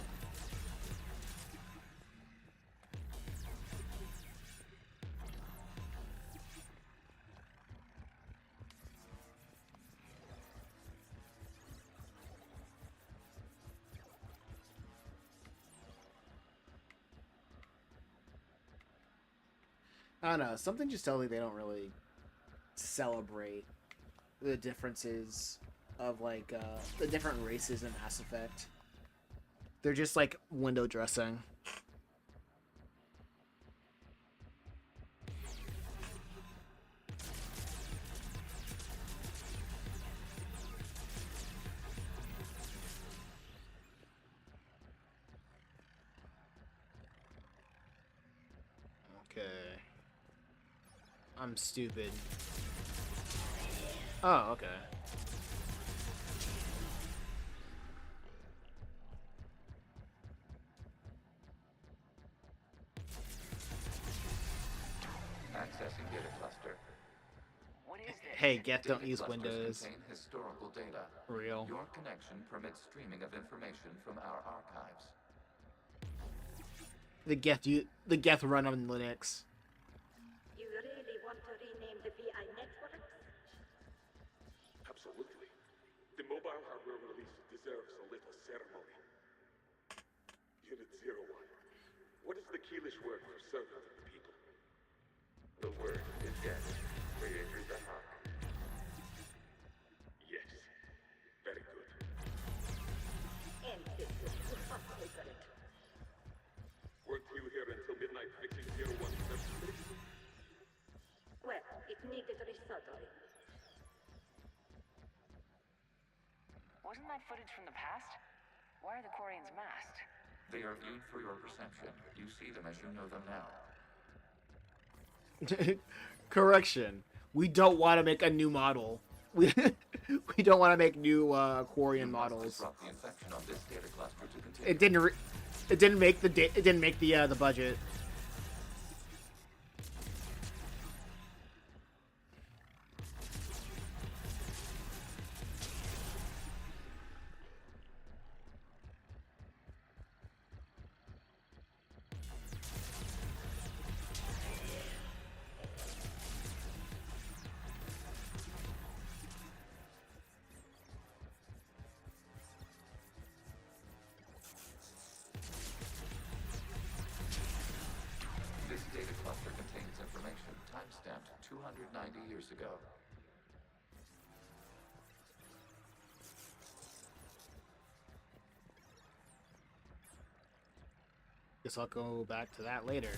I don't know. Something just tells me they don't really celebrate the differences of like the different races in Mass Effect. They're just like window dressing. Okay. I'm stupid. Oh, okay. Access cluster. What is this? Hey, Geth, don't Data use clusters Windows. contain historical data. Real. Your connection permits streaming of information from our archives. The Geth run on Linux. You really want to rename the VI networks? Absolutely. The mobile hardware release deserves a little ceremony. Unit 01. What is the Keelish word for servant of the people? The word is Geth, creator the Hawk. Yes. Very good. And this is too hostile for it. Weren't you here until midnight fixing 01 service? Well, it needed resoldering. Wasn't that footage from the past? Why are the Quarians masked? They are viewed through your perception. You see them as you know them now. Correction. We don't want to make a new model. We don't want to make new Quarian models. Disrupt the infection on this data cluster to continue. It didn't make the budget. This data cluster contains information timestamped 290 years ago. Guess I'll go back to that later.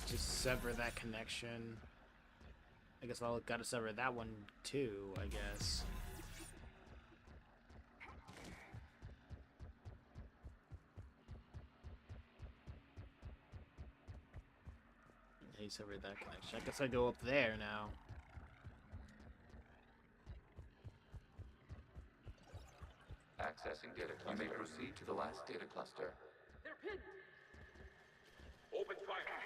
Just sever that connection. I guess I'll gotta sever that one too, I guess. He severed that connection. I guess I go up there now. Accessing data cluster. You may proceed to the last data cluster. They're pinned! Open fire!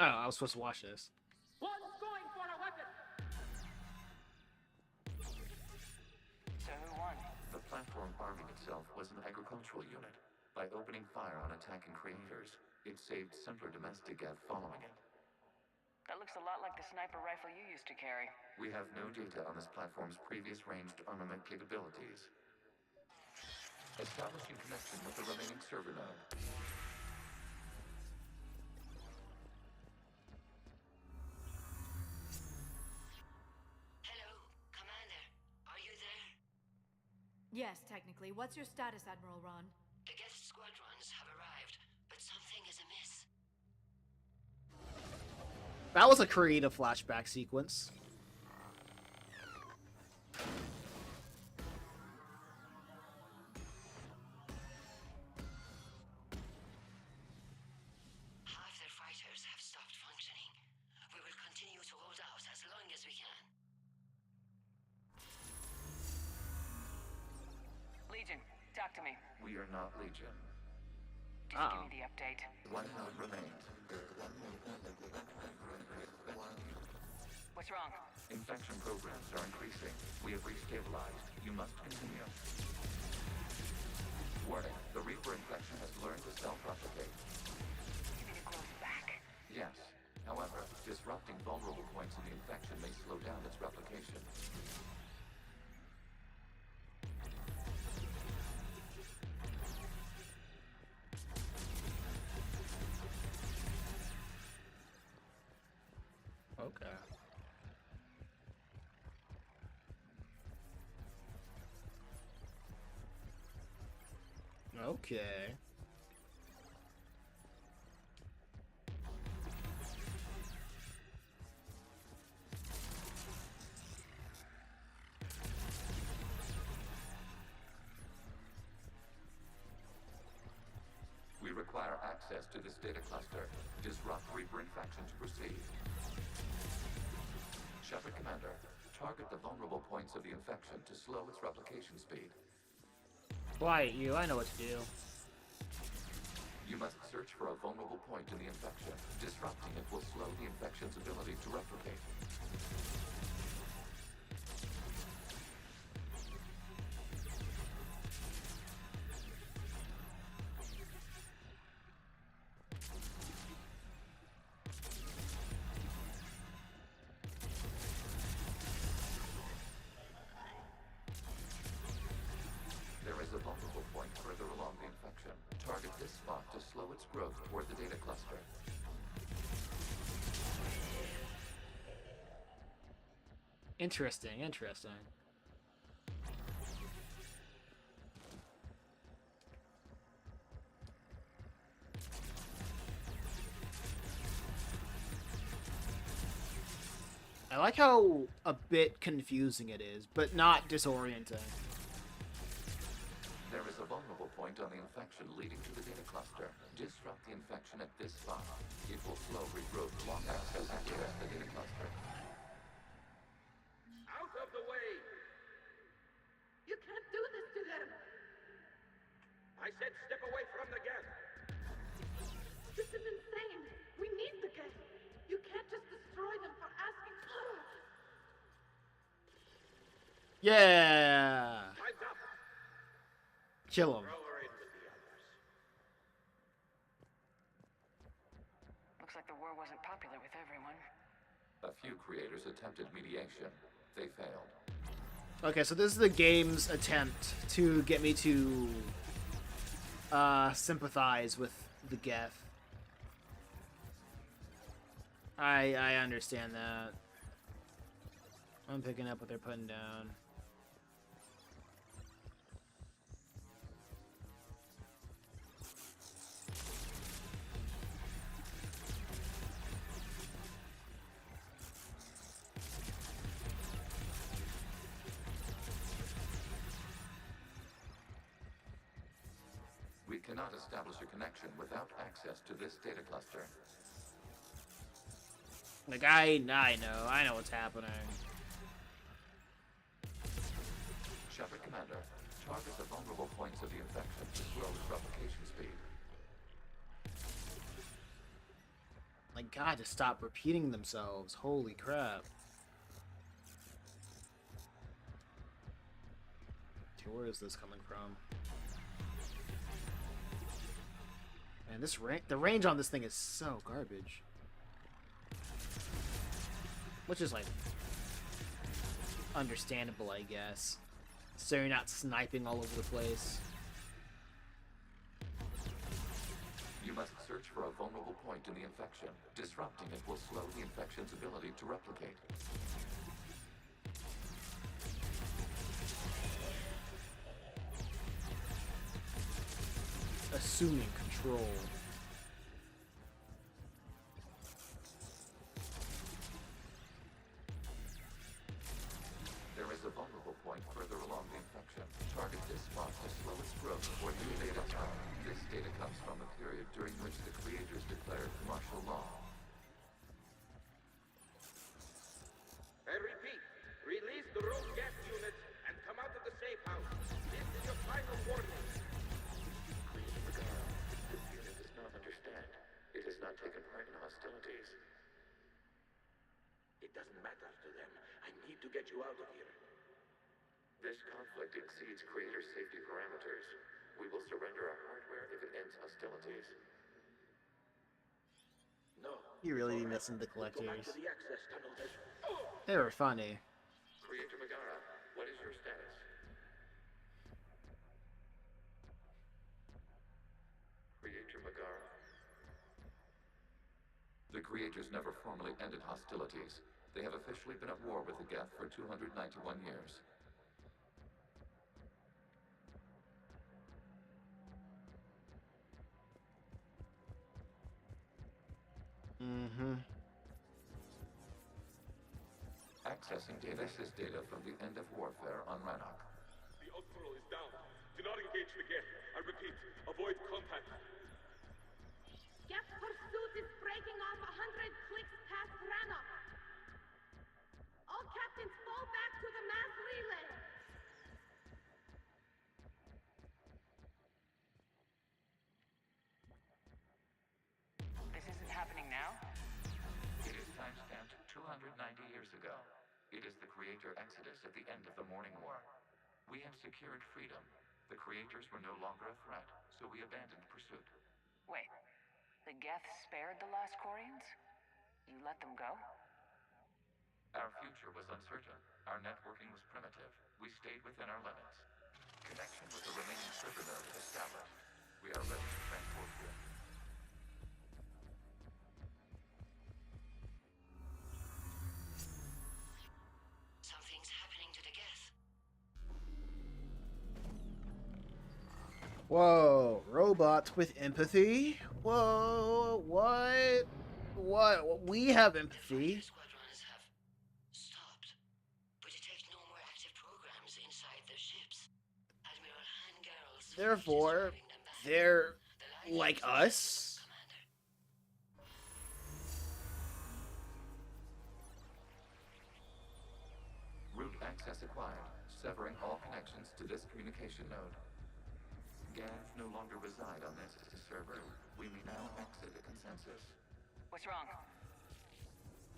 Oh, I was supposed to watch this. One's going for a weapon! So who won? The platform arming itself was an agricultural unit. By opening fire on attacking creators, it saved simpler domestic Geth following it. That looks a lot like the sniper rifle you used to carry. We have no data on this platform's previous ranged armament capabilities. Establishing connection with the remaining server node. Hello, Commander. Are you there? Yes, technically. What's your status, Admiral Ron? The Geth squadrons have arrived, but something is amiss. That was a creative flashback sequence. Half their fighters have stopped functioning. We will continue to hold out as long as we can. Legion, talk to me. We are not Legion. Just give me the update. One node remains. What's wrong? Infection programs are increasing. We have restabilized. You must continue. Warning, the Reaper infection has learned to self-replicate. You mean it grows back? Yes. However, disrupting vulnerable points in the infection may slow down its replication. Okay. Okay. access to this data cluster. Disrupt Reaper infection to proceed. Shepard Commander, target the vulnerable points of the infection to slow its replication speed. Quiet you, I know what to do. You must search for a vulnerable point in the infection. Disrupting it will slow the infection's ability to replicate. There is a vulnerable point further along the infection. Target this spot to slow its growth toward the data cluster. Interesting, interesting. I like how a bit confusing it is, but not disorienting. There is a vulnerable point on the infection leading to the data cluster. Disrupt the infection at this spot. It will slow regrowth long access to the data cluster. Out of the way! You can't do this to them! I said step away from the gas! This is insane! We need the gas! You can't just destroy them for asking for it! Yeah! Time's up! Kill him. Throw her in with the others. Looks like the war wasn't popular with everyone. A few creators attempted mediation. They failed. Okay, so this is the game's attempt to get me to sympathize with the Geth. I understand that. I'm picking up what they're putting down. We cannot establish a connection without access to this data cluster. Like, I know what's happening. Shepard Commander, target the vulnerable points of the infection to slow its replication speed. My God, just stop repeating themselves. Holy crap. Okay, where is this coming from? Man, the range on this thing is so garbage. Which is, like, understandable, I guess. So you're not sniping all over the place. You must search for a vulnerable point in the infection. Disrupting it will slow the infection's ability to replicate. Assuming control. There is a vulnerable point further along the infection. Target this spot to slow its growth toward the data tower. This data comes from a period during which the creators declared martial law. I repeat, release the rogue gas units and come out of the safe house. This is your final warning. This unit does not understand. It has not taken part in hostilities. It doesn't matter to them. I need to get you out of here. This conflict exceeds creator safety parameters. We will surrender our hardware if it ends hostilities. No. You really be missing the Go back collectors. to the access tunnel then. They were funny. Creator Megara, what is your status? Creator Megara. The creators never formally ended hostilities. They have officially been at war with the Geth for 291 years. Mm-hmm. Accessing data. This is data from the end of warfare on Rannoch. The Outflow is down. Do not engage the Geth. I repeat, avoid contact. Timestamped 290 years ago. It is the Creator Exodus at the end of the Morning War. We have secured freedom. The Creators were no longer a threat, so we abandoned pursuit. Wait, the Geth spared the last Quarians? You let them go? Our future was uncertain. Our networking was primitive. We stayed within our limits. Connection with the remaining server node is established. We are ready to transport you. Something's happening to the Geth. Whoa, robots with empathy? Whoa, what? What? We have empathy. Squadrons have stopped. We detect no more active programs inside their ships. Admiral Hangarl's Therefore, they're like us? Route access acquired, severing all connections to this communication node. Geth no longer reside on this server. We may now exit the consensus. What's wrong?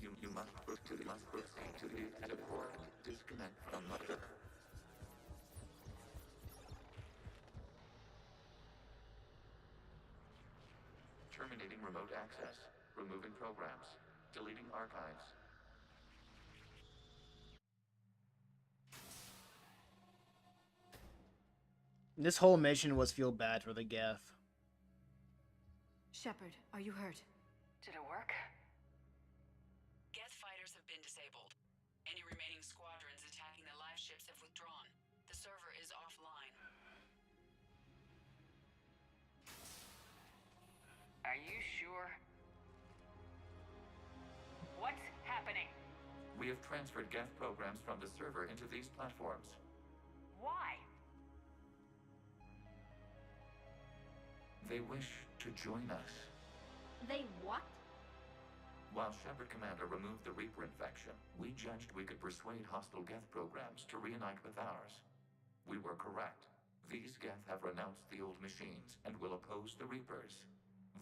You must proceed to the exit port and disconnect from mother. Terminating remote access. Removing programs. Deleting archives. This whole mission was feel bad for the Geth. Shepard, are you hurt? Did it work? Geth fighters have been disabled. Any remaining squadrons attacking the live ships have withdrawn. The server is offline. Are you sure? What's happening? We have transferred Geth programs from the server into these platforms. Why? They wish to join us. They what? While Shepard Commander removed the Reaper infection, we judged we could persuade hostile Geth programs to reunite with ours. We were correct. These Geth have renounced the old machines and will oppose the Reapers.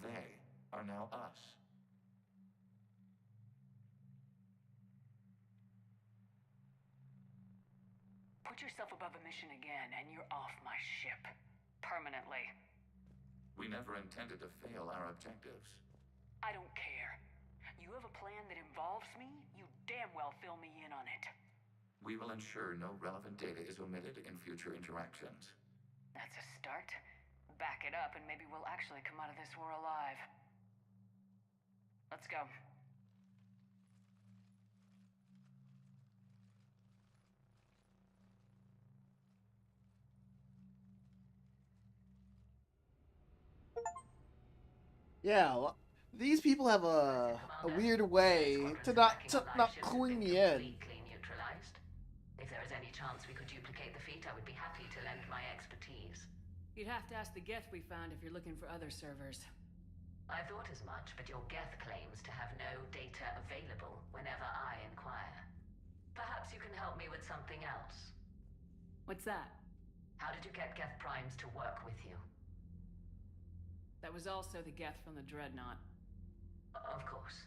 They are now us. Put yourself above a mission again, and you're off my ship. Permanently. We never intended to fail our objectives. I don't care. You have a plan that involves me, you damn well fill me in on it. We will ensure no relevant data is omitted in future interactions. That's a start. Back it up and maybe we'll actually come out of this war alive. Let's go. Yeah, these people have a weird way to not cluing me in. Neutralized. If there is any chance we could duplicate the feat, I would be happy to lend my expertise. You'd have to ask the Geth we found if you're looking for other servers. I thought as much, but your Geth claims to have no data available whenever I inquire. Perhaps you can help me with something else. What's that? How did you get Geth Primes to work with you? That was also the Geth from the Dreadnought. Of course.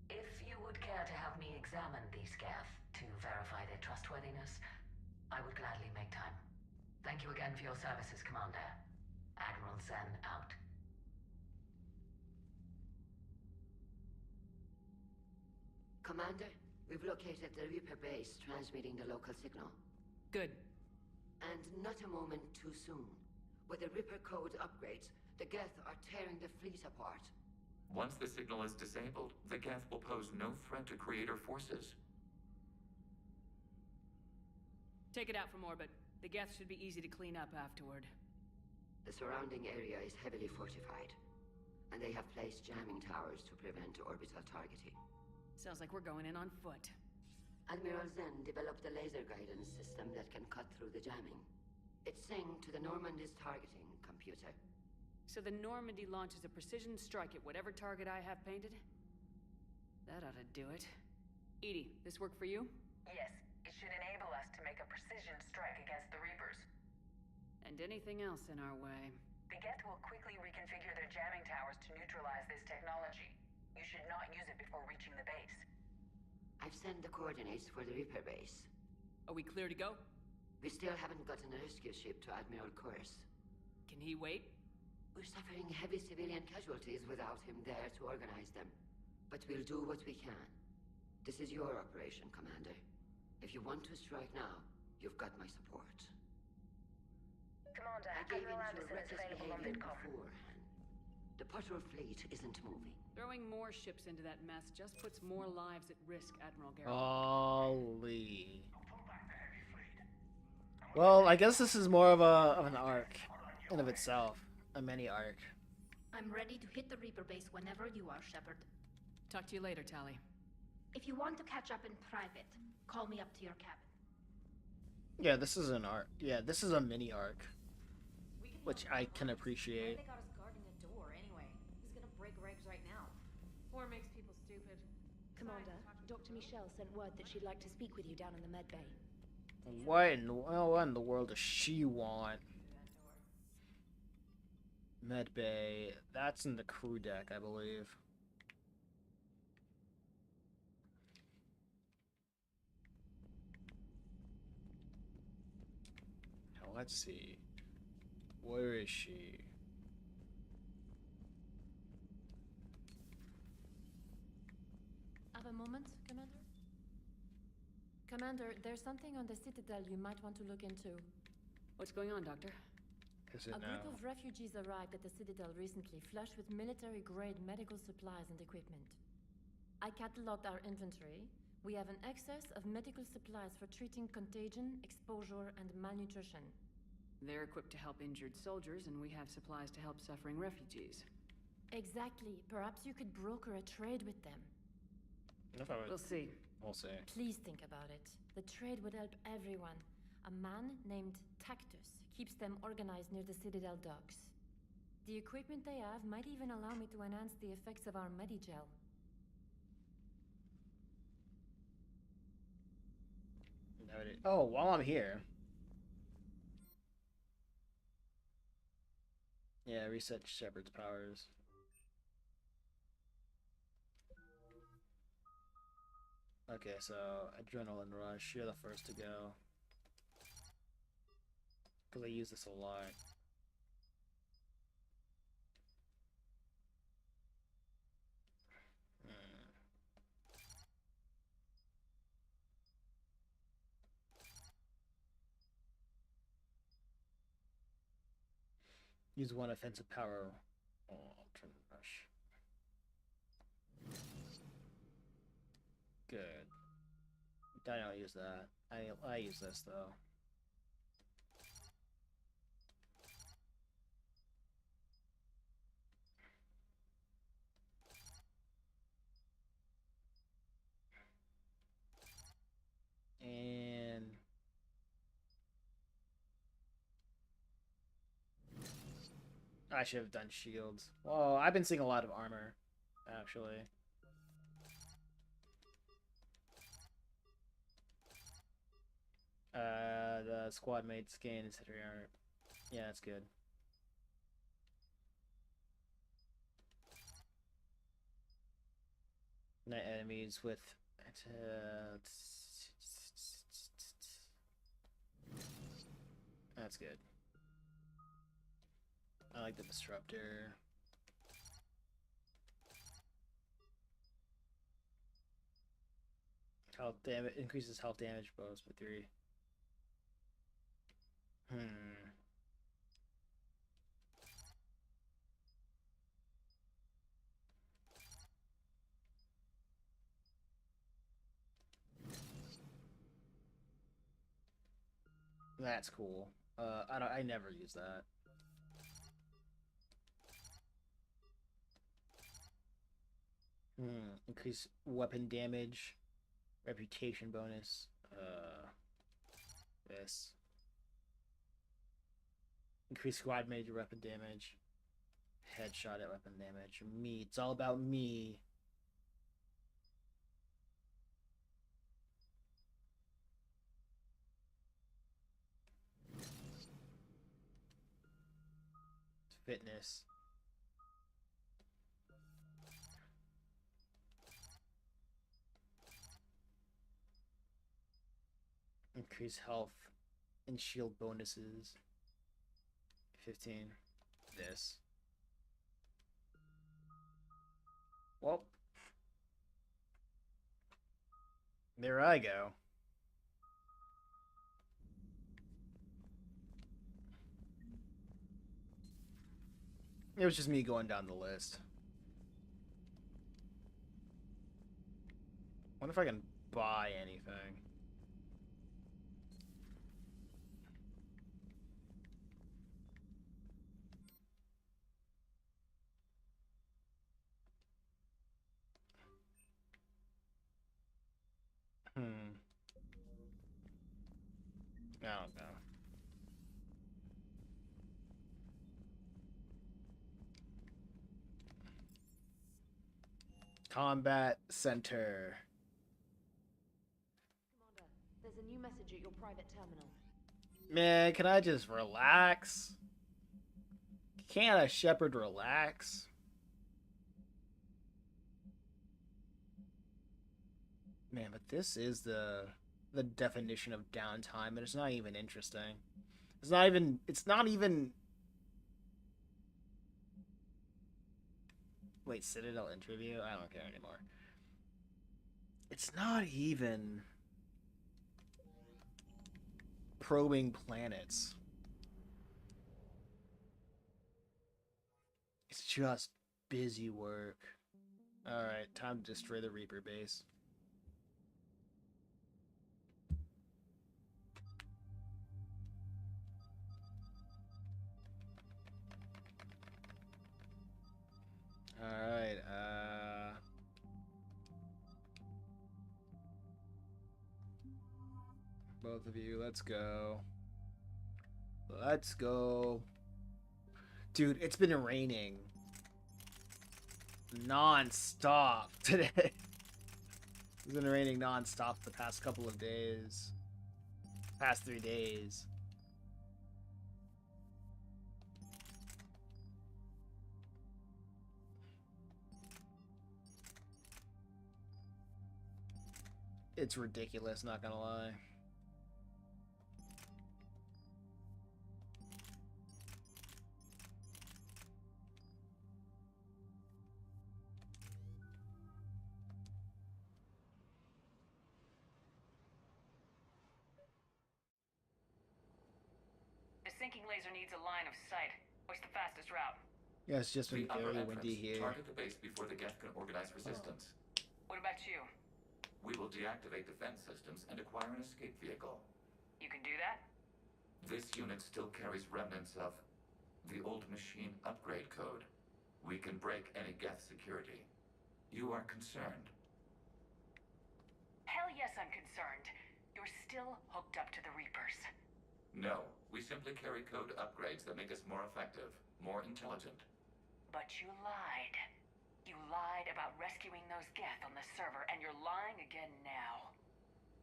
If you would care to have me examine these Geth to verify their trustworthiness, I would gladly make time. Thank you again for your services, Commander. Admiral Zen out. Commander, we've located the Reaper base transmitting the local signal. Good. And not a moment too soon. With the Reaper code upgrades, the Geth are tearing the fleet apart. Once the signal is disabled, the Geth will pose no threat to Creator forces. Take it out from orbit. The Geth should be easy to clean up afterward. The surrounding area is heavily fortified, and they have placed jamming towers to prevent orbital targeting. Sounds like we're going in on foot. Admiral Zen developed a laser guidance system that can cut through the jamming. It's synced to the Normandy's targeting computer. So the Normandy launches a precision strike at whatever target I have painted? That ought to do it. Edie, this work for you? Yes, it should enable us to make a precision strike against the Reapers. And anything else in our way. The Geth will quickly reconfigure their jamming towers to neutralize this technology. You should not use it before reaching the base. I've sent the coordinates for the Reaper base. Are we clear to go? We still haven't gotten a rescue ship to Admiral Kurz. Can he wait? We're suffering heavy civilian casualties without him there to organize them. But we'll do what we can. This is your operation, Commander. If you want to strike now, you've got my support. Commander, I gave in Admiral to Anderson is reckless available on behavior VidCom. beforehand. The patrol fleet isn't moving. Throwing more ships into that mess just puts more lives at risk, Admiral Garrett. Holy. Well, I guess this is more of an arc in of itself, a mini arc. I'm ready to hit the Reaper base whenever you are, Shepard. Talk to you later, Tali. If you want to catch up in private, call me up to your cabin. Yeah, this is an arc. Yeah, this is a mini arc, which I can appreciate. They got us guarding a door anyway. He's gonna break regs right now. War makes people stupid. Commander, Dr. Michelle sent word that she'd like to speak with you down in the med bay. What in the world does she want? Med bay. That's in the crew deck, I believe. Now let's see. Where is she? Have a moment, Commander? Commander, there's something on the Citadel you might want to look into. What's going on, Doctor? Is it A now? group of refugees arrived at the Citadel recently, flushed with military-grade medical supplies and equipment. I catalogued our inventory. We have an excess of medical supplies for treating contagion, exposure, and malnutrition. They're equipped to help injured soldiers, and we have supplies to help suffering refugees. Exactly. Perhaps you could broker a trade with them. We'll see. We'll see. Please think about it. The trade would help everyone. A man named Tactus keeps them organized near the Citadel docks. The equipment they have might even allow me to enhance the effects of our Medigel. Oh, while I'm here. Yeah, reset Shepard's powers. Okay, so Adrenaline Rush, you're the first to go. Because I use this a lot. Use one offensive power. Oh, Adrenaline Rush. Good. I don't use that. I use this though. And I should have done shields. Well, I've been seeing a lot of armor, actually. The squad mates gain incendiary armor. Yeah, that's good. Night enemies with that's good. I like the disruptor. Health damage increases health damage bonus by 3. That's cool. I never use that. Increase weapon damage, reputation bonus. This. Increase squad major weapon damage. Headshot at weapon damage. Me. It's all about me. Fitness. Increase health and shield bonuses. 15. This. Well, there I go. It was just me going down the list. Wonder if I can buy anything. I don't know. Combat Center. Commander, there's a new message at your private terminal. Man, can I just relax? Can't a shepherd relax? Man, but this is the definition of downtime, and it's not even interesting. It's not even Wait, Citadel interview? I don't care anymore. It's not even probing planets. It's just busy work. Alright, time to destroy the Reaper base. Alright, both of you, let's go. Let's go. Dude, it's been raining non-stop today. It's been raining non-stop the past couple of days. Past 3 days. It's ridiculous, not gonna lie. The sinking laser needs a line of sight. What's the fastest route? Yeah, it's just been The upper very entrance. windy here. Target the base before the Geth can organize resistance. What about you? We will deactivate defense systems and acquire an escape vehicle. You can do that? This unit still carries remnants of the old machine upgrade code. We can break any Geth security. You are concerned? Hell yes, I'm concerned. You're still hooked up to the Reapers. No, we simply carry code upgrades that make us more effective, more intelligent. But you lied. You lied about rescuing those Geth on the server, and you're lying again now.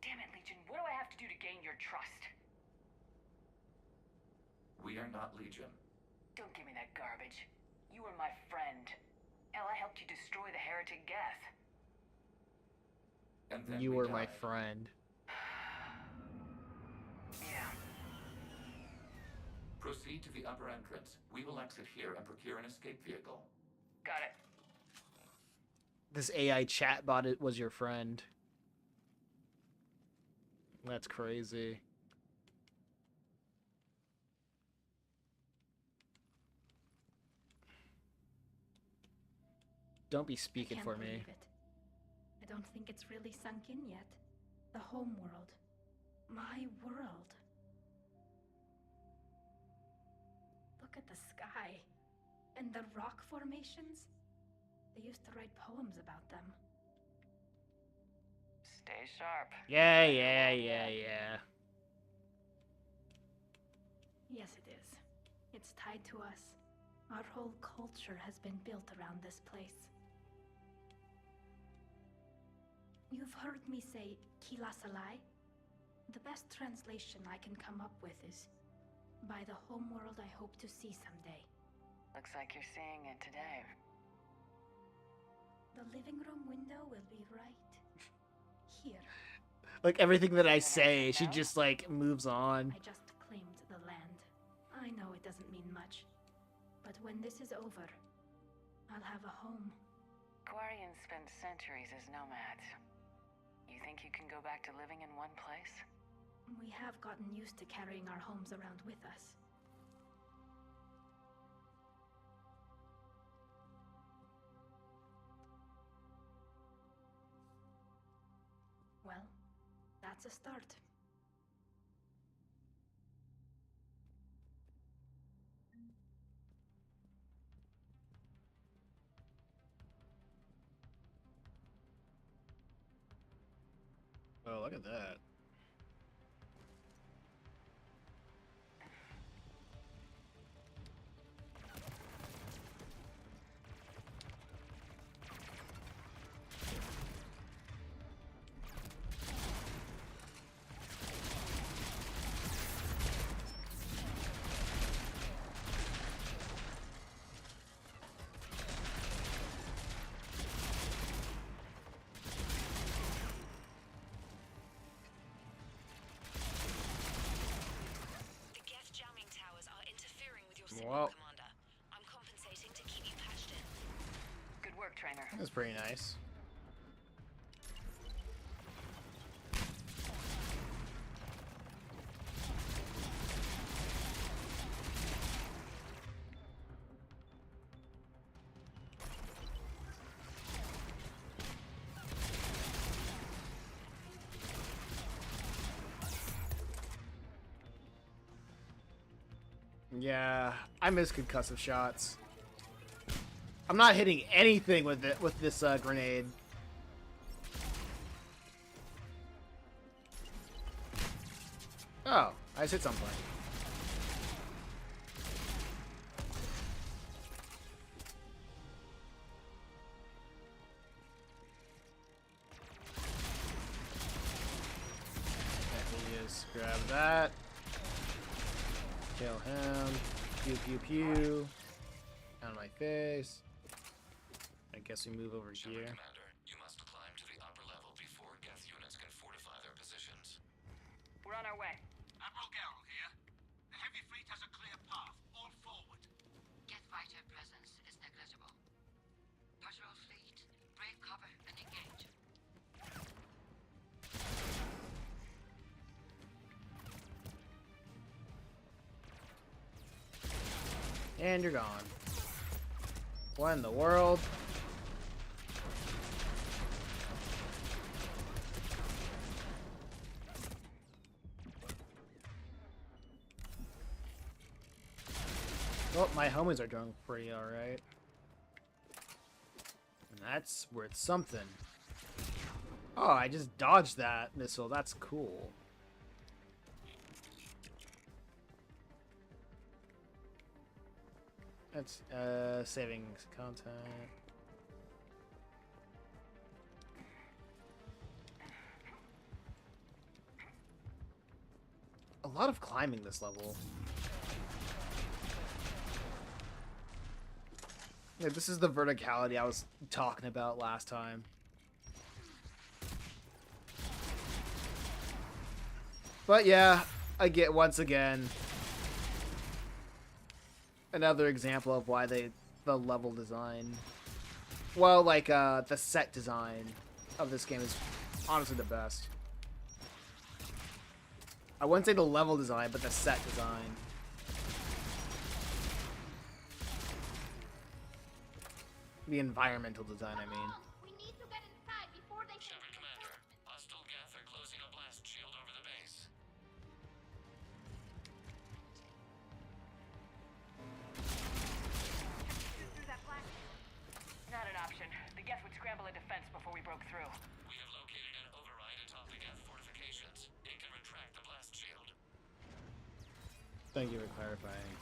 Damn it, Legion, what do I have to do to gain your trust? We are not Legion. Don't give me that garbage. You were my friend. Hell, I helped you destroy the heretic Geth. And then You we were my died. friend. Yeah. Proceed to the upper entrance. We will exit here and procure an escape vehicle. Got it. This AI chatbot was your friend. That's crazy. Don't be speaking for me. Believe it. I don't think it's really sunk in yet. The home world. My world. Look at the sky. And the rock formations. They used to write poems about them. Stay sharp. Yeah. Yes, it is. It's tied to us. Our whole culture has been built around this place. You've heard me say Kila Salai? The best translation I can come up with is by the homeworld I hope to see someday. Looks like you're seeing it today. The living room window will be right here. Like everything that I say, she just like moves on. I just claimed the land. I know it doesn't mean much. But when this is over, I'll have a home. Quarians spent centuries as nomads. You think you can go back to living in one place? We have gotten used to carrying our homes around with us. Well, that's a start. Oh, look at that. Well, Commander. I'm compensating to keep you patched in. Good work, trainer. that's pretty nice. Yeah, I miss concussive shots. I'm not hitting anything with it with this grenade. Oh, I just hit something. There he is. Grab that. Kill him. Pew pew pew. Out of my face. I guess we move over here. Commander, you must climb to the upper level before Geth units can fortify their positions. We're on our way. Admiral Garrel here. The heavy fleet has a clear path. All forward. Geth fighter presence is negligible. Patrol fleet, break cover and engage. And you're gone. What in the world? Well, my homies are doing pretty alright. And that's worth something. Oh, I just dodged that missile. That's cool. That's saving content. A lot of climbing this level. Yeah, this is the verticality I was talking about last time. But yeah, I get once again another example of why the level design, well, like the set design of this game is honestly the best. I wouldn't say the level design, but the set design. The environmental design, I mean. We need to get inside before they can. Commander, hostile Geth are closing a blast shield over the base. Not an option. The Geth would scramble a defense before we broke through. We have located an override atop the Geth fortifications. It can retract the blast shield. Thank you for clarifying.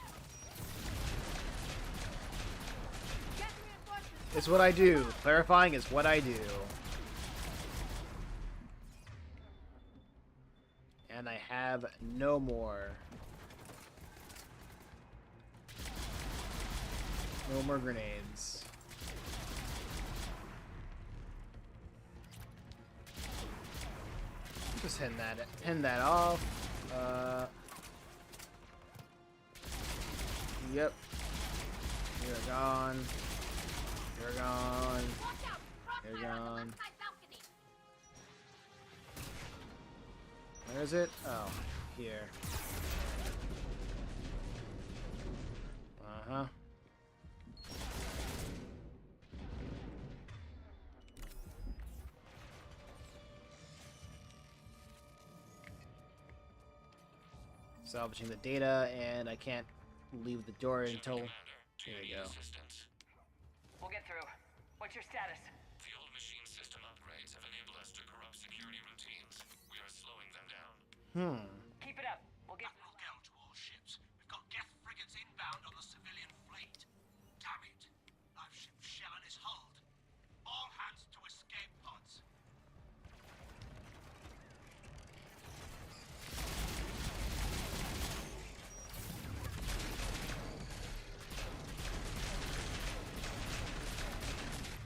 It's what I do. Clarifying is what I do. And I have no more. No more grenades. Just hand that off. Yep. You're gone. You're gone. You're gone. Where is it? Oh, here. Uh-huh. Salvaging the data, and I can't leave the door until... There you go. We'll get through. What's your status? The old machine system upgrades have enabled us to corrupt security routines. We are slowing them down. Keep it up. We'll get... Admiral Gell to all ships. We've got Geth frigates inbound on the civilian fleet. Damn it. Live ship Shellen is hulled. All hands to escape pods.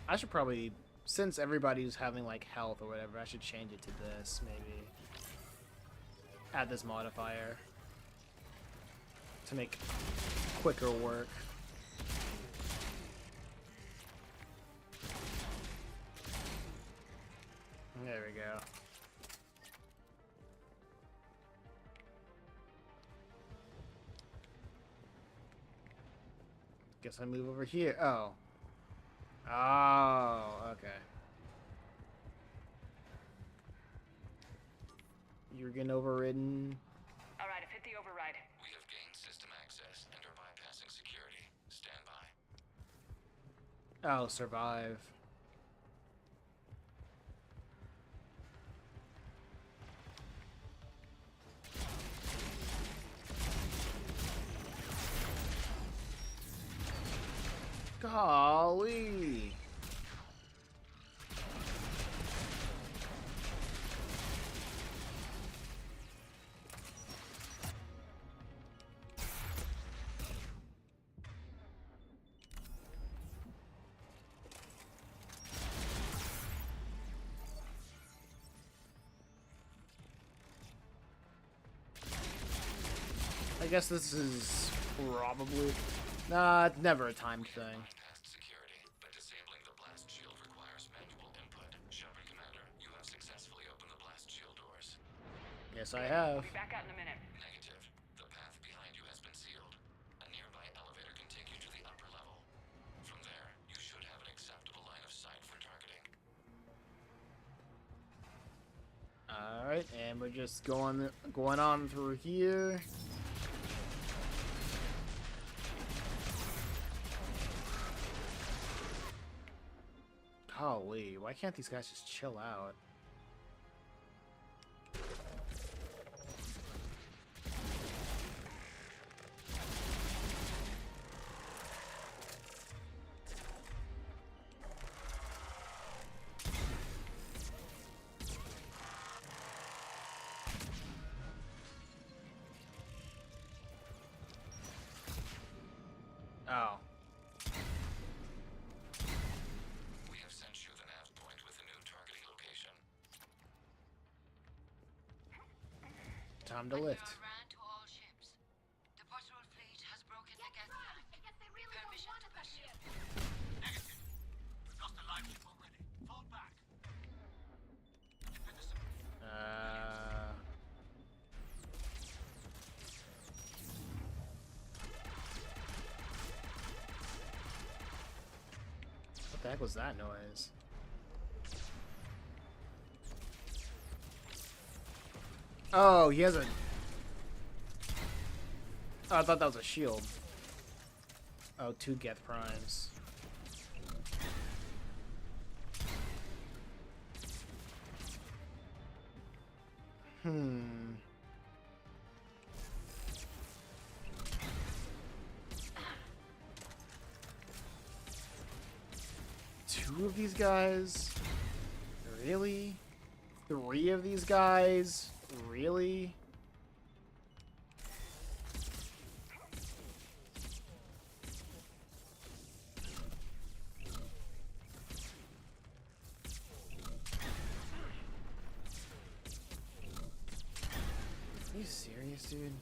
I should probably, since everybody's having like health or whatever, I should change it to this, maybe. Add this modifier to make quicker work. There we go. Guess I move over here. Oh. Oh, okay. You're getting overridden. Alright, I've hit the override. We have gained system access and are bypassing security. Stand by. Oh, survive. Golly. I guess this is probably... Nah, it's never a timed thing. Bypassed security, but disabling the blast shield requires manual input. Shepard Commander, you have successfully opened the blast shield doors. Yes, I have. We'll be back out in a minute. Negative. The path behind you has been sealed. A nearby elevator can take you to the upper level. From there, you should have an acceptable line of sight for targeting. Alright, and we're just going on through here. Golly, why can't these guys just chill out? Oh. We have sent you the nav point with a new targeting location. Time to lift. To all ships. The patrol fleet has broken the Geth line. Permission to pursue. Negative. We've lost a live ship already. Fall back. What the heck was that noise? Oh, he has a... Oh, I thought that was a shield. Oh, 2 Geth Primes. Two of these guys? Really? 3 of these guys? Really? Thanks, dude.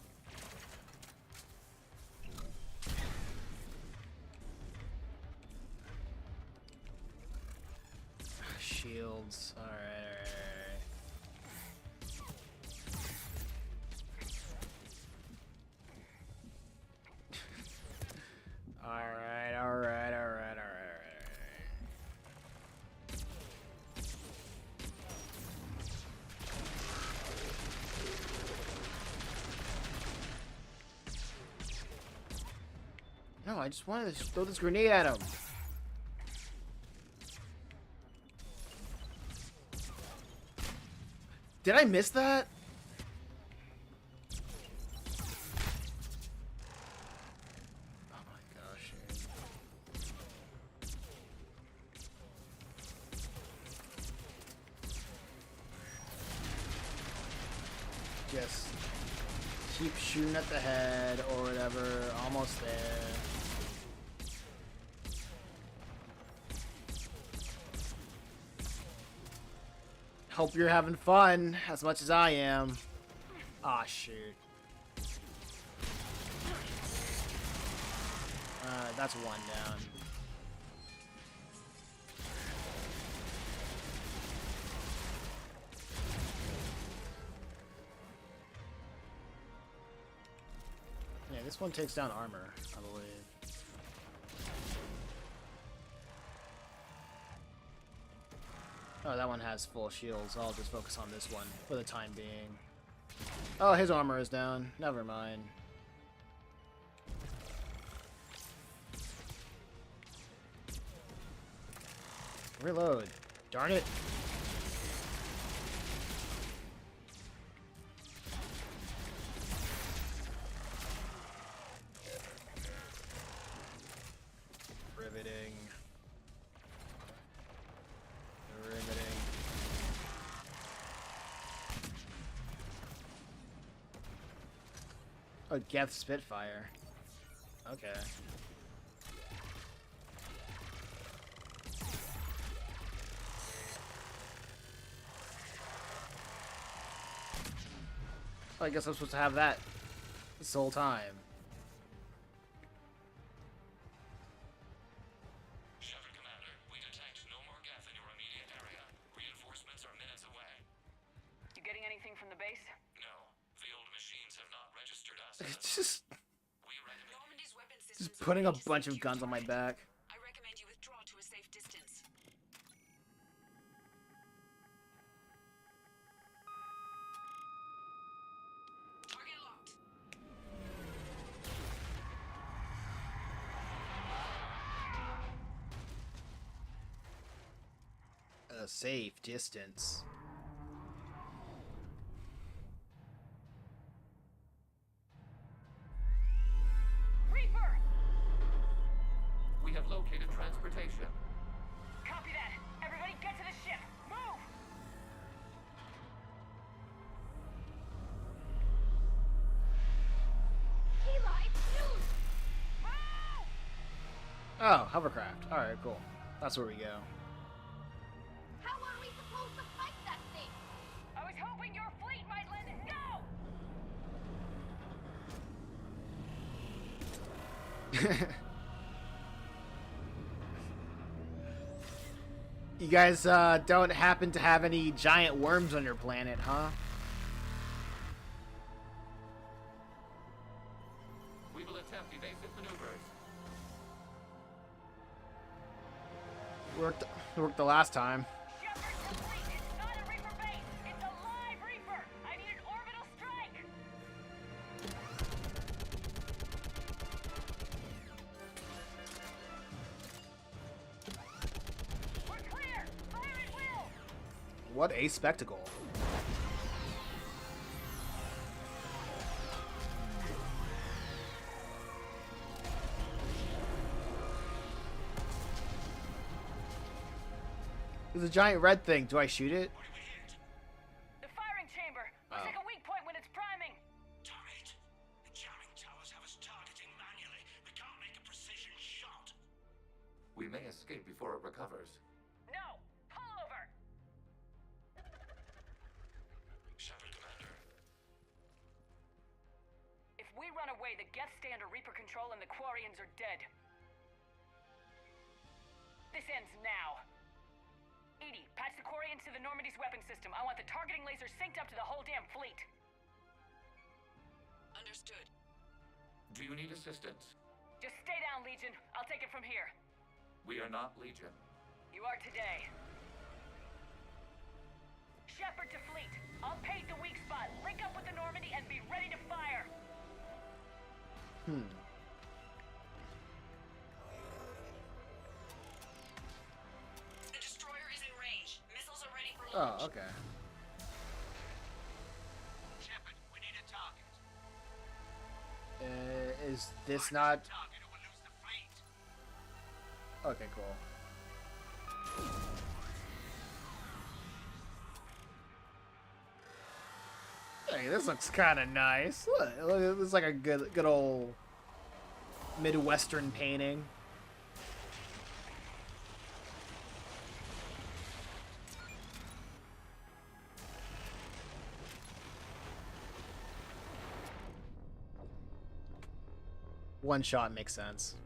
Shields. Alright, alright, alright. Alright. No, I just wanted to throw this grenade at him. Did I miss that? Oh my gosh. Just keep shooting at the head or whatever. Almost there. Hope you're having fun as much as I am. Ah, shoot. That's one down. Yeah, this one takes down armor, I believe. Oh, that one has full shields. I'll just focus on this one for the time being. Oh, his armor is down. Never mind. Reload. Darn it. Riveting. Oh, Geth Spitfire. Okay. Well, I guess I'm supposed to have that this whole time. Shepard Commander, we detect no more Geth in your immediate area. Reinforcements are minutes away. You getting anything from the base? No, the old machines have not registered us. It's just Normandy's weapon systems just putting a bunch of guns on my back. I recommend you withdraw to a safe distance. Target locked. A safe distance. Reaper! We have located transportation. Copy that. Everybody get to the ship. Move! Oh, hovercraft. Alright, cool. That's where we go. How are we supposed to fight that thing? I was hoping your fleet might lend it. Go! You guys don't happen to have any giant worms on your planet, huh? We will attempt evasive maneuvers. Worked the last time. Shepard, complete. It's not a Reaper base. It's a live Reaper. I need an orbital strike. We're clear. Fire at will. What a spectacle. There's a giant red thing. Do I shoot it? The firing chamber. Looks like a weak point when it's priming. Damn it! The jamming towers have us targeting manually. We can't make a precision shot. We may escape before it recovers. No. Pull over. Shepard Commander. way, the Geth stay under Reaper control and the Quarians are dead. This ends now. Edie, patch the Quarians to the Normandy's weapon system. I want the targeting laser synced up to the whole damn fleet. Understood. Do you need assistance? Just stay down, Legion. I'll take it from here. We are not Legion. You are today. Shepard to fleet. I'll pave the weak spot. Link up with the Normandy and be ready to fire. The destroyer is in range. Missiles are ready for Oh, launch. okay. Shepard, we need a target. Is this not... Target or we'll lose the fleet. Okay, cool. Hey, this looks kind of nice. Look, this is like a good old Midwestern painting. One shot makes sense.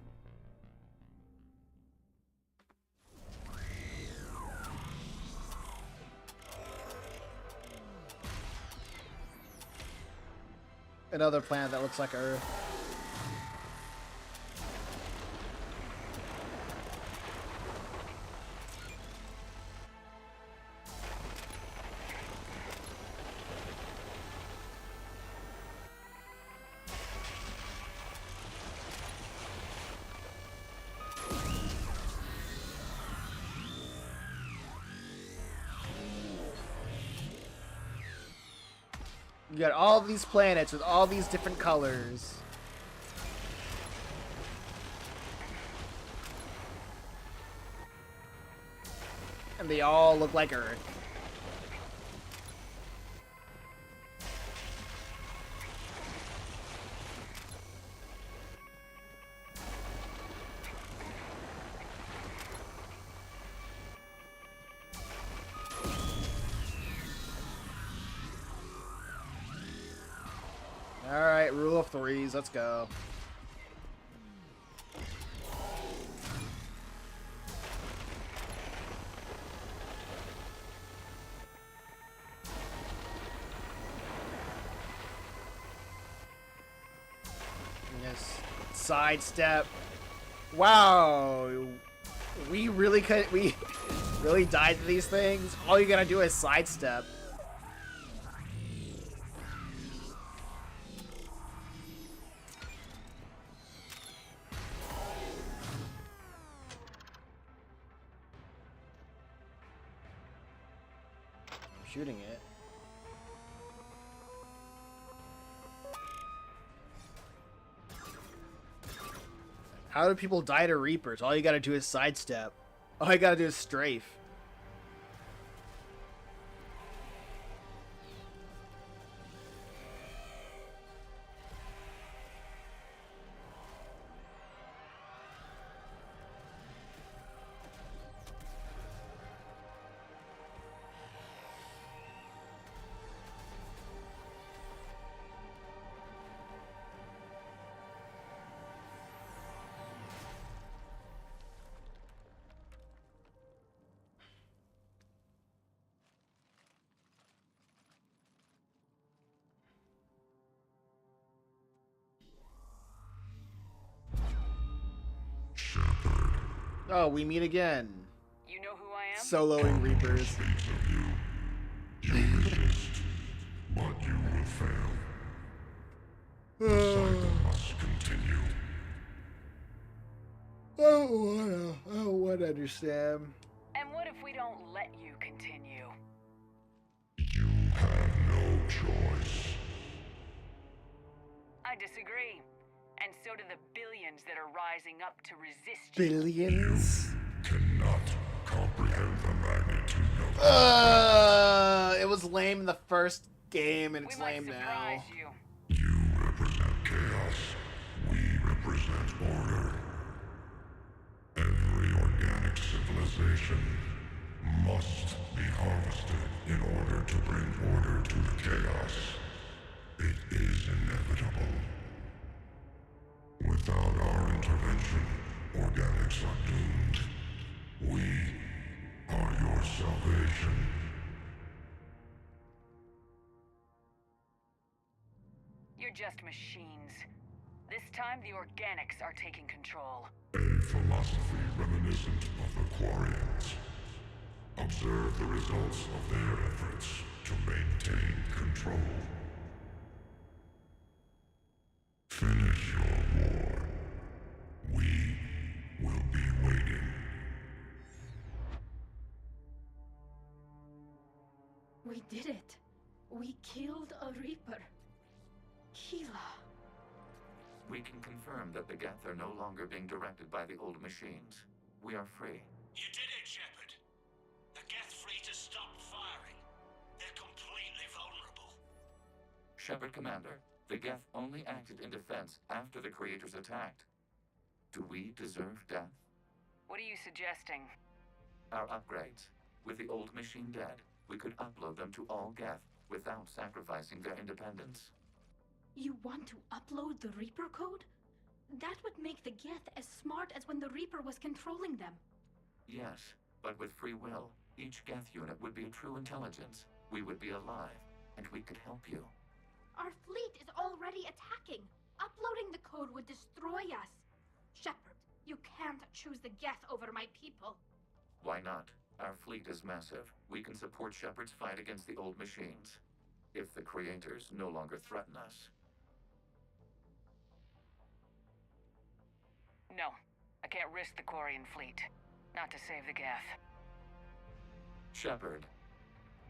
Another planet that looks like Earth. You got all these planets with all these different colors. And they all look like Earth. Alright, rule of threes, let's go. Yes, sidestep. Wow, we really really died to these things. All you gotta do is sidestep. Shooting it. How do people die to Reapers? All you gotta do is sidestep. All you gotta do is strafe. Oh, we meet again. You know who I am? Soloing Reapers. You resist, but you will fail. The cycle must continue. I don't wanna understand. And what if we don't let you continue? You have no choice. I disagree. And so do the billions that are rising up to resist you. Billions? Cannot comprehend the magnitude of It was lame in the first game, and it's lame now. You represent chaos. We represent order. Every organic civilization must be harvested in order to bring order to the chaos. It is inevitable. intervention, organics are doomed. We are your salvation. You're just machines. This time, the organics are taking control. A philosophy reminiscent of the Quarians. Observe the results of their efforts to maintain control. Finish your war. We will be waiting. We did it. We killed a Reaper. Keela. We can confirm that the Geth are no longer being directed by the old machines. We are free. You did it, Shepard. The Geth fleet has stopped firing. They're completely vulnerable. Shepard Commander, the Geth only acted in defense after the creators attacked. Do we deserve death? What are you suggesting? Our upgrades. With the old machine dead, we could upload them to all Geth without sacrificing their independence. You want to upload the Reaper code? That would make the Geth as smart as when the Reaper was controlling them. Yes, but with free will, each Geth unit would be a true intelligence. We would be alive, and we could help you. Our fleet is already attacking. Uploading the code would destroy us. Shepard, you can't choose the Geth over my people. Why not? Our fleet is massive. We can support Shepard's fight against the old machines. If the creators no longer threaten us. No, I can't risk the Quarian fleet. Not to save the Geth. Shepard.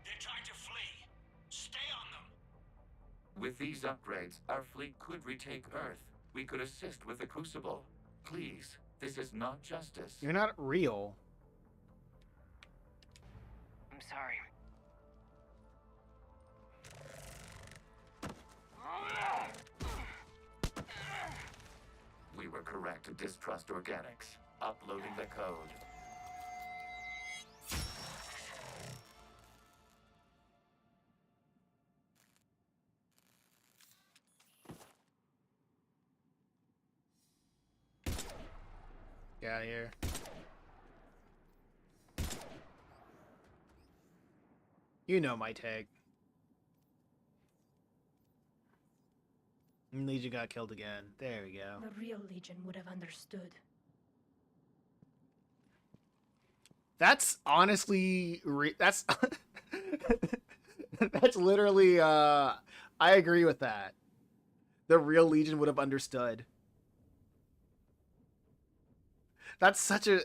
They're trying to flee. Stay on them. With these upgrades, our fleet could retake Earth. We could assist with the Crucible. Please, this is not justice. You're not real. I'm sorry. We were correct to distrust organics. Uploading the code. Get out of here. You know my take. Legion got killed again. There we go. The real Legion would have understood. That's honestly that's that's literally I agree with that. The real Legion would have understood. That's such a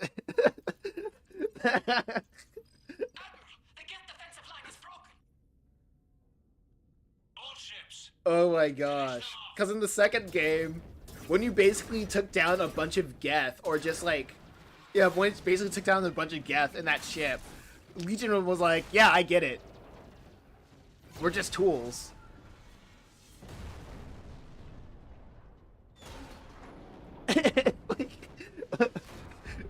Oh my gosh. Because in the second game, when you basically took down a bunch of Geth, or just like, yeah, when you basically took down a bunch of Geth in that ship, Legion was like, yeah, I get it. We're just tools. Like,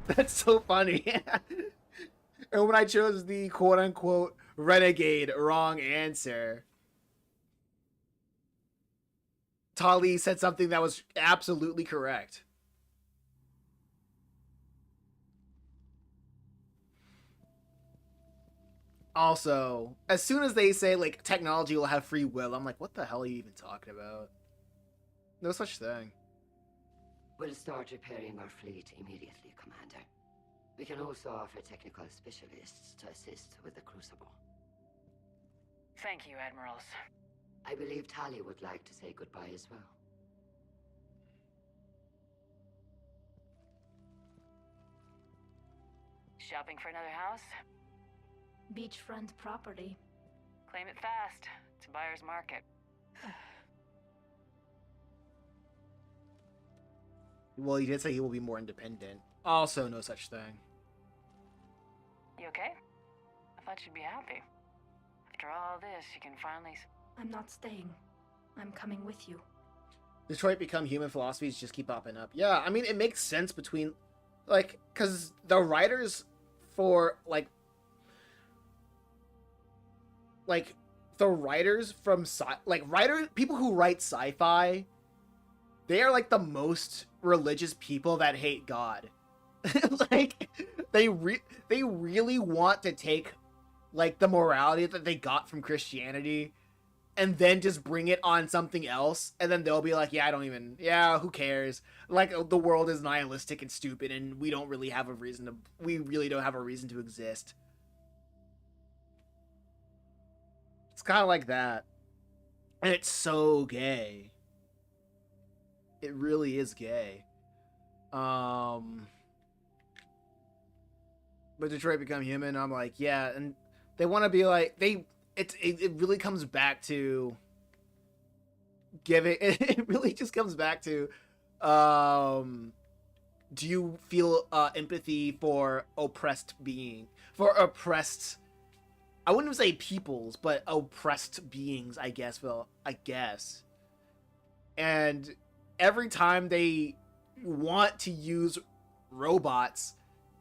that's so funny. And when I chose the quote-unquote Renegade wrong answer, Tali said something that was absolutely correct. Also, as soon as they say, like, technology will have free will, I'm like, what the hell are you even talking about? No such thing. We'll start repairing our fleet immediately, Commander. We can also offer technical specialists to assist with the Crucible. Thank you, Admirals. I believe Tali would like to say goodbye as well. Shopping for another house? Beachfront property. Claim it fast. It's a buyer's market. Well, he did say he will be more independent. Also, no such thing. You okay? I thought you'd be happy. After all this, you can finally... I'm not staying. I'm coming with you. Detroit Become Human philosophies just keep popping up. Yeah, I mean, it makes sense between, like, because the writers for, like, the writers from, people who write sci-fi they are like the most religious people that hate God. Like they really want to take like the morality that they got from Christianity and then just bring it on something else, and then they'll be like, who cares? Like, the world is nihilistic and stupid, and we really don't have a reason to exist. It's kind of like that. And it's so gay. It really is gay. But Detroit Become Human, I'm like, yeah, and they want to be like, it really comes back to giving, it really just comes back to, do you feel empathy for oppressed, I wouldn't say peoples, but oppressed beings, I guess. And every time they want to use robots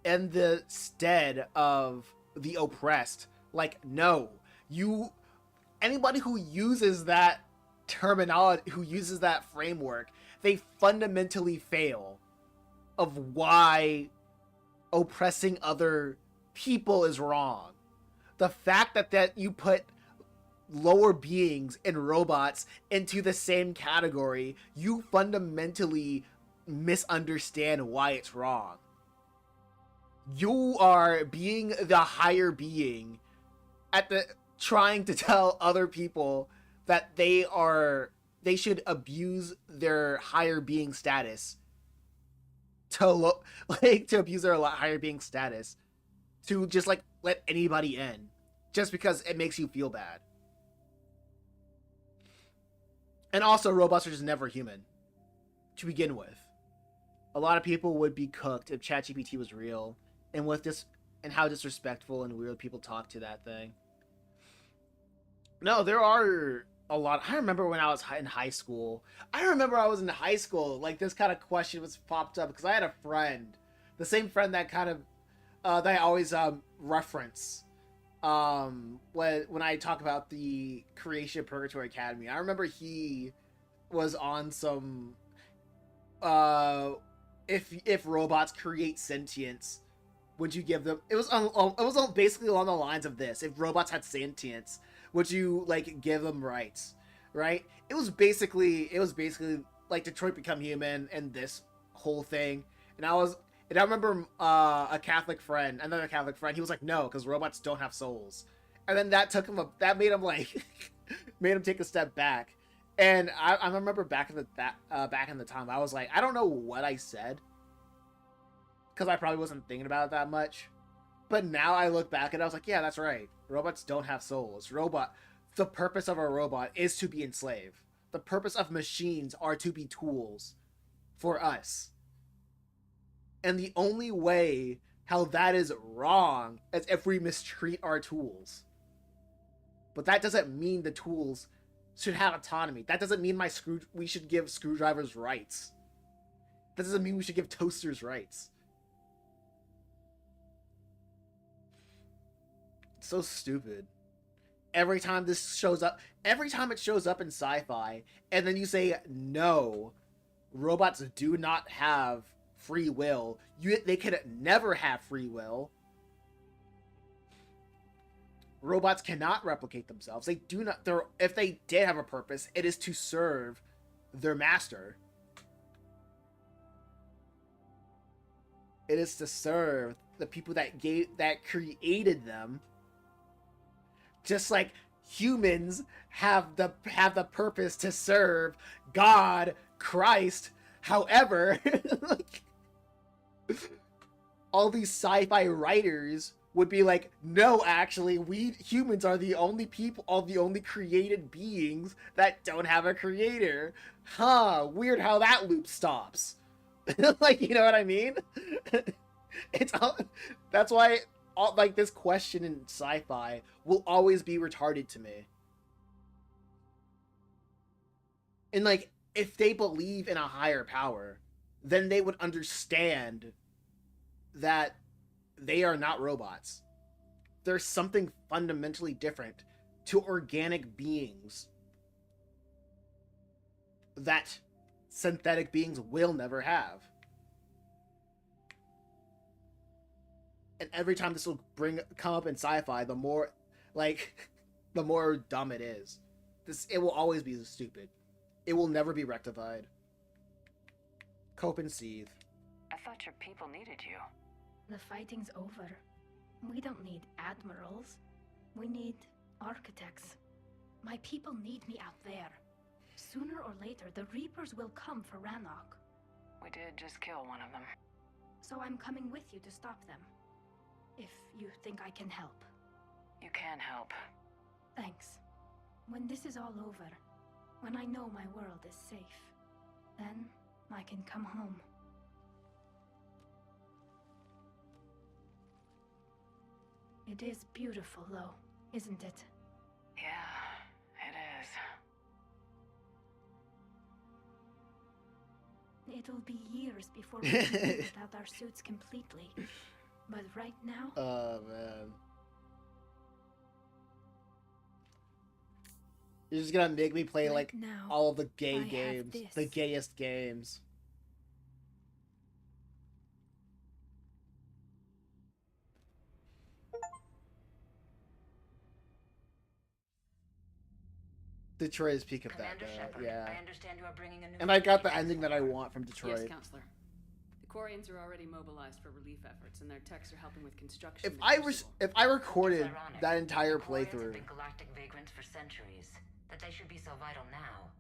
in the stead of the oppressed, like, no, anybody who uses that terminology, who uses that framework, they fundamentally fail of why oppressing other people is wrong. The fact that you put lower beings and robots into the same category, you fundamentally misunderstand why it's wrong. You are being the higher being trying to tell other people that they should abuse their higher being status to abuse their higher being status to just like let anybody in just because it makes you feel bad. And also, robots are just never human to begin with. A lot of people would be cooked if ChatGPT was real, and how disrespectful and weird people talk to that thing. No, there are a lot. I remember when I was in high school. Like, this kind of question was popped up because I had a friend, the same friend that kind of that I always reference when I talk about the creation of Purgatory Academy. I remember he was on some if robots create sentience, would you give them? It was basically along the lines of this: if robots had sentience, would you like give them rights? Right? It was basically like Detroit Become Human and this whole thing. And I remember another Catholic friend, he was like, no, because robots don't have souls. And then that made him like, made him take a step back. And I remember back in the time, I was like, I don't know what I said, because I probably wasn't thinking about it that much. But now I look back and I was like, yeah, that's right. Robots don't have souls. The purpose of a robot is to be enslaved. The purpose of machines are to be tools for us. And the only way how that is wrong is if we mistreat our tools. But that doesn't mean the tools should have autonomy. That doesn't mean we should give screwdrivers rights. That doesn't mean we should give toasters rights. It's so stupid. Every time it shows up in sci-fi, and then you say, no, robots do not have free will. They could never have free will. Robots cannot replicate themselves. They do not. If they did have a purpose, it is to serve their master. It is to serve the people that created them. Just like humans have the purpose to serve God, Christ. However, all these sci-fi writers would be like, no, actually, we humans are the only created beings that don't have a creator. Huh, weird how that loop stops. Like, you know what I mean? That's why this question in sci-fi will always be retarded to me. And like, if they believe in a higher power, then they would understand that they are not robots. There's something fundamentally different to organic beings that synthetic beings will never have. And every time this will come up in sci-fi, the more, like, the more dumb it is. It will always be stupid. It will never be rectified. Cope and seethe. I thought your people needed you. The fighting's over. We don't need admirals. We need architects. My people need me out there. Sooner or later, the Reapers will come for Rannoch. We did just kill one of them. So I'm coming with you to stop them. If you think I can help. You can help. Thanks. When this is all over, when I know my world is safe, then I can come home. It is beautiful, though, isn't it? Yeah, it is. It'll be years before we can live without our suits completely. But right now... Oh, man. You're just gonna make me play, like, now, all the gay games. The gayest games. Detroit is peak of that, Commander Shepard, yeah. I understand you are bringing a new... And I got the ending that I want from Detroit. Yes, Counselor. The Quarians are already mobilized for relief efforts, and their techs are helping with construction. If I recorded that entire Quarians have playthrough, been galactic vagrants for centuries. That they should be so vital now.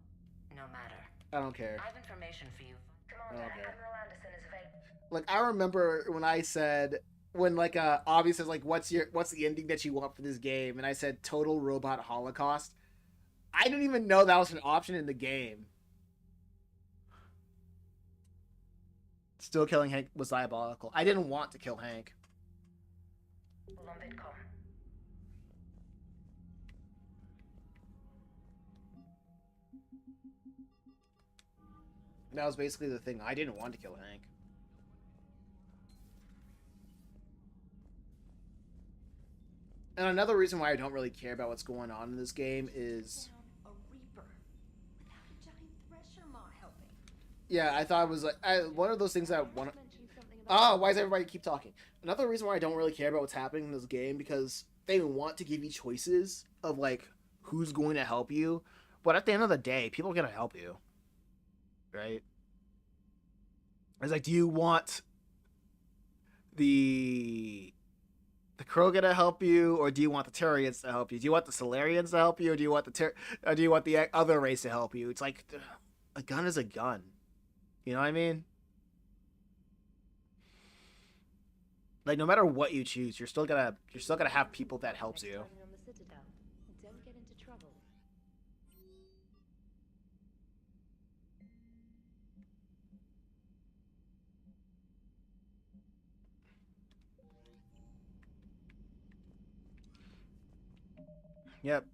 No matter. I don't care. I have information for you. I don't care. Admiral Anderson is available. Like, I remember when I said, when, like, Obvi says, like, what's the ending that you want for this game? And I said, Total Robot Holocaust. I didn't even know that was an option in the game. Still killing Hank was diabolical. I didn't want to kill Hank. That was basically the thing. I didn't want to kill Hank. And another reason why I don't really care about what's going on in this game is... A Reaper without a giant thresher maw helping. Yeah, I thought it was like one of those things that I want. Oh, why does everybody keep talking? Another reason why I don't really care about what's happening in this game, because they want to give you choices of like who's going to help you, but at the end of the day, people are gonna help you, right? It's like, do you want the Krogan to help you, or do you want the Turians to help you? Do you want the Solarians to help you, or do you want the other race to help you? It's like a gun is a gun. You know what I mean? Like, no matter what you choose, you're still gonna have people that helps you. On the Citadel. Don't get into trouble. Yep.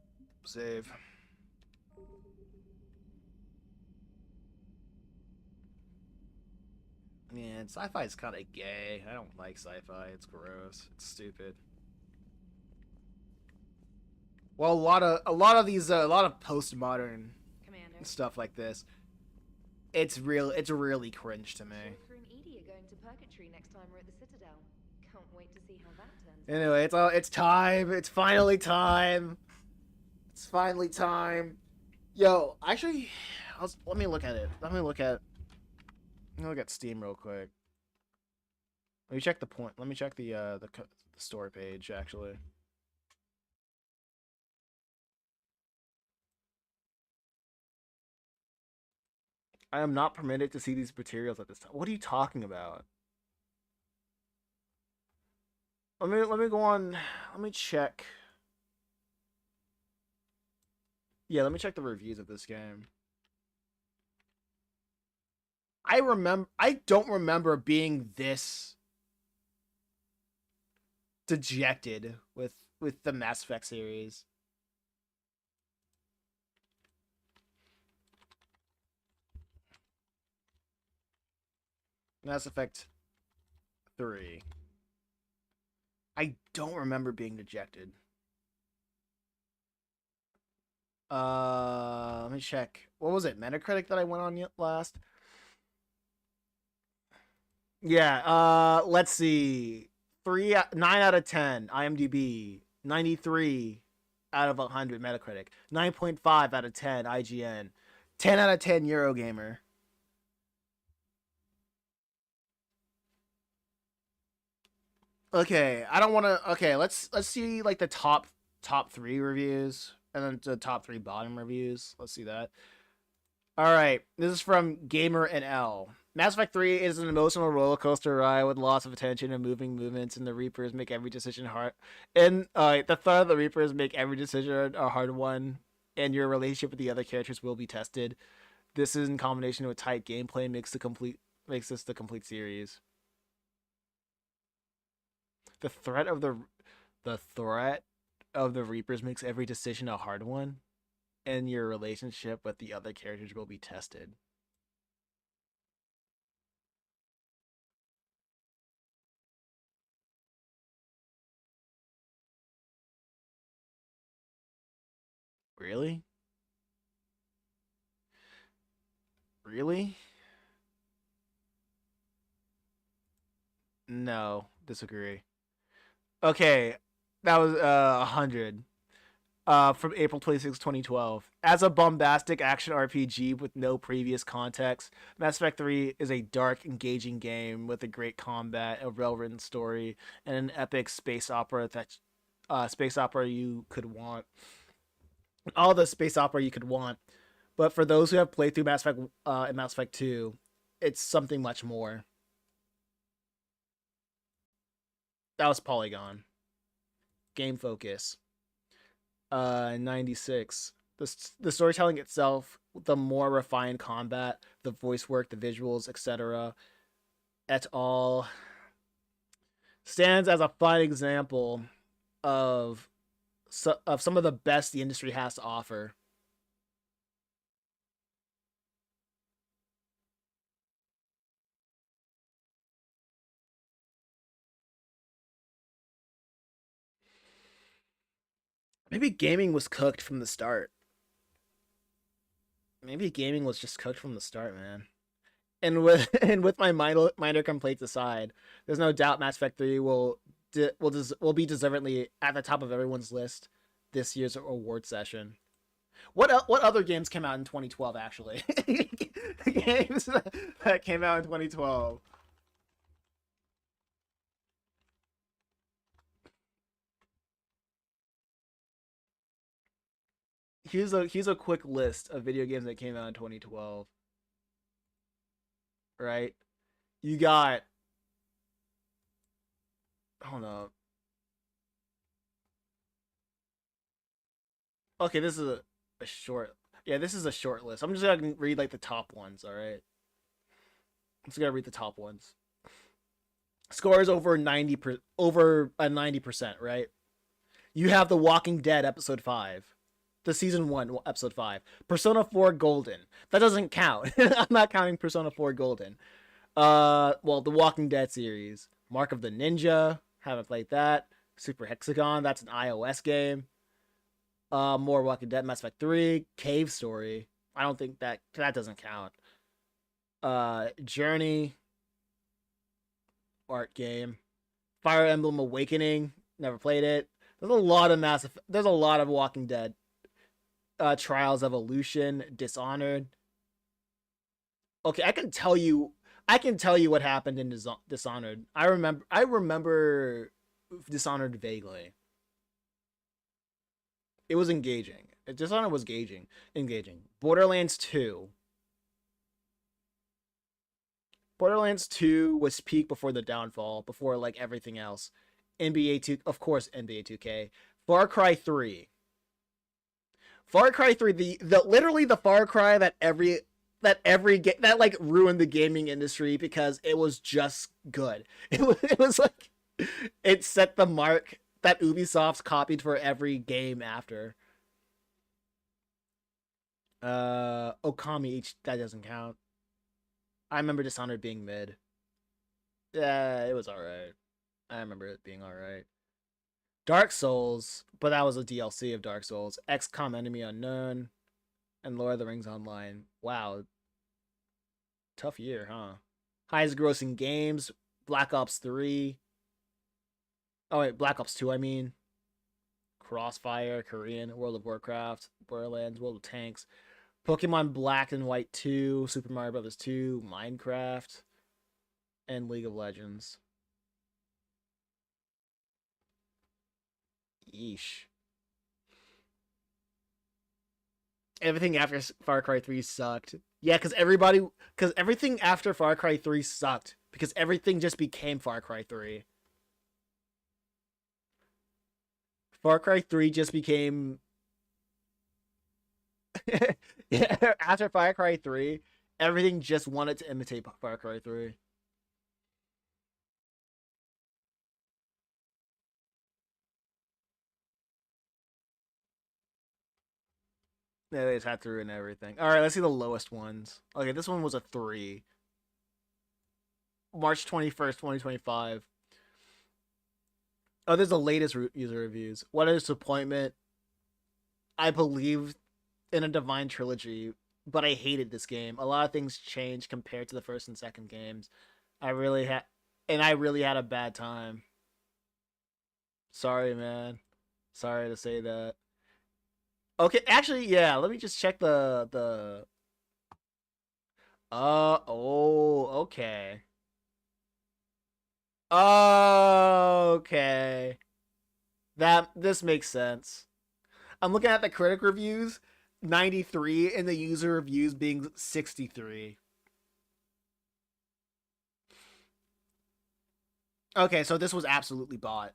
Save. Man, sci-fi is kind of gay. I don't like sci-fi. It's gross. It's stupid. Well, a lot of postmodern stuff like this. It's really cringe to me. Joker and Edie are going to Purgatory next time we're at the Citadel. Can't wait to see how that turns out. Anyway, it's time. It's finally time. It's finally time. Yo, actually, let me look at it. Let me look at Steam real quick. Let me check the point. Let me check the store page actually. I am not permitted to see these materials at this time. What are you talking about? Let me go on. Let me check. Yeah, let me check the reviews of this game. I don't remember being this dejected with the Mass Effect series. Mass Effect 3. I don't remember being dejected. Let me check. What was it? Metacritic that I went on last? Yeah, let's see. 9 out of 10 IMDb, 93 out of 100 Metacritic, 9.5 out of 10 IGN, 10 out of 10 Eurogamer. Okay, I don't want to. Okay, let's see like the top 3 reviews and then the top 3 bottom reviews. Let's see that. All right, this is from Gamer and L. Mass Effect 3 is an emotional roller coaster ride with lots of attention and moving movements, and the Reapers make every decision hard. And the thought of the Reapers make every decision a hard one, and your relationship with the other characters will be tested. This is in combination with tight gameplay makes this the complete series. The threat of the threat of the Reapers makes every decision a hard one, and your relationship with the other characters will be tested. Really? Really? No, disagree. Okay, that was 100. From April 26, 2012. As a bombastic action RPG with no previous context, Mass Effect 3 is a dark, engaging game with a great combat, a well-written story, and an epic space opera you could want. All the space opera you could want. But for those who have played through Mass Effect and Mass Effect 2, it's something much more. That was Polygon. Game Focus. 96. The storytelling itself, the more refined combat, the voice work, the visuals, etc., et al., stands as a fine example of some of the best the industry has to offer. Maybe gaming was cooked from the start. Maybe gaming was just cooked from the start, man. And with my minor complaints aside, there's no doubt Mass Effect 3 will be deservedly at the top of everyone's list this year's award session. What other games came out in 2012 actually? Games that came out in 2012. Here's a quick list of video games that came out in 2012. Right? You got, hold on. Okay, this is a short. Yeah, this is a short list. I'm just gonna read like the top ones. All right. I'm just gonna read the top ones. Scores over 90%, right? You have The Walking Dead episode 5. The season 1 episode 5. Persona 4 Golden. That doesn't count. I'm not counting Persona 4 Golden. Well, The Walking Dead series. Mark of the Ninja. Haven't played that. Super Hexagon. That's an iOS game. More Walking Dead. Mass Effect 3. Cave Story. I don't think that doesn't count. Journey. Art game. Fire Emblem Awakening. Never played it. There's a lot of There's a lot of Walking Dead. Trials Evolution. Dishonored. Okay, I can tell you what happened in Dishonored. I remember Dishonored vaguely. It was engaging. Dishonored was engaging. Borderlands 2. Borderlands 2 was peak before the downfall, before like everything else. NBA 2, of course, NBA 2K. Far Cry 3. Far Cry 3, the literally the Far Cry that like ruined the gaming industry because it was just good. It was like it set the mark that Ubisoft's copied for every game after. Okami, that doesn't count. I remember Dishonored being mid. Yeah, it was alright. I remember it being alright. Dark Souls, but that was a DLC of Dark Souls. XCOM Enemy Unknown, and Lord of the Rings Online. Wow. Tough year, huh? Highest grossing games, Black Ops 3. Oh wait, Black Ops 2, I mean. Crossfire, Korean, World of Warcraft, Borderlands, World of Tanks, Pokemon Black and White 2, Super Mario Bros. 2, Minecraft, and League of Legends. Yeesh. Everything after Far Cry 3 sucked. Yeah, because everything after Far Cry 3 sucked. Because everything just became Far Cry 3. Far Cry 3 just became... yeah, after Far Cry 3, everything just wanted to imitate Far Cry 3. Yeah, they just had to ruin everything. Alright, let's see the lowest ones. Okay, this one was a 3. March 21st, 2025. Oh, there's the latest user reviews. What a disappointment. I believed in a divine trilogy, but I hated this game. A lot of things changed compared to the first and second games. I really had a bad time. Sorry, man. Sorry to say that. Okay, actually, yeah, let me just check the okay. Okay. This makes sense. I'm looking at the critic reviews, 93, and the user reviews being 63. Okay, so this was absolutely bought.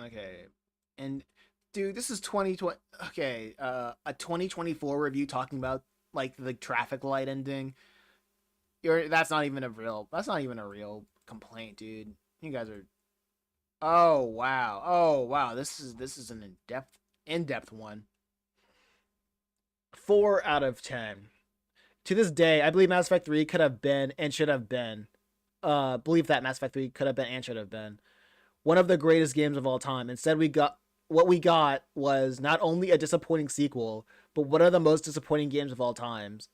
Okay. And dude, this is 2020. Okay, a 2024 review talking about like the traffic light ending. That's not even a real complaint, dude. You guys are Oh wow. Oh wow. This is an in-depth one. 4 out of 10. To this day, I believe Mass Effect 3 could have been and should have been. Believe that Mass Effect 3 could have been and should have been one of the greatest games of all time. Instead, what we got was not only a disappointing sequel, but one of the most disappointing games of all times.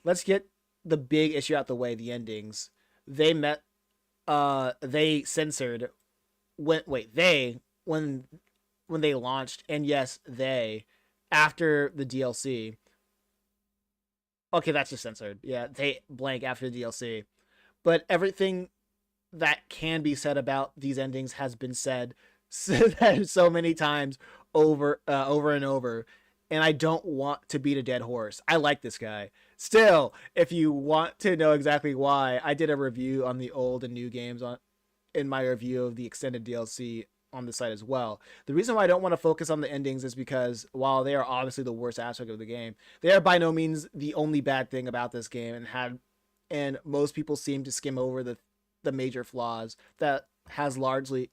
Let's get the big issue out the way, the endings. They censored when they launched, and yes, they after the DLC. Okay, that's just censored. Yeah, they blank after the DLC. But everything that can be said about these endings has been said so many times over and over, and I don't want to beat a dead horse. I like this guy. Still, if you want to know exactly why, I did a review on the old and new games in my review of the extended DLC on the site as well. The reason why I don't want to focus on the endings is because while they are obviously the worst aspect of the game, they are by no means the only bad thing about this game, and most people seem to skim over the major flaws that has largely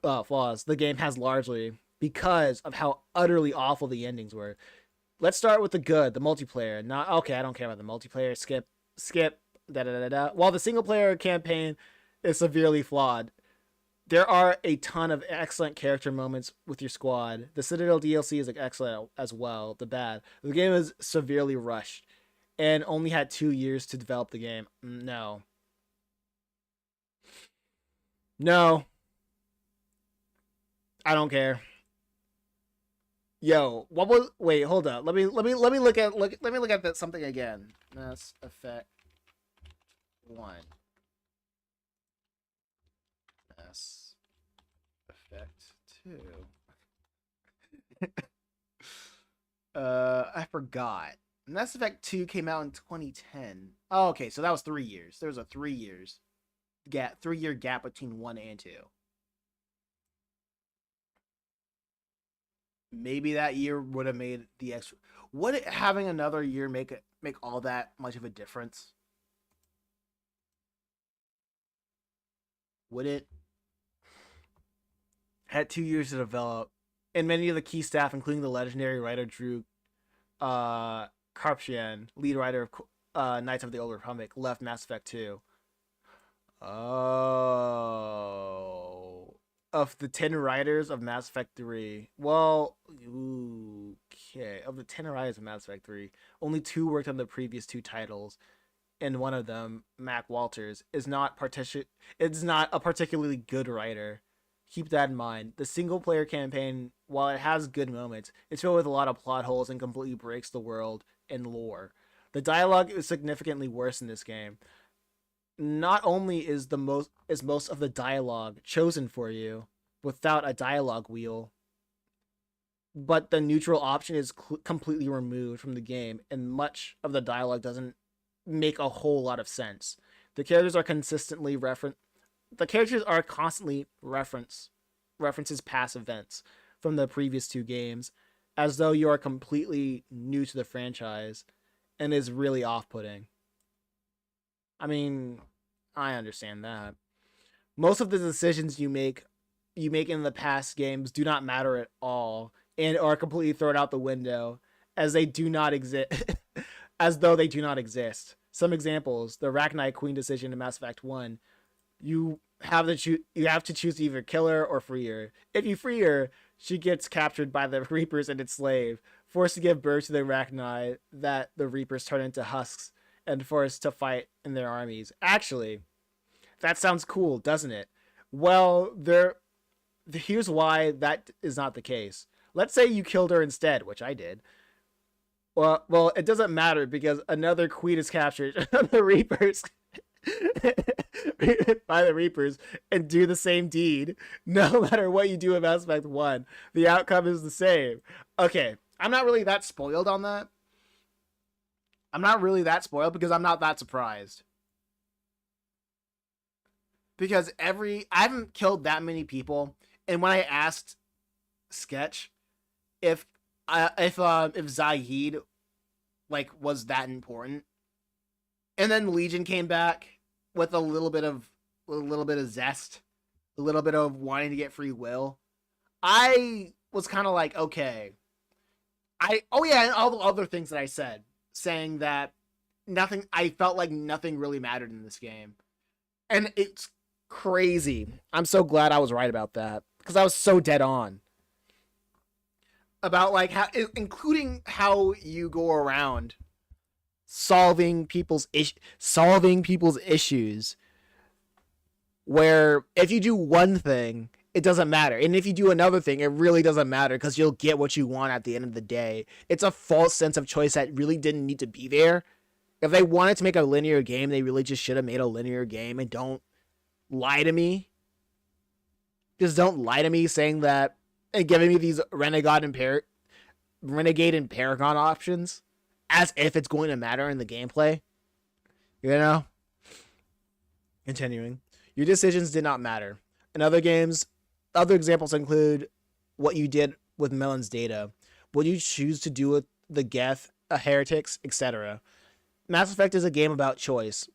flaws the game has largely because of how utterly awful the endings were. Let's start with the good, the multiplayer. Not okay, I don't care about the multiplayer. Skip. Da da da da. While the single player campaign is severely flawed, there are a ton of excellent character moments with your squad. The Citadel DLC is excellent as well. The game is severely rushed and only had 2 years to develop the game. No, I don't care. Yo, what was? Wait, hold up. Let me look at that something again. Mass Effect 1. Mass Effect 2. I forgot. Mass Effect 2 came out in 2010. Oh, okay, so that was 3 years. There was a 3 year gap between 1 and 2. Maybe that year would have made the extra. Would it having another year make all that much of a difference? Would it? Had 2 years to develop, and many of the key staff, including the legendary writer Drew Karpyshyn, lead writer of Knights of the Old Republic, left Mass Effect 2. Oh. Of the 10 writers of Mass Effect 3. Well, Okay, of the 10 writers of Mass Effect 3, only 2 worked on the previous 2 titles, and one of them, Mac Walters, is not a particularly good writer. Keep that in mind. The single-player campaign, while it has good moments, it's filled with a lot of plot holes and completely breaks the world and lore. The dialogue is significantly worse in this game. Not only is most of the dialogue chosen for you without a dialogue wheel, but the neutral option is completely removed from the game, and much of the dialogue doesn't make a whole lot of sense. The characters are constantly references past events from the previous 2 games, as though you are completely new to the franchise, and is really off-putting. I mean, I understand that. Most of the decisions you make in the past games do not matter at all, and are completely thrown out the window, as they do not exist. As though they do not exist. Some examples: the Arachnite Queen decision in Mass Effect 1. You have to choose to either kill her or free her. If you free her, she gets captured by the Reapers and enslaved, forced to give birth to the Arachnite that the Reapers turn into husks, and forced to fight in their armies. Actually, that sounds cool, doesn't it? Well, here's why that is not the case. Let's say you killed her instead, which I did. Well, it doesn't matter because another queen is captured by the Reapers and do the same deed. No matter what you do in Mass Effect 1, the outcome is the same. Okay, I'm not really that spoiled on that. I'm not really that spoiled because I'm not that surprised. Because I haven't killed that many people, and when I asked Sketch if Zahid was that important, and then Legion came back with a little bit of zest, a little bit of wanting to get free will, I was kind of like, okay. And all the other things that I said, saying that I felt like nothing really mattered in this game, and it's crazy. I'm so glad I was right about that, because I was so dead on about how, including how you go around solving people's issues, where if you do one thing, it doesn't matter, and if you do another thing, it really doesn't matter, because you'll get what you want at the end of the day. It's a false sense of choice that really didn't need to be there. If they wanted to make a linear game, they really just should have made a linear game, and don't lie to me. Just don't lie to me saying that and giving me these Renegade and Paragon options as if it's going to matter in the gameplay. You know? Continuing. Your decisions did not matter. In other games, other examples include what you did with Melon's data, what you choose to do with the Geth, heretics, etc. Mass Effect is a game about choice.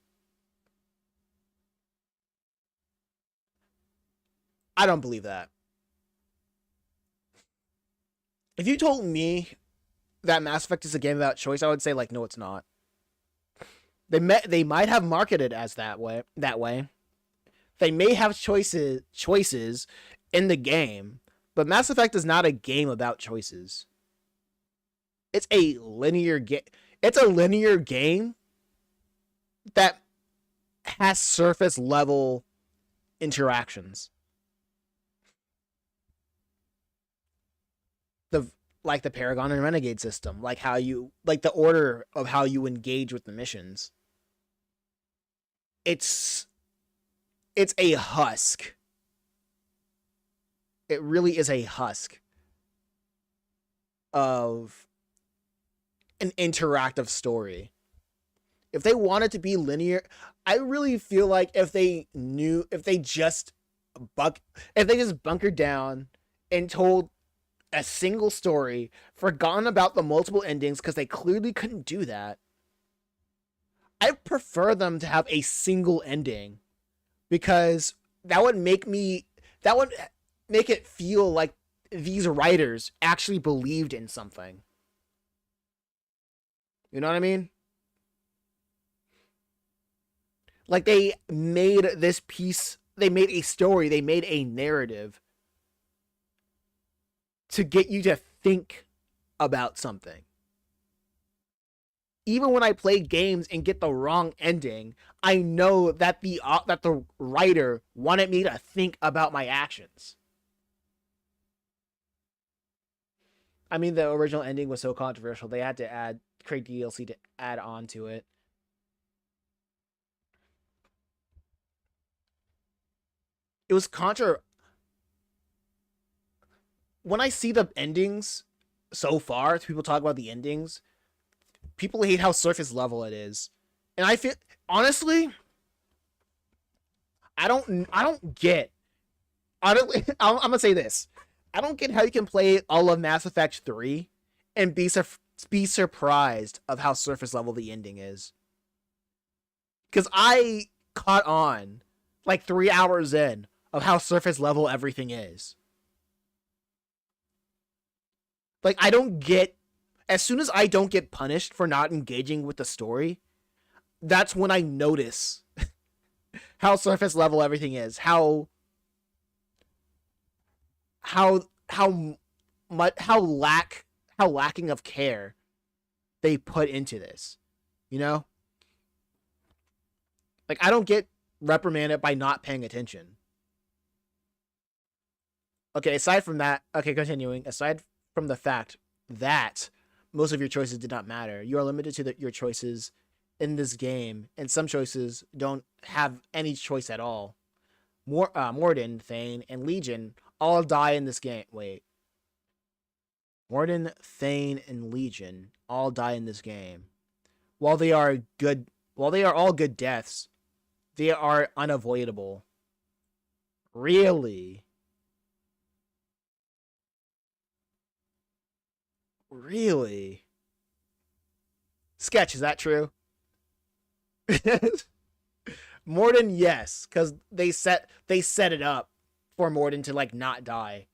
I don't believe that. If you told me that Mass Effect is a game about choice, I would say no, it's not. They might have marketed as that way. They may have choices in the game, but Mass Effect is not a game about choices. It's a linear game. It's a linear game that has surface level interactions. The Paragon and Renegade system, the order of how you engage with the missions. It's a husk. It really is a husk of an interactive story. If they wanted to be linear, I really feel like if they just bunkered down and told a single story, forgotten about the multiple endings because they clearly couldn't do that, I prefer them to have a single ending, because that would make it feel like these writers actually believed in something. You know what I mean? They made this piece, they made a story, they made a narrative to get you to think about something. Even when I play games and get the wrong ending, I know that the writer wanted me to think about my actions. I mean, the original ending was so controversial, they had to create DLC to add on to it. It was when I see the endings so far, people talk about the endings, people hate how surface level it is. And I feel, honestly, I'm gonna say this. I don't get how you can play all of Mass Effect 3 and be surprised of how surface level the ending is. Because I caught on like 3 hours in of how surface level everything is. Like, I don't get, as soon as I don't get punished for not engaging with the story, that's when I notice how surface level everything is. How lacking of care they put into this. You know? Like, I don't get reprimanded by not paying attention. Okay, aside from that, okay, continuing. Aside from the fact that most of your choices did not matter, you are limited to your choices in this game, and some choices don't have any choice at all. Mordin, Thane, and Legion all die in this game. Wait. Mordin, Thane, and Legion all die in this game. While they are all good deaths, they are unavoidable. Really? Really? Sketch, is that true? Mordin, yes, because they set it up for Mordin to like not die.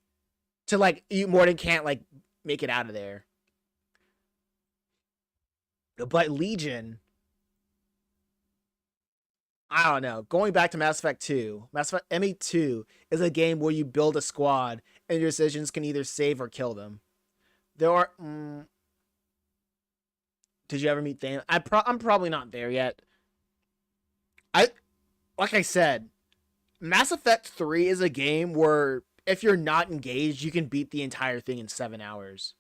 To like Mordin can't like make it out of there. But Legion, I don't know. Going back to Mass Effect 2, Mass Effect ME2 is a game where you build a squad and your decisions can either save or kill them. There are. Did you ever meet Thane? I'm probably not there yet. Like I said, Mass Effect 3 is a game where if you're not engaged, you can beat the entire thing in 7 hours.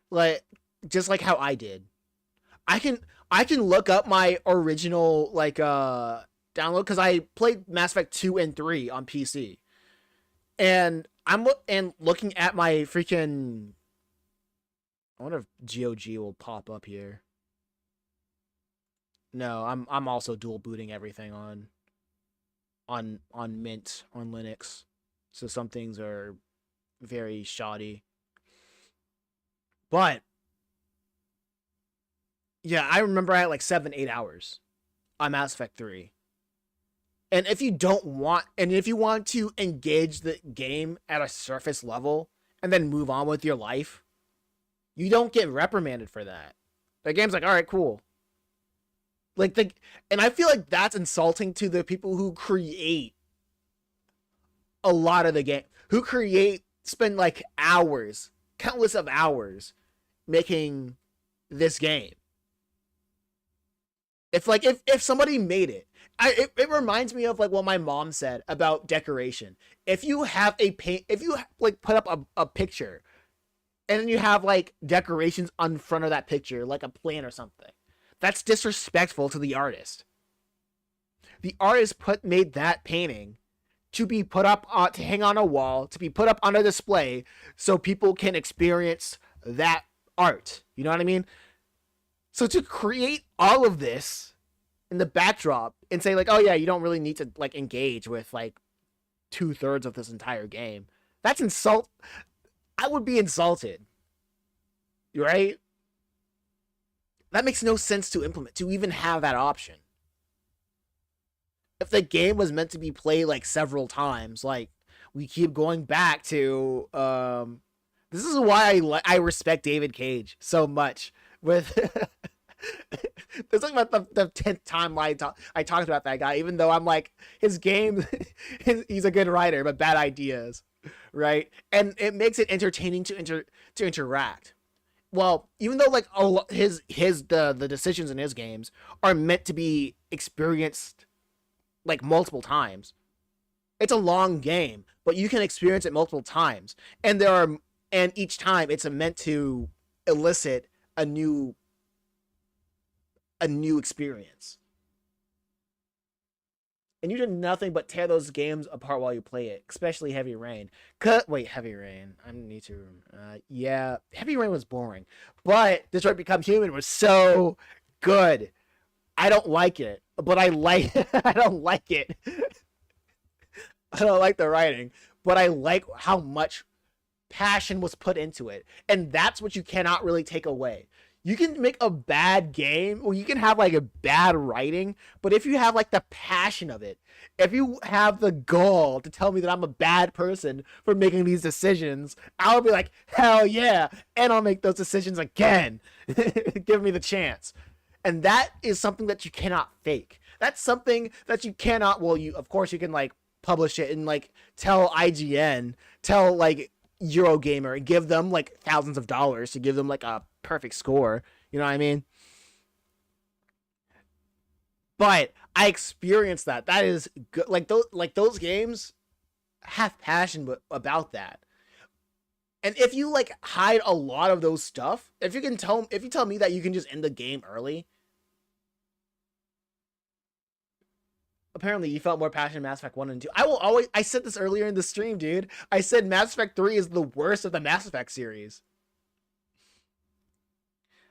Like, just like how I did. I can look up my original like download because I played Mass Effect 2 and 3 on PC. And I'm looking at my freaking, I wonder if GOG will pop up here. No, I'm also dual booting everything on Mint on Linux. So some things are very shoddy. But yeah, I remember I had like 7-8 hours on Mass Effect 3. And if you want to engage the game at a surface level and then move on with your life, you don't get reprimanded for that. The game's like, all right, cool. And I feel like that's insulting to the people who create a lot of the game, spend like hours, countless of hours making this game. If somebody made it, it reminds me of like what my mom said about decoration. If you have put up a picture and then you have like decorations on front of that picture, like a plant or something, that's disrespectful to the artist. The artist made that painting to be put up to hang on a wall, to be put up on a display so people can experience that art. You know what I mean? So to create all of this in the backdrop and say like, oh yeah, you don't really need to like engage with like 2/3 of this entire game. That's insult. I would be insulted. Right? That makes no sense to implement, to even have that option. If the game was meant to be played like several times, like we keep going back to this is why I respect David Cage so much with This is like the 10th time I talked about that guy, even though I'm like, his game, he's a good writer, but bad ideas, right? And it makes it entertaining to interact. Well, even though like the decisions in his games are meant to be experienced like multiple times, it's a long game, but you can experience it multiple times, and each time it's meant to elicit a new experience. And you did nothing but tear those games apart while you play it, especially Heavy Rain. Heavy Rain. I need to. Yeah, Heavy Rain was boring, but Detroit Become Human was so good. I don't like it, but I like. I don't like it. I don't like the writing, but I like how much passion was put into it, and that's what you cannot really take away. You can make a bad game, or you can have like a bad writing, but if you have like the passion of it, if you have the gall to tell me that I'm a bad person for making these decisions, I'll be like, hell yeah, and I'll make those decisions again. Give me the chance. And that is something that you cannot fake. That's something that you cannot, well, you, of course you can like publish it and like tell IGN, tell like Eurogamer, and give them like thousands of dollars to give them like a perfect score. You know what I mean? But I experienced that. That is good. Like those games have passion about that. And if you like hide a lot of those stuff, if you tell me that you can just end the game early, apparently you felt more passionate in Mass Effect 1 and 2. I said this earlier in the stream, dude. I said Mass Effect 3 is the worst of the Mass Effect series.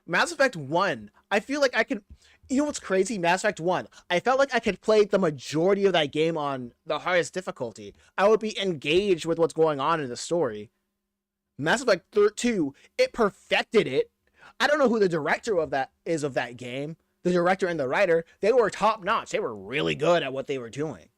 Mass Effect 1, I feel like I could, you know what's crazy? Mass Effect 1, I felt like I could play the majority of that game on the hardest difficulty. I would be engaged with what's going on in the story. Mass Effect 2, it perfected it. I don't know who the director of that game. The director and the writer, they were top notch. They were really good at what they were doing.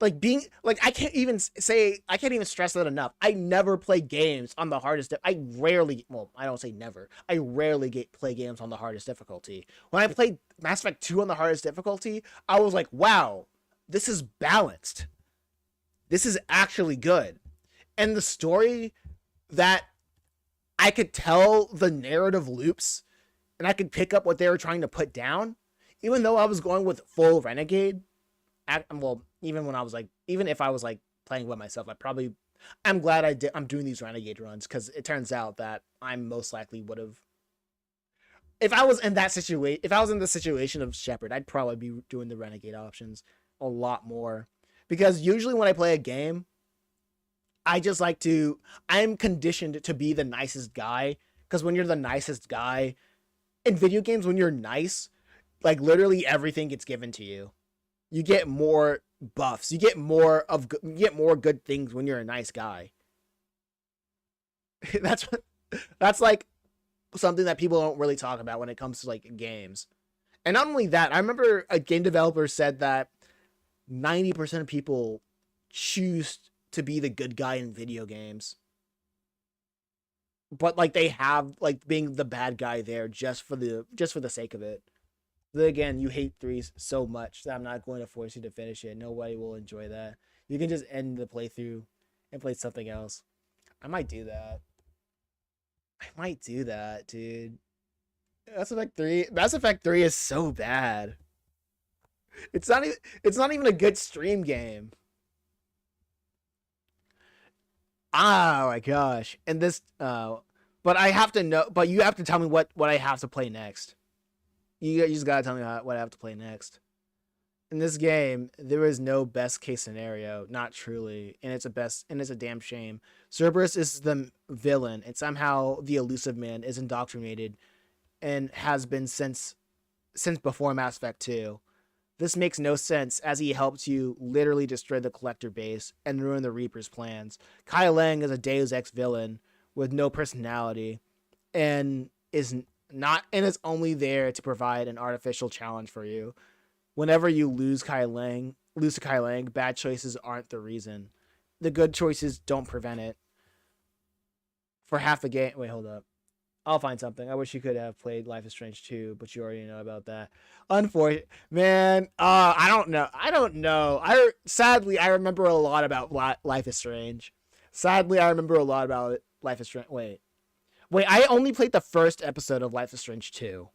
Like I can't even stress that enough. I never play games on the hardest. I don't say never. I rarely play games on the hardest difficulty. When I played Mass Effect 2 on the hardest difficulty, I was like, wow, this is balanced. This is actually good. And the story that I could tell the narrative loops and I could pick up what they were trying to put down, even though I was going with full Renegade. Even if I was like playing with myself, I'm glad I'm doing these Renegade runs, because it turns out that I most likely would have, if I was in the situation of Shepard, I'd probably be doing the Renegade options a lot more, because usually when I play a game, I'm conditioned to be the nicest guy, because when you're the nicest guy in video games, when you're nice, like literally everything gets given to you. You get more buffs. You get more good things when you're a nice guy. That's like something that people don't really talk about when it comes to like games. And not only that, I remember a game developer said that 90% of people choose to be the good guy in video games. But like they have like being the bad guy there just for the sake of it. Then again, you hate 3 so much that I'm not going to force you to finish it. Nobody will enjoy that. You can just end the playthrough and play something else. I might do that. Dude. Mass Effect 3 is so bad. It's not even a good stream game. Oh my gosh. And this but I have to know, but you have to tell me what I have to play next. You just gotta tell me what I have to play next. In this game, there is no best case scenario, not truly, and it's a damn shame. Cerberus is the villain, and somehow the elusive man is indoctrinated, and has been since before Mass Effect 2. This makes no sense, as he helped you literally destroy the Collector base and ruin the Reaper's plans. Kai Lang is a Deus Ex villain with no personality, and is only there to provide an artificial challenge for you. Whenever you lose to Kai Lang, bad choices aren't the reason. The good choices don't prevent it. For half the game, wait, hold up. I'll find something. I wish you could have played Life is Strange 2, but you already know about that. Unfortunately, man, I don't know. Sadly I remember a lot about Life is Strange. Sadly, I remember a lot about it. Life is Strange. Wait. I only played the first episode of Life is Strange 2.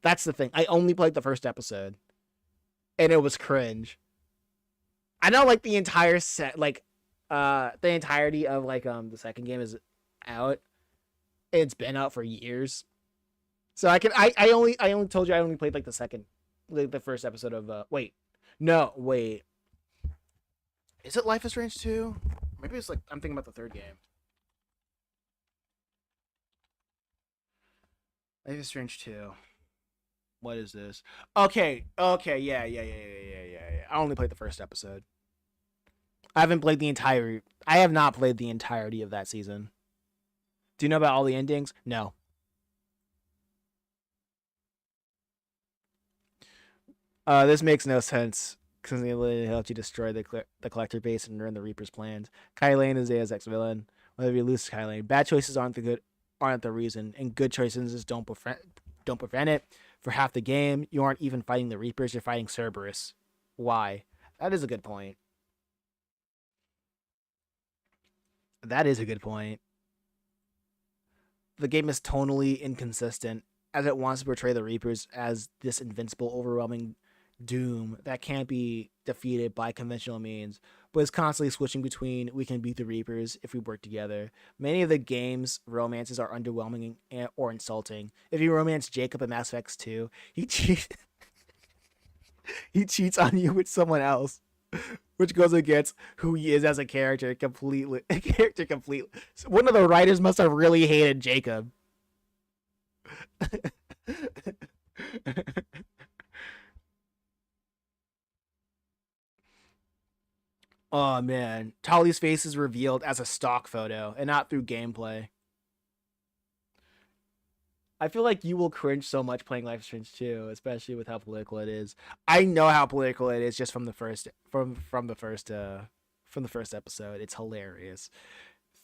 That's the thing. I only played the first episode, and it was cringe. I know, like the entire set, the entirety of the second game is out. It's been out for years. So I only told you I only played the first episode of wait. Is it Life is Strange 2? Maybe it's I'm thinking about the third game. Life is Strange 2. What is this? Okay, yeah. I only played the first episode. I have not played the entirety of that season. Do you know about all the endings? No. This makes no sense because they literally helped you destroy the collector base and ruin the Reaper's plans. Kai Lane is Deus Ex villain. Whether you lose to Kai Lane, bad choices aren't the reason, and good choices don't prevent it. For half the game, you aren't even fighting the Reapers; you're fighting Cerberus. Why? That is a good point. That is a good point. The game is tonally inconsistent as it wants to portray the Reapers as this invincible, overwhelming doom that can't be defeated by conventional means, but is constantly switching between we can beat the Reapers if we work together. Many of the game's romances are underwhelming or insulting. If you romance Jacob in Mass Effect 2, he cheats on you with someone else, which goes against who he is as a character completely. So one of the writers must have really hated Jacob. Oh man, Tali's face is revealed as a stock photo and not through gameplay. I feel like you will cringe so much playing Life is Strange 2, especially with how political it is. I know how political it is just from the first episode. It's hilarious.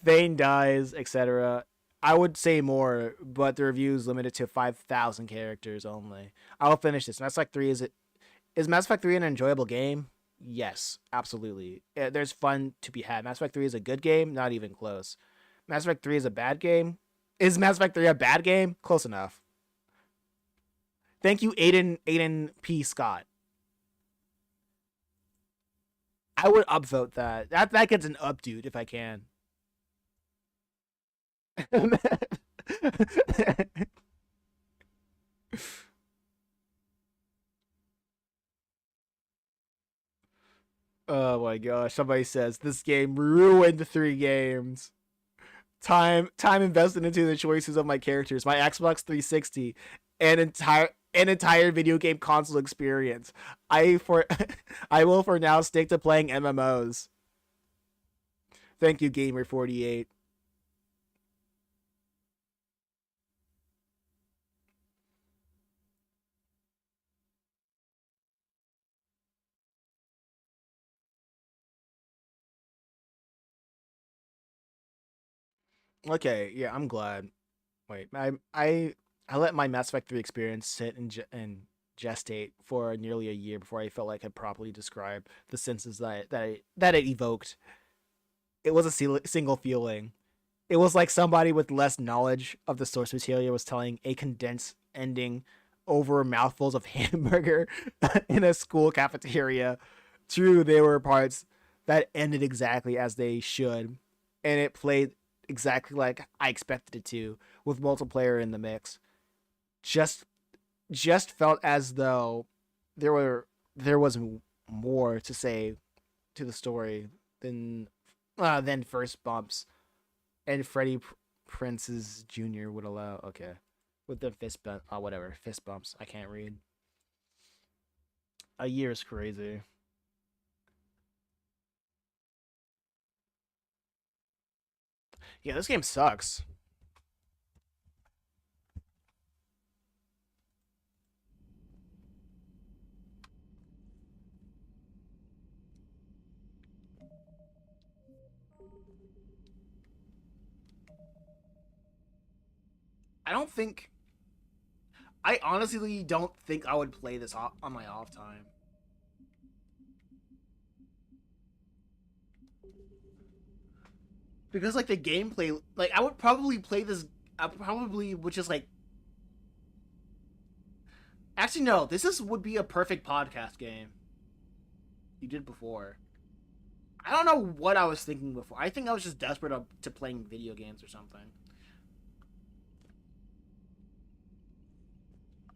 Thane dies, etc. I would say more, but the review is limited to 5,000 characters only. I'll finish this. Mass Effect 3 is Mass Effect 3 an enjoyable game? Yes, absolutely. There's fun to be had. Mass Effect 3 is a good game, not even close. Mass Effect 3 is a bad game. Is Mass Effect 3 a bad game? Close enough. Thank you, Aiden P. Scott. I would upvote that. That gets an up, dude, if I can. Oh my gosh. Somebody says this game ruined 3 games. Time invested into the choices of my characters, my Xbox 360, and entire video game console experience. I will for now stick to playing MMOs. Thank you, Gamer48. Okay, yeah, I'm glad. Wait, I let my Mass Effect 3 experience sit and gestate for nearly a year before I felt like I could properly describe the senses that it evoked. It was a single feeling. It was like somebody with less knowledge of the source material was telling a condensed ending over mouthfuls of hamburger in a school cafeteria. True, there were parts that ended exactly as they should, and it played exactly like I expected it to, with multiplayer in the mix. Just felt as though there was more to say to the story than first bumps and Freddie Prince's Jr. would allow. Okay, with the fist bumps. I can't read. A year is crazy. Yeah, this game sucks. I don't think. I honestly don't think I would play this on my off time. Because, like, the gameplay, like, I would probably play this, I probably would just, like, actually, no, would be a perfect podcast game. You did before. I don't know what I was thinking before. I think I was just desperate to playing video games or something.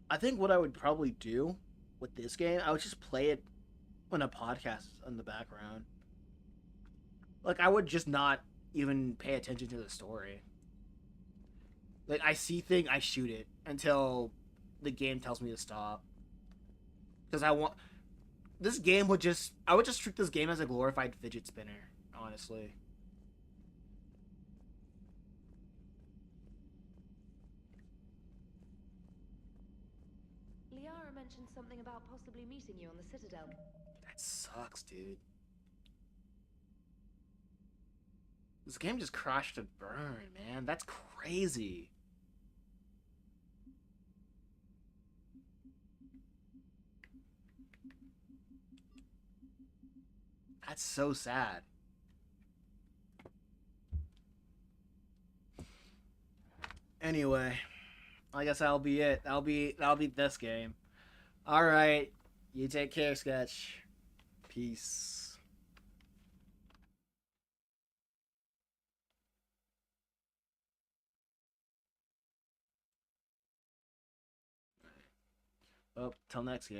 I think what I would probably do with this game, I would just play it on a podcast in the background. Like, I would just not even pay attention to the story. Like, I see thing, I shoot it until the game tells me to stop. Because I want... This game would just... I would just treat this game as a glorified fidget spinner, honestly. Liara mentioned something about possibly meeting you on the Citadel. That sucks, dude. This game just crashed and burned, man. That's crazy. That's so sad. Anyway, I guess that'll be it. That'll be this game. All right, you take care, Sketch. Peace. Well, till next game.